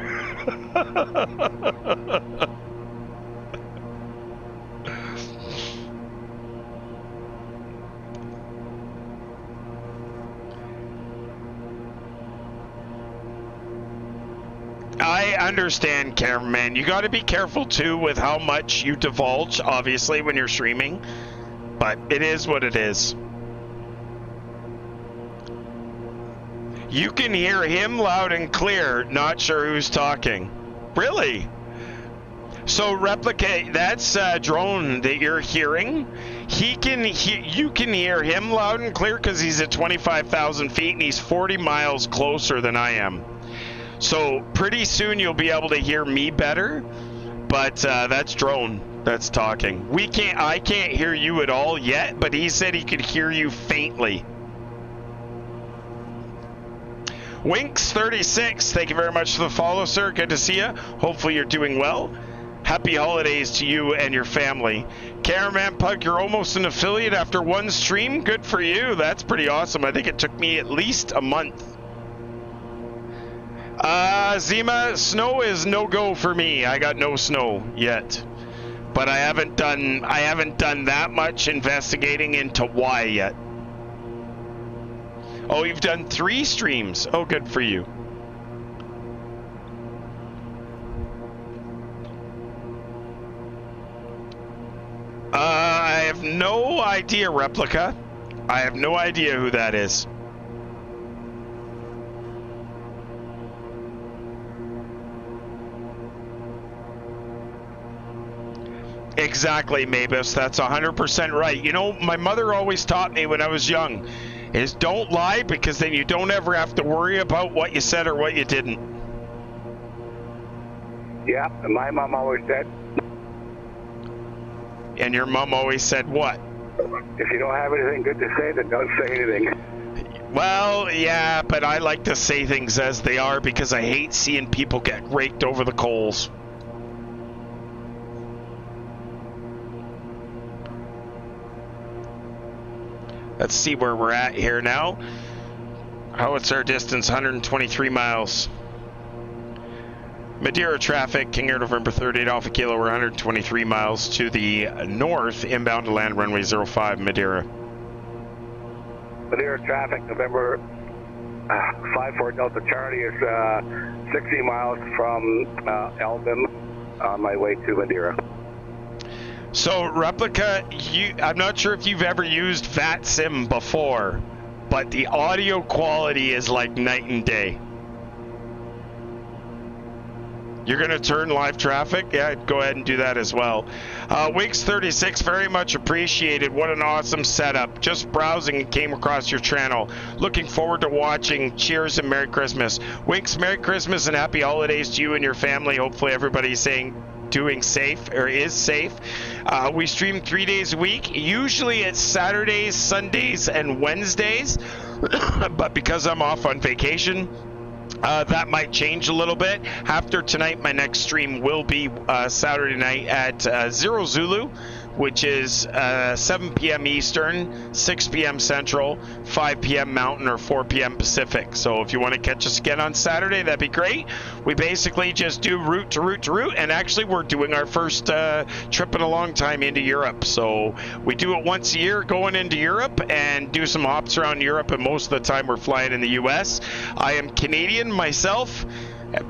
I understand, cameraman. You got to be careful too with how much you divulge, obviously, when you're streaming. But it is what it is. You can hear him loud and clear, not sure who's talking. Really? So replicate, that's drone that you're hearing. You can hear him loud and clear because he's at 25,000 feet and he's 40 miles closer than I am. So pretty soon you'll be able to hear me better, but that's drone that's talking. I can't hear you at all yet, but he said he could hear you faintly. Winks36, thank you very much for the follow, sir. Good to see you. Hopefully you're doing well. Happy holidays to you and your family. Cameraman Pug, you're almost an affiliate after one stream. Good for you. That's pretty awesome. I think it took me at least a month. Zima, snow is no go for me. I got no snow yet. But I haven't done that much investigating into why yet. Oh, you've done 3 streams. Oh, good for you. I have no idea, Replica. I have no idea who that is. Exactly, Mabus. That's 100% right. You know, my mother always taught me when I was young is don't lie, because then you don't ever have to worry about what you said or what you didn't. Yeah, and my mom always said. And your mom always said what? If you don't have anything good to say, then don't say anything. Well, yeah, but I like to say things as they are because I hate seeing people get raked over the coals. Let's see where we're at here now. Howitzer distance 123 miles. Madeira traffic, KingAir November 38 Alpha Kilo, we're 123 miles to the north, inbound to land runway 05 Madeira. Madeira traffic, November 54 Delta Charlie is 60 miles from Elbim on my way to Madeira. So, Replica, I'm not sure if you've ever used VATSIM before, but the audio quality is like night and day. You're going to turn live traffic? Yeah, go ahead and do that as well. Wigs36, very much appreciated. What an awesome setup. Just browsing and came across your channel. Looking forward to watching. Cheers and Merry Christmas. Wigs, Merry Christmas and Happy Holidays to you and your family. Hopefully everybody's doing safe or is safe. We stream 3 days a week. Usually it's Saturdays, Sundays, and Wednesdays. But because I'm off on vacation, that might change a little bit. After tonight, my next stream will be Saturday night at 0 Zulu, which is 7 p.m. Eastern, 6 p.m. Central, 5 p.m. Mountain, or 4 p.m. Pacific. So if you want to catch us again on Saturday, that'd be great. We basically just do route to route to route, and actually we're doing our first trip in a long time into Europe. So we do it once a year going into Europe and do some hops around Europe, and most of the time we're flying in the U.S. I am Canadian myself,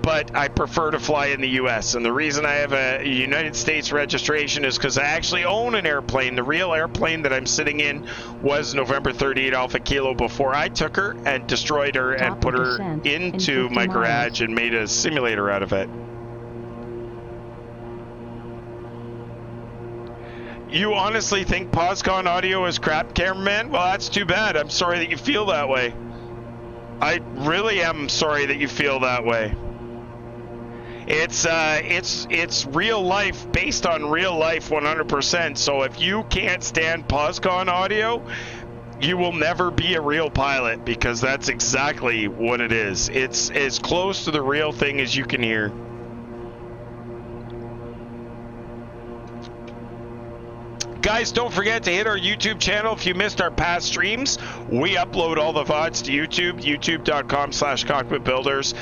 but I prefer to fly in the U.S. And the reason I have a United States registration is because I actually own an airplane. The real airplane that I'm sitting in was November 38 Alpha Kilo before I took her and destroyed her and put her into my garage and made a simulator out of it. You honestly think POSCON audio is crap, cameraman? Well, that's too bad. I'm sorry that you feel that way. I really am sorry that you feel that way. It's real life, based on real life 100%. So if you can't stand POSCON audio, you will never be a real pilot, because that's exactly what it is. It's as close to the real thing as you can hear. Guys, don't forget to hit our YouTube channel. If you missed our past streams, we upload all the VODs to YouTube, youtube.com/cockpitbuilders.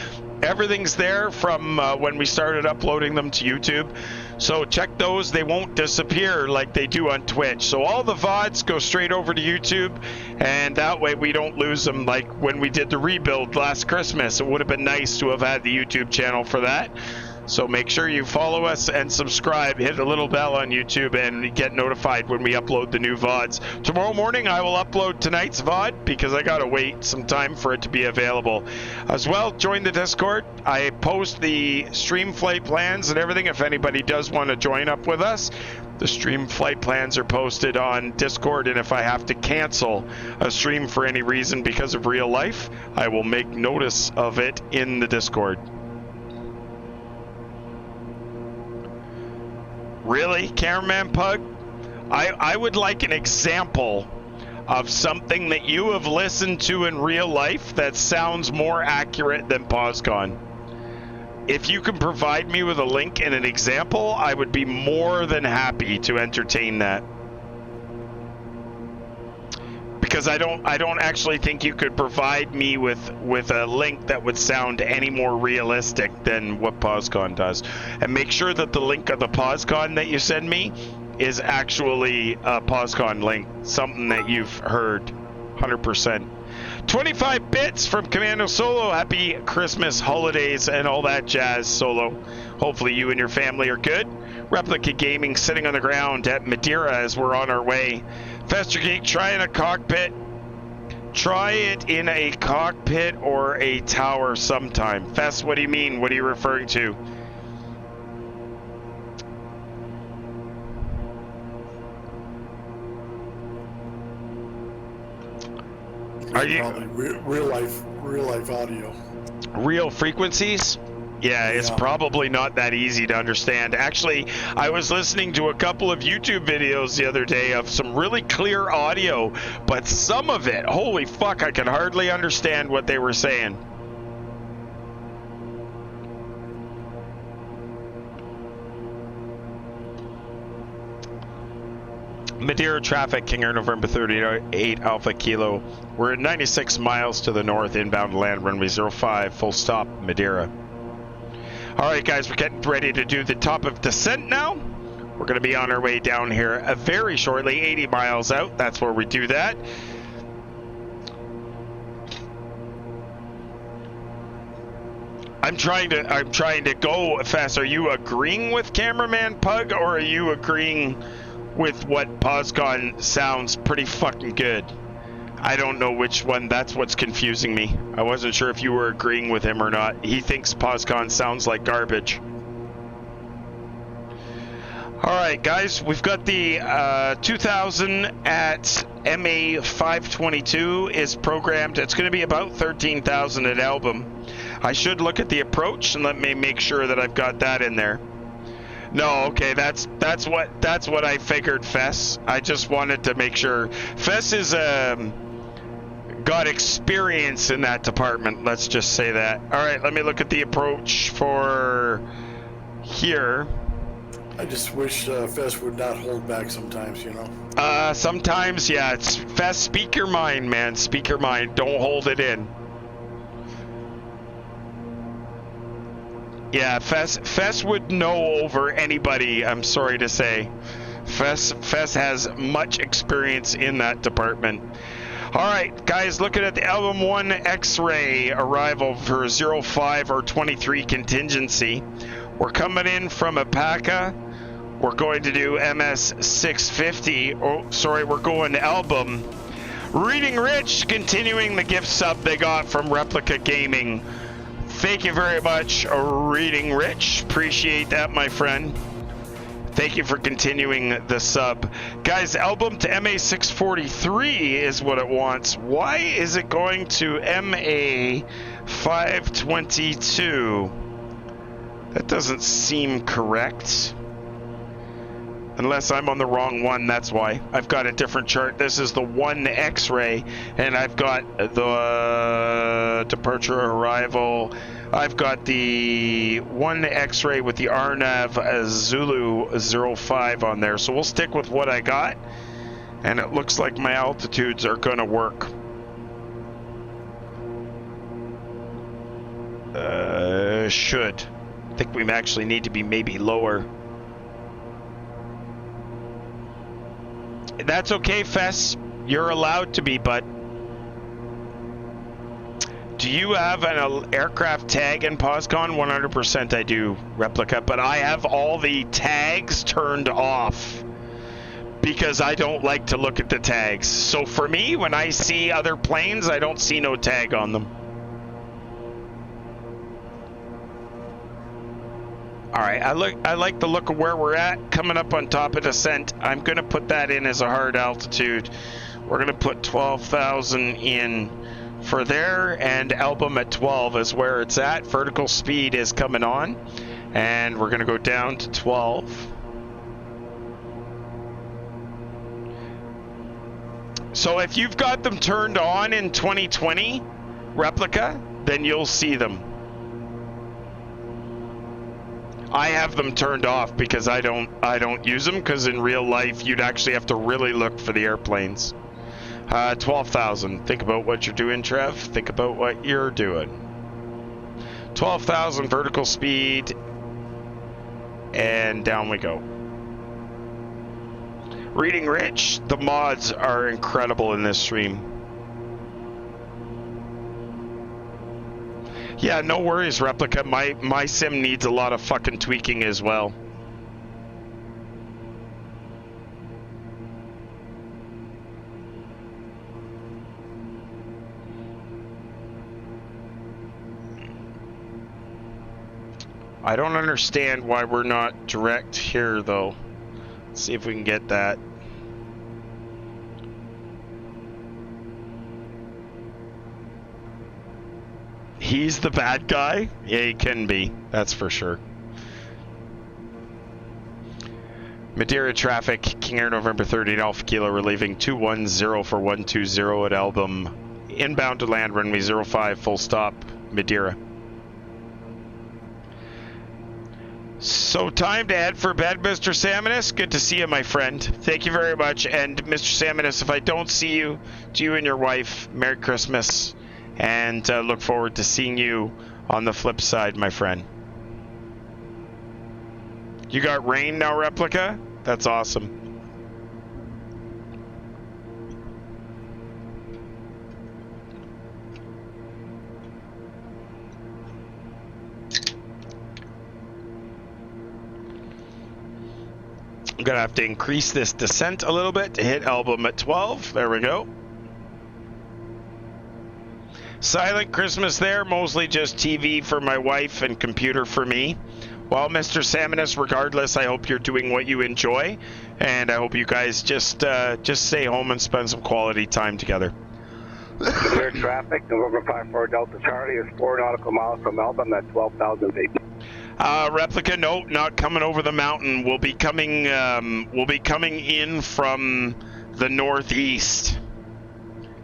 Everything's there from when we started uploading them to YouTube. So check those. They won't disappear like they do on Twitch. So all the VODs go straight over to YouTube, and that way we don't lose them like when we did the rebuild last Christmas. It would have been nice to have had the YouTube channel for that. So make sure you follow us and subscribe. Hit the little bell on YouTube and get notified when we upload the new VODs. Tomorrow morning I will upload tonight's VOD because I gotta wait some time for it to be available. As well, join the Discord. I post the stream flight plans and everything if anybody does want to join up with us. The stream flight plans are posted on Discord, and if I have to cancel a stream for any reason because of real life, I will make notice of it in the Discord. Really, Cameraman Pug? I would like an example of something that you have listened to in real life that sounds more accurate than POSCON. If you can provide me with a link and an example, I would be more than happy to entertain that. Because I don't actually think you could provide me with a link that would sound any more realistic than what POSCON does. And make sure that the link of the POSCON that you send me is actually a POSCON link, something that you've heard 100%. 25 bits from Commando Solo. Happy Christmas, holidays, and all that jazz, Solo. Hopefully you and your family are good. Replica Gaming sitting on the ground at Madeira as we're on our way. Fester Geek, try in a cockpit. Try it in a cockpit or a tower sometime. Fest, what do you mean? What are you referring to? Are you probably real life audio? Real frequencies? Yeah, it's probably not that easy to understand. Actually, I was listening to a couple of YouTube videos the other day of some really clear audio, but some of it, holy fuck, I could hardly understand what they were saying. Madeira traffic, KingAir November 38 Alpha Kilo. We're at 96 miles to the north, inbound land runway 05, full stop, Madeira. All right, guys, we're getting ready to do the top of descent now. We're going to be on our way down here very shortly, 80 miles out. That's where we do that. I'm trying to go fast. Are you agreeing with Cameraman Pug, or are you agreeing with what POSCON sounds pretty fucking good? I don't know which one. That's what's confusing me. I wasn't sure if you were agreeing with him or not. He thinks POSCON sounds like garbage. All right, guys, we've got the 2000 at MA 522 is programmed. It's going to be about 13,000 at Album. I should look at the approach and let me make sure that I've got that in there. No, okay, that's what I figured, Fess. I just wanted to make sure. Fess is got experience in that department. Let's just say that. All right, let me look at the approach for here. I just wish Fess would not hold back sometimes, you know. Sometimes, yeah. It's Fess. Speak your mind, man. Speak your mind. Don't hold it in. Yeah, Fess would know over anybody, I'm sorry to say. Fess has much experience in that department. All right, guys, looking at the Album 1 X-ray arrival for 05 or 23 contingency. We're coming in from Apaca. We're going to do MS 650. Oh, sorry, we're going to Album. Reading Rich, continuing the gift sub they got from Replica Gaming. Thank you very much, Reading Rich. Appreciate that, my friend. Thank you for continuing the sub. Guys, Album to MA 643 is what it wants. Why is it going to MA 522? That doesn't seem correct. Unless I'm on the wrong one, that's why. I've got a different chart. This is the one X-ray, and I've got the departure arrival. I've got the one X-ray with the RNAV Zulu 05 on there. So we'll stick with what I got, and it looks like my altitudes are gonna work. Should. I think we actually need to be maybe lower. That's okay, Fess. You're allowed to be, bud. Do you have an aircraft tag in POSCON? 100% I do, Replica, but I have all the tags turned off because I don't like to look at the tags. So for me, when I see other planes, I don't see no tag on them. All right, I like the look of where we're at, coming up on top of descent. I'm going to put that in as a hard altitude. We're going to put 12,000 in for there, and Album at 12 is where it's at. Vertical speed is coming on, and we're going to go down to 12. So if you've got them turned on in 2020, Replica, then you'll see them. I have them turned off because I don't use them, because in real life you'd actually have to really look for the airplanes. 12,000. Think about what you're doing, Trev. Think about what you're doing. 12,000 vertical speed, and down we go. Reading Rich, the mods are incredible in this stream. Yeah, no worries, Replica. My sim needs a lot of fucking tweaking as well. I don't understand why we're not direct here, though. Let's see if we can get that. He's the bad guy? Yeah, he can be. That's for sure. Madeira traffic, KingAir November 30 at Alpha Kilo, we're leaving 210 for 120 at Album. Inbound to land, runway 05, full stop, Madeira. So time to head for bed, Mr. Salmonis. Good to see you, my friend. Thank you very much. And Mr. Salmonis, if I don't see you, to you and your wife, Merry Christmas. And look forward to seeing you on the flip side, my friend. You got rain now, Replica? That's awesome. I'm gonna have to increase this descent a little bit to hit Album at 12. There we go. Silent Christmas there, mostly just TV for my wife and computer for me. Well, Mr. Salmonis, regardless, I hope you're doing what you enjoy, and I hope you guys just stay home and spend some quality time together. Clear traffic, November 54 Delta Charlie is 4 nautical miles from Album at 12,000 feet. Replica, no, not coming over the mountain. We'll be coming in from the northeast.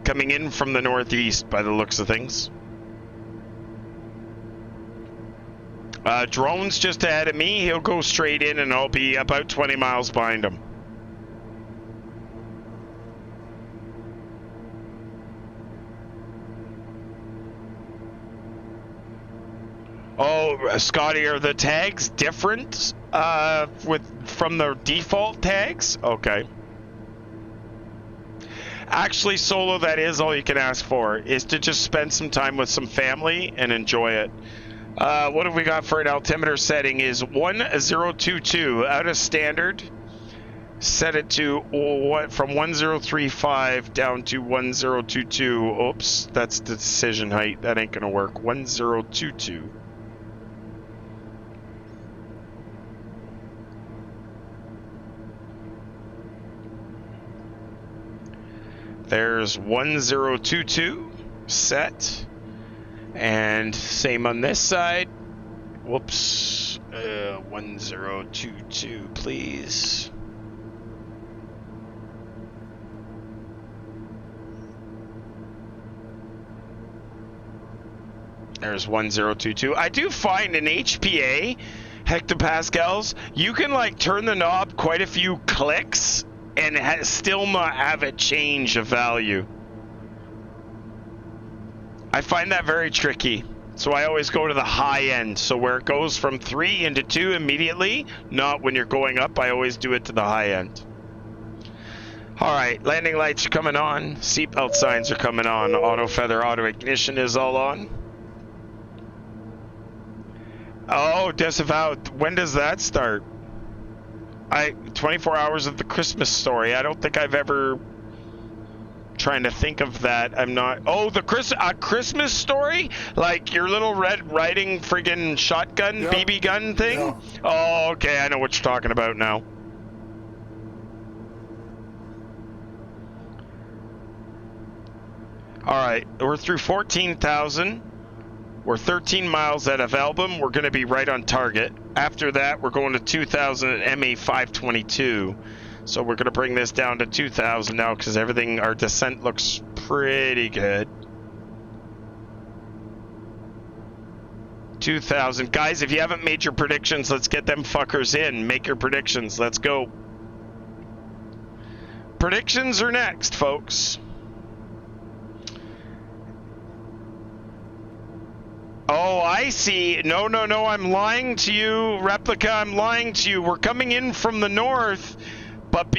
Coming in from the northeast by the looks of things. Drone's just ahead of me. He'll go straight in and I'll be about 20 miles behind him. Oh, Scotty, are the tags different from the default tags? Okay. Actually, Solo, that is all you can ask for, is to just spend some time with some family and enjoy it. What have we got for an altimeter setting is 1022 out of standard. Set it to from 1035 down to 1022. Oops, that's the decision height. That ain't gonna work. 1022. There's 1022 set, and same on this side. Whoops. 1022, please. There's 1022. I do find in HPA, hectopascals, you can like turn the knob quite a few clicks and still not have it change a value. I find that very tricky. So I always go to the high end. So where it goes from 3 into 2 immediately, not when you're going up, I always do it to the high end. All right, landing lights are coming on. Seatbelt signs are coming on. Auto feather, auto ignition is all on. Oh, disavowed. When does that start? 24 hours of the Christmas story. I don't think I've ever... Trying to think of that. I'm not... Oh, the Christmas story? Like your little Red Riding friggin' shotgun, yeah. BB gun thing? Yeah. Oh, okay. I know what you're talking about now. All right. We're through 14,000. We're 13 miles out of Album. We're going to be right on target. After that, we're going to 2,000 at MA 522. So we're going to bring this down to 2,000 now because everything, our descent looks pretty good. 2,000. Guys, if you haven't made your predictions, let's get them fuckers in. Make your predictions. Let's go. Predictions are next, folks. Oh, I see. No, I'm lying to you, Replica. I'm lying to you. We're coming in from the north, but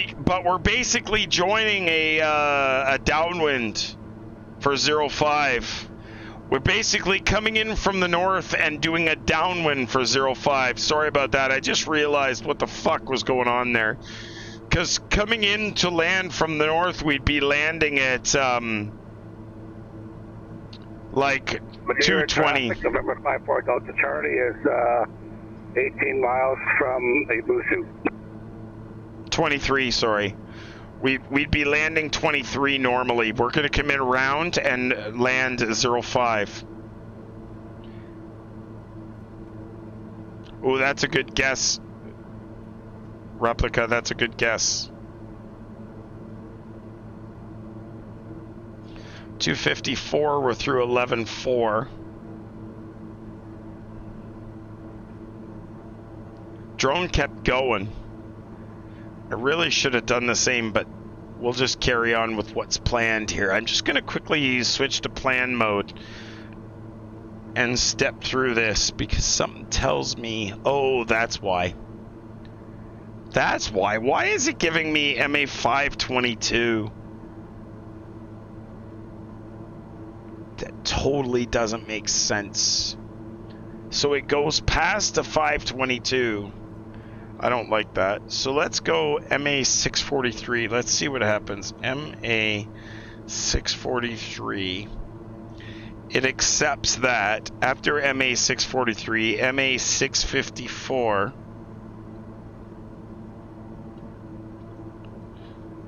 we're basically joining a downwind for 05. We're basically coming in from the north and doing a downwind for 05. Sorry about that. I just realized what the fuck was going on there. Because coming in to land from the north, we'd be landing at like Madeira 220. traffic, November 54 Delta Charlie is 18 miles from Ibusu. 23, sorry. We'd be landing 23 normally. We're going to come in around and land 05. Oh, that's a good guess. Replica, that's a good guess. 254, we're through 11.4. Drone kept going. I really should have done the same, but we'll just carry on with what's planned here. I'm just going to quickly switch to plan mode and step through this because something tells me, oh, that's why. That's why. Why is it giving me MA 522? That totally doesn't make sense. So it goes past the 522. I don't like that. So let's go MA 643. Let's see what happens. MA 643. It accepts that. After MA 643, MA 654.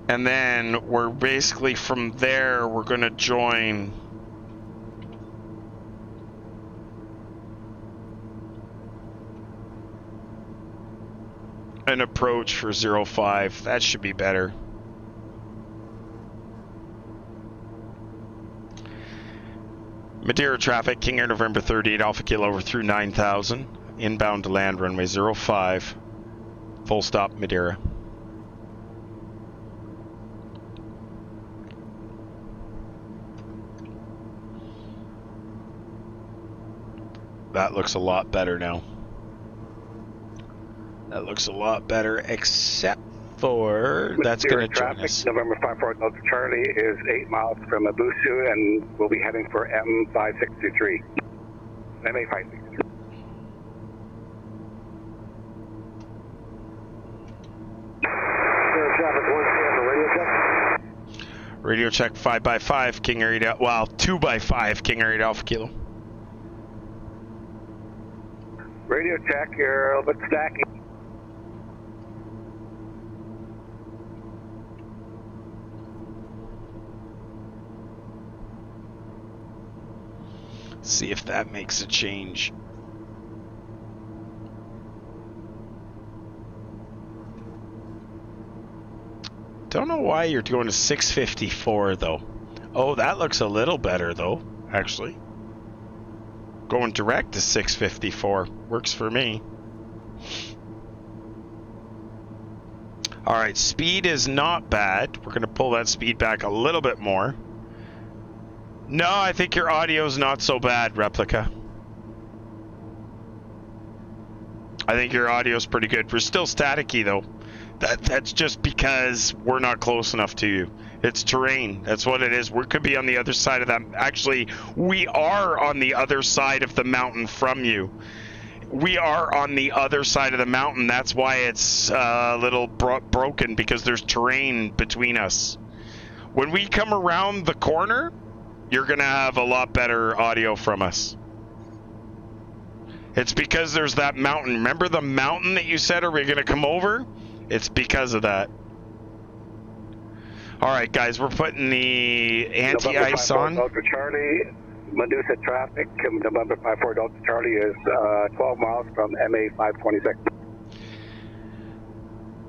And then we're basically from there, we're going to join an approach for 05. That should be better. Madeira traffic, KingAir November 38 Alpha Kilo over through 9,000. Inbound to land runway 05. Full stop Madeira. That looks a lot better now. That looks a lot better, except for that's going to join us. November 54 Delta Charlie is 8 miles from Ibusu, and we'll be heading for M563. MA563. Radio check 5x5 KingAir, well, 2x5 KingAir Alpha Kilo. Radio check, you're a little bit stacky. See if that makes a change. Don't know why you're going to 654 though. Oh, that looks a little better though, actually. Going direct to 654 works for me. All right, speed is not bad. We're going to pull that speed back a little bit more. No, I think your audio's not so bad, Replica. I think your audio's pretty good. We're still staticky though. That's just because we're not close enough to you. It's terrain. That's what it is. We could be on the other side of that. Actually, we are on the other side of the mountain from you. We are on the other side of the mountain. That's why it's a little broken, because there's terrain between us. When we come around the corner, you're going to have a lot better audio from us. It's because there's that mountain. Remember the mountain that you said, are we going to come over? It's because of that. All right, guys, we're putting the anti-ice on. Delta Charlie, Medusa traffic, November 54 Delta Charlie is 12 miles from MA 526.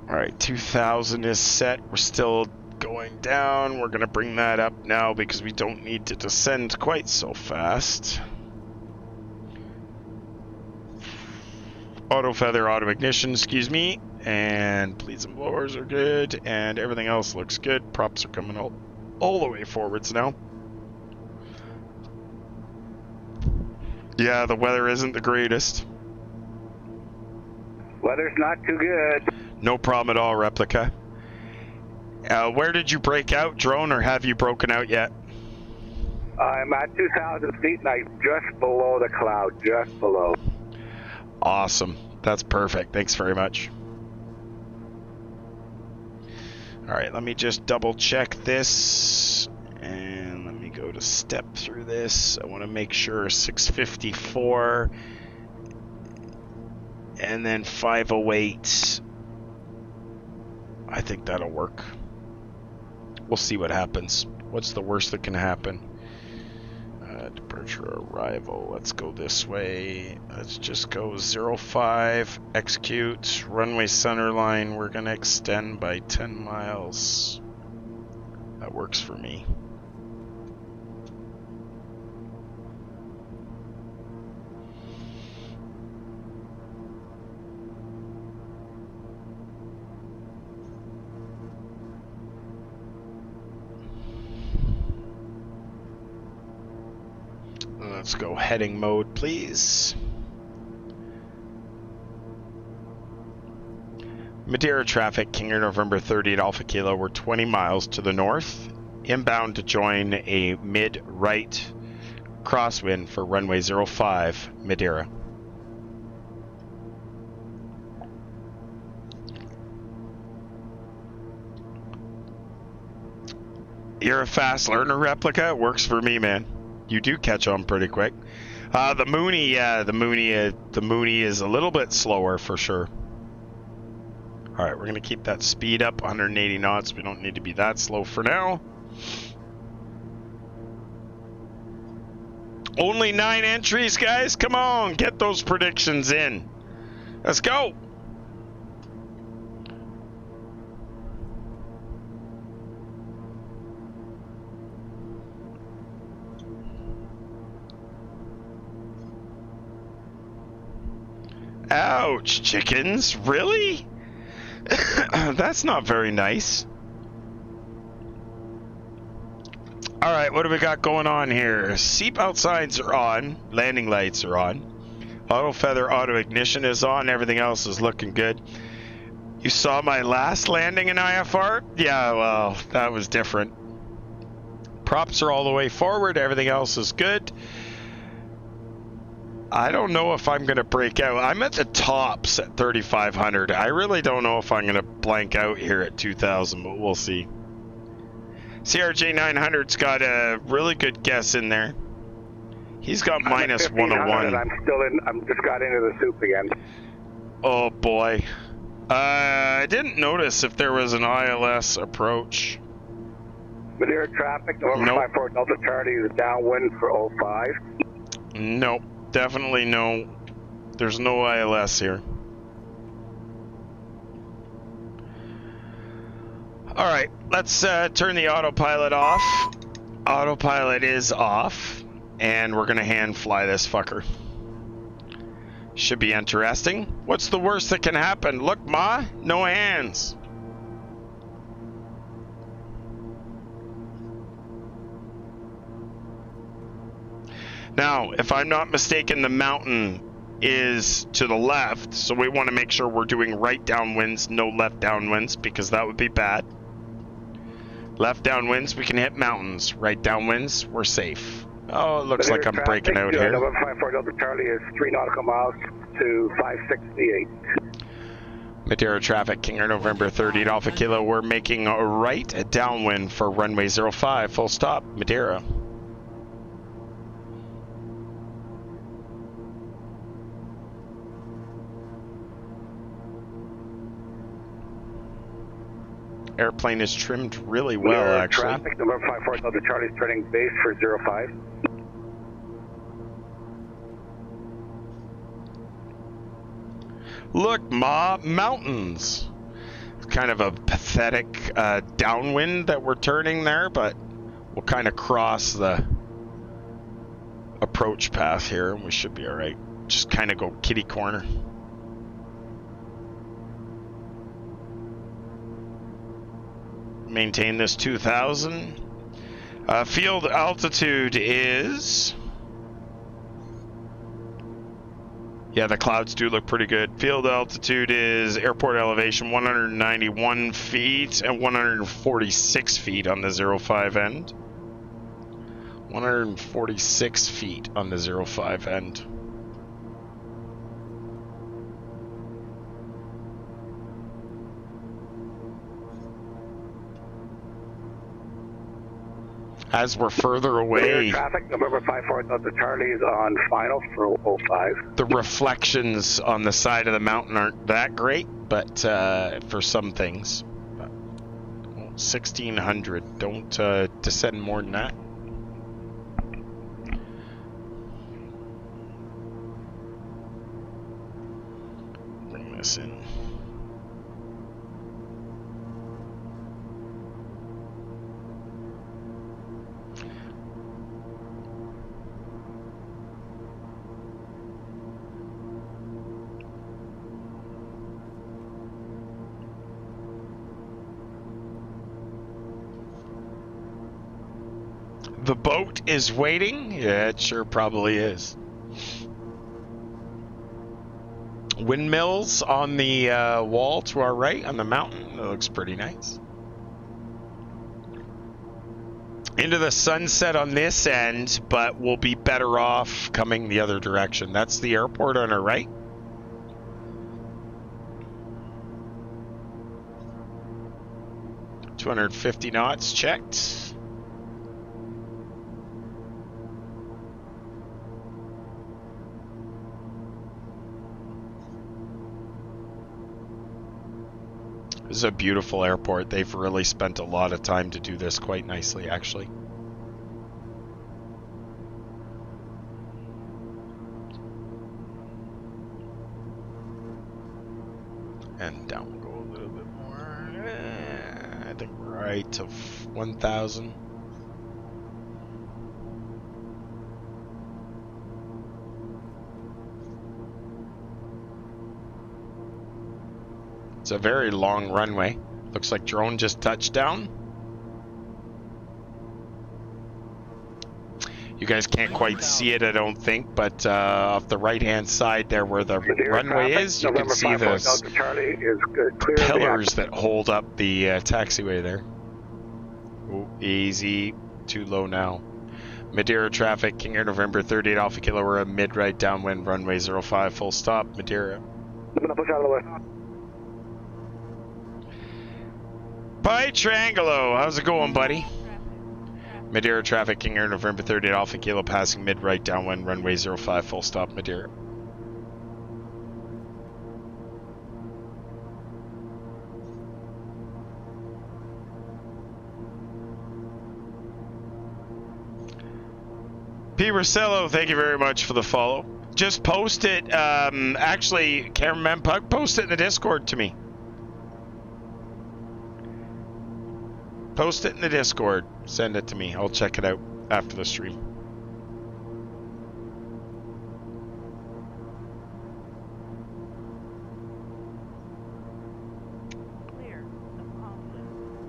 All right, 2000 is set. We're still going down. We're going to bring that up now because we don't need to descend quite so fast. Auto feather, auto ignition, excuse me. And bleeds and blowers are good, and everything else looks good. Props are coming all the way forwards now. Yeah, the weather isn't the greatest. Weather's not too good. No problem at all, Replica. Where did you break out, drone, or have you broken out yet? I'm at 2,000 feet, and I'm just below the cloud, just below. Awesome. That's perfect. Thanks very much. All right, let me just double check this, and let me go to step through this. I want to make sure 654 and then 508. I think that'll work. We'll see what happens. What's the worst that can happen? Departure arrival. Let's go this way. Let's just go 05, execute, runway center line. We're going to extend by 10 miles. That works for me. Let's go heading mode, please. Madeira traffic, KingAir November 30 at Alpha Kilo. We're 20 miles to the north. Inbound to join a mid-right crosswind for runway 05, Madeira. You're a fast learner, Replica. It works for me, man. You do catch on pretty quick. The Mooney, yeah, the Mooney is a little bit slower for sure. All right, we're gonna keep that speed up, 180 knots. We don't need to be that slow for now. Only 9 entries, guys. Come on, get those predictions in. Let's go. Ouch, chickens, really? That's not very nice. All right, what do we got going on here? Seatbelt signs are on, landing lights are on. Auto feather, auto ignition is on, everything else is looking good. You saw my last landing in IFR? Yeah, well, that was different. Props are all the way forward, everything else is good. I don't know if I'm going to break out. I'm at the tops at 3,500. I really don't know if I'm going to blank out here at 2,000, but we'll see. CRJ 900's got a really good guess in there. He's got minus 101. I'm just got into the soup again. Oh boy. I didn't notice if there was an ILS approach. Madeira traffic, November 54 Delta Charlie is downwind for 05. Nope. Definitely no. There's no ILS here. All right, let's turn the autopilot off. Autopilot is off, and we're gonna hand fly this fucker. Should be interesting. What's the worst that can happen? Look, Ma, no hands. Now, if I'm not mistaken, the mountain is to the left, so we want to make sure we're doing right downwinds, no left downwinds, because that would be bad. Left downwinds, we can hit mountains. Right downwinds, we're safe. Oh, it looks like I'm breaking out here. November 54 Delta Charlie is 3 nautical miles to 568. Madeira traffic, KingAir November 38 Alpha Kilo. We're making a right downwind for runway 05, full stop, Madeira. Airplane is trimmed really well, actually. Traffic, November 54 Delta Charlie is turning base for 05. Look, Ma, mountains. It's kind of a pathetic downwind that we're turning there, but we'll kind of cross the approach path here, and we should be all right. Just kind of go kitty corner. Maintain this 2000. Field altitude is... Yeah, the clouds do look pretty good. Field altitude is airport elevation 191 feet and 146 feet on the 05 end. 146 feet on the 05 end. As we're further away, traffic, November 54 Delta Charlie is on final for 05. The reflections on the side of the mountain aren't that great, but for some things. 1600, don't descend more than that. Bring this in. The boat is waiting. Yeah, it sure probably is. Windmills on the wall to our right on the mountain. It looks pretty nice. Into the sunset on this end, but we'll be better off coming the other direction. That's the airport on our right. $250 knots checked. This is a beautiful airport. They've really spent a lot of time to do this quite nicely, actually. And down we go a little bit more. I think we're right to 1,000. It's a very long runway. Looks like drone just touched down. You guys can't quite see it, I don't think, but off the right-hand side there where the runway is, you can see those pillars that hold up the taxiway there. Ooh, easy, too low now. Madeira traffic, KingAir November 38 Alpha Kilo, we're a mid-right downwind, runway 05, full stop, Madeira. Bye, Triangolo. How's it going, buddy? Madeira traffic, KingAir November 38 Alpha Kilo, passing mid-right downwind, runway 05, full stop, Madeira. P. Rosello, thank you very much for the follow. Just post it, actually, Cameraman Puck, post it in the Discord to me. Post it in the Discord. Send it to me. I'll check it out after the stream. Clear.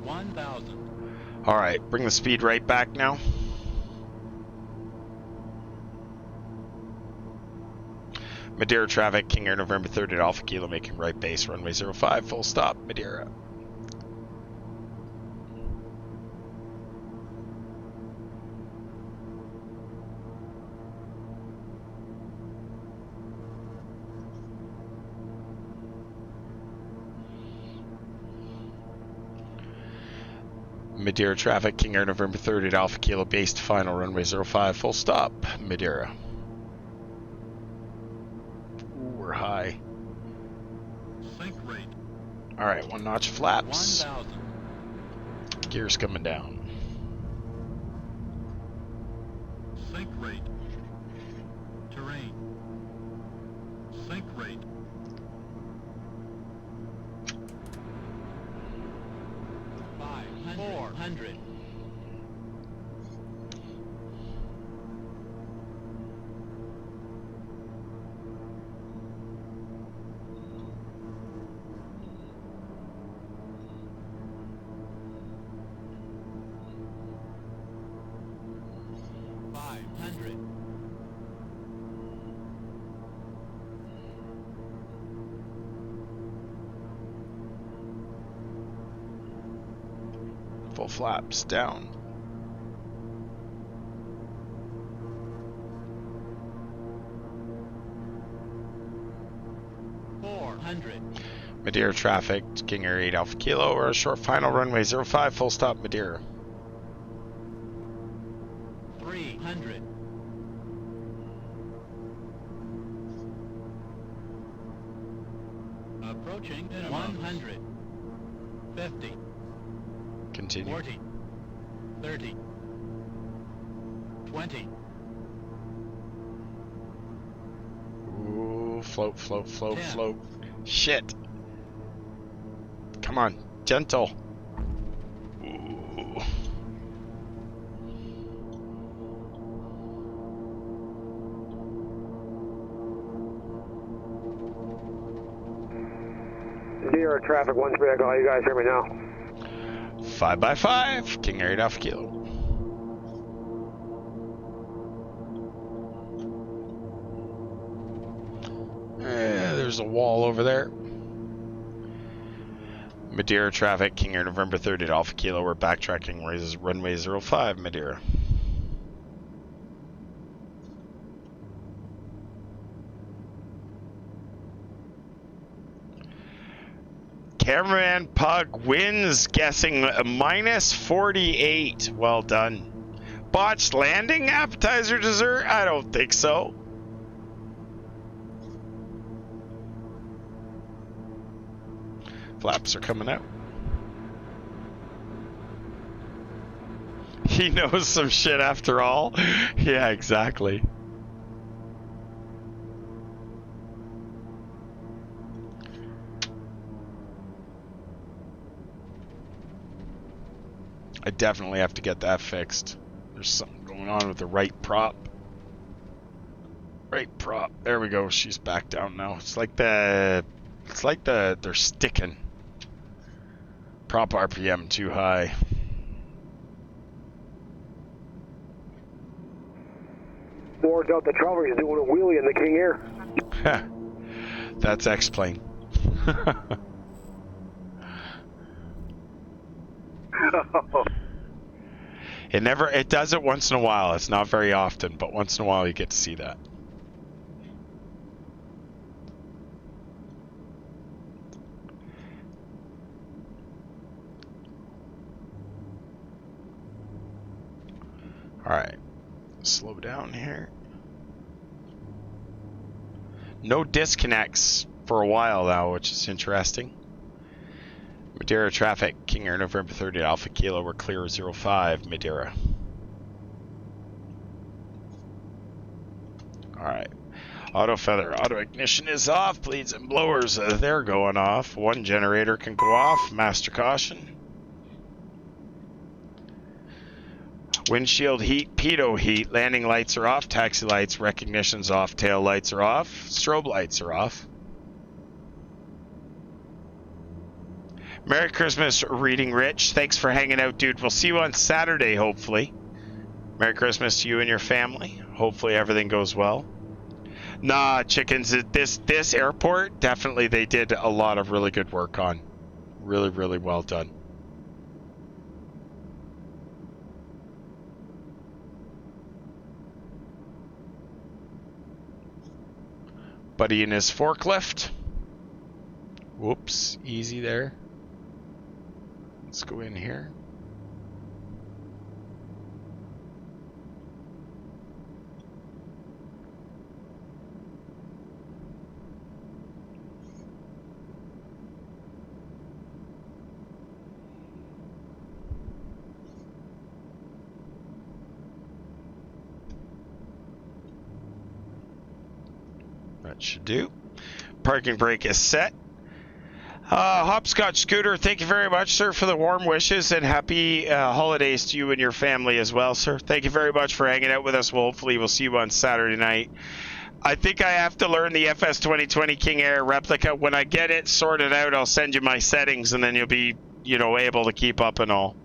1,000. All right, bring the speed right back now. Madeira traffic, King Air November 3rd at Alpha Kilo, making right base, runway 05, full stop, Madeira. Madeira traffic, King Air November 3rd at Alpha Kilo, based final, runway 05, full stop, Madeira. Ooh, we're high. Sync rate. All right, 1 notch flaps. 1,000. Gears coming down. Sync rate. Terrain. Sync rate. 400. Full flaps down. Madeira traffic, King Air 8 Alpha Kilo, or a short final, runway 05, full stop, Madeira. 300. Approaching 100. 50. Continue. 40. 30. 20. Ooh, float, float, float, 10. float. Shit. Come on, gentle. Ooh. Madeira traffic 13 Echo, you guys hear me now? 5x5, King Air 8 Alpha Kilo. There's a wall over there. Madeira traffic, King Air November 3rd at Alpha Kilo. We're backtracking, raises runway 05, Madeira. Cameraman Pug wins, guessing minus 48. Well done. Botched landing, appetizer, dessert? I don't think so. Flaps are coming out. He knows some shit after all. Yeah, exactly. I definitely have to get that fixed. There's something going on with the right prop. Right prop. There we go. She's back down now. It's like they're sticking. Prop RPM too high. More Delta Trevor is doing a wheelie in the King Air. That's X-Plane. It does it once in a while. It's not very often, but once in a while you get to see that. All right, slow down here. No disconnects for a while now, which is interesting. Madeira traffic, King Air November 3rd at Alpha Kilo, we're clear 05, Madeira. Alright. Auto feather, auto ignition is off, bleeds and blowers, they're going off. One generator can go off, master caution. Windshield heat, pitot heat, landing lights are off, taxi lights, recognition's off, tail lights are off, strobe lights are off. Merry Christmas, Reading Rich. Thanks for hanging out, dude. We'll see you on Saturday, hopefully. Merry Christmas to you and your family. Hopefully everything goes well. Nah, chickens, this airport, definitely they did a lot of really good work on. Really, really well done. Buddy in his forklift. Whoops, easy there. Let's go in here. That should do. Parking brake is set. Hopscotch Scooter, thank you very much, sir, for the warm wishes, and happy holidays to you and your family as well, sir. Thank you very much for hanging out with us. Well, hopefully we'll see you on Saturday night. I think I have to learn the FS 2020 KingAir replica. When I get it sorted out, I'll send you my settings, and then you'll be, you know, able to keep up and all.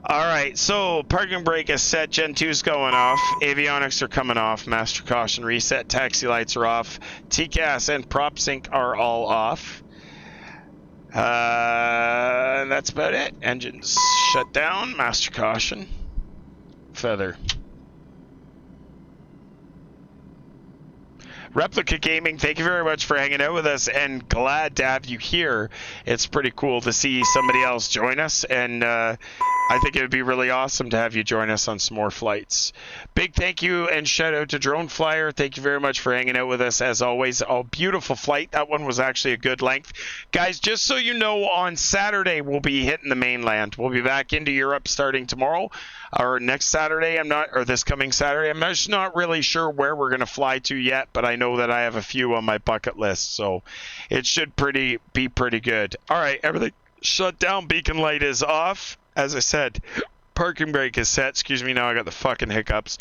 All right, so parking brake is set. Gen 2's going off. Avionics are coming off. Master caution reset. Taxi lights are off. TCAS and prop sync are all off. And that's about it. Engines shut down. Master caution. Feather. Replica Gaming, thank you very much for hanging out with us, and glad to have you here. It's pretty cool to see somebody else join us, and I think it would be really awesome to have you join us on some more flights. Big thank you and shout out to Drone Flyer. Thank you very much for hanging out with us as always. Oh, beautiful flight. That one was actually a good length. Guys, just so you know, on Saturday we'll be hitting the mainland. We'll be back into Europe starting tomorrow. Or next Saturday, or this coming Saturday. I'm just not really sure where we're going to fly to yet, but I know that I have a few on my bucket list, so it should be pretty good. All right, everything shut down. Beacon light is off. As I said, parking brake is set. Excuse me, now I got the fucking hiccups.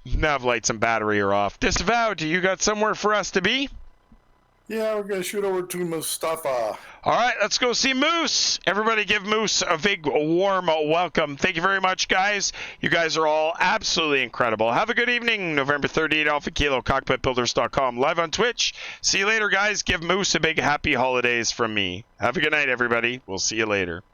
Nav lights and battery are off. Disavowed, you got somewhere for us to be? Yeah, we're gonna shoot over to Mustafa. All right, let's go see Moose. Everybody give Moose a big warm welcome. Thank you very much, guys. You guys are all absolutely incredible. Have a good evening. November 38 Alpha Kilo, Cockpitbuilders.com, live on Twitch. See you later, guys. Give Moose a big happy holidays from me. Have a good night, everybody. We'll see you later.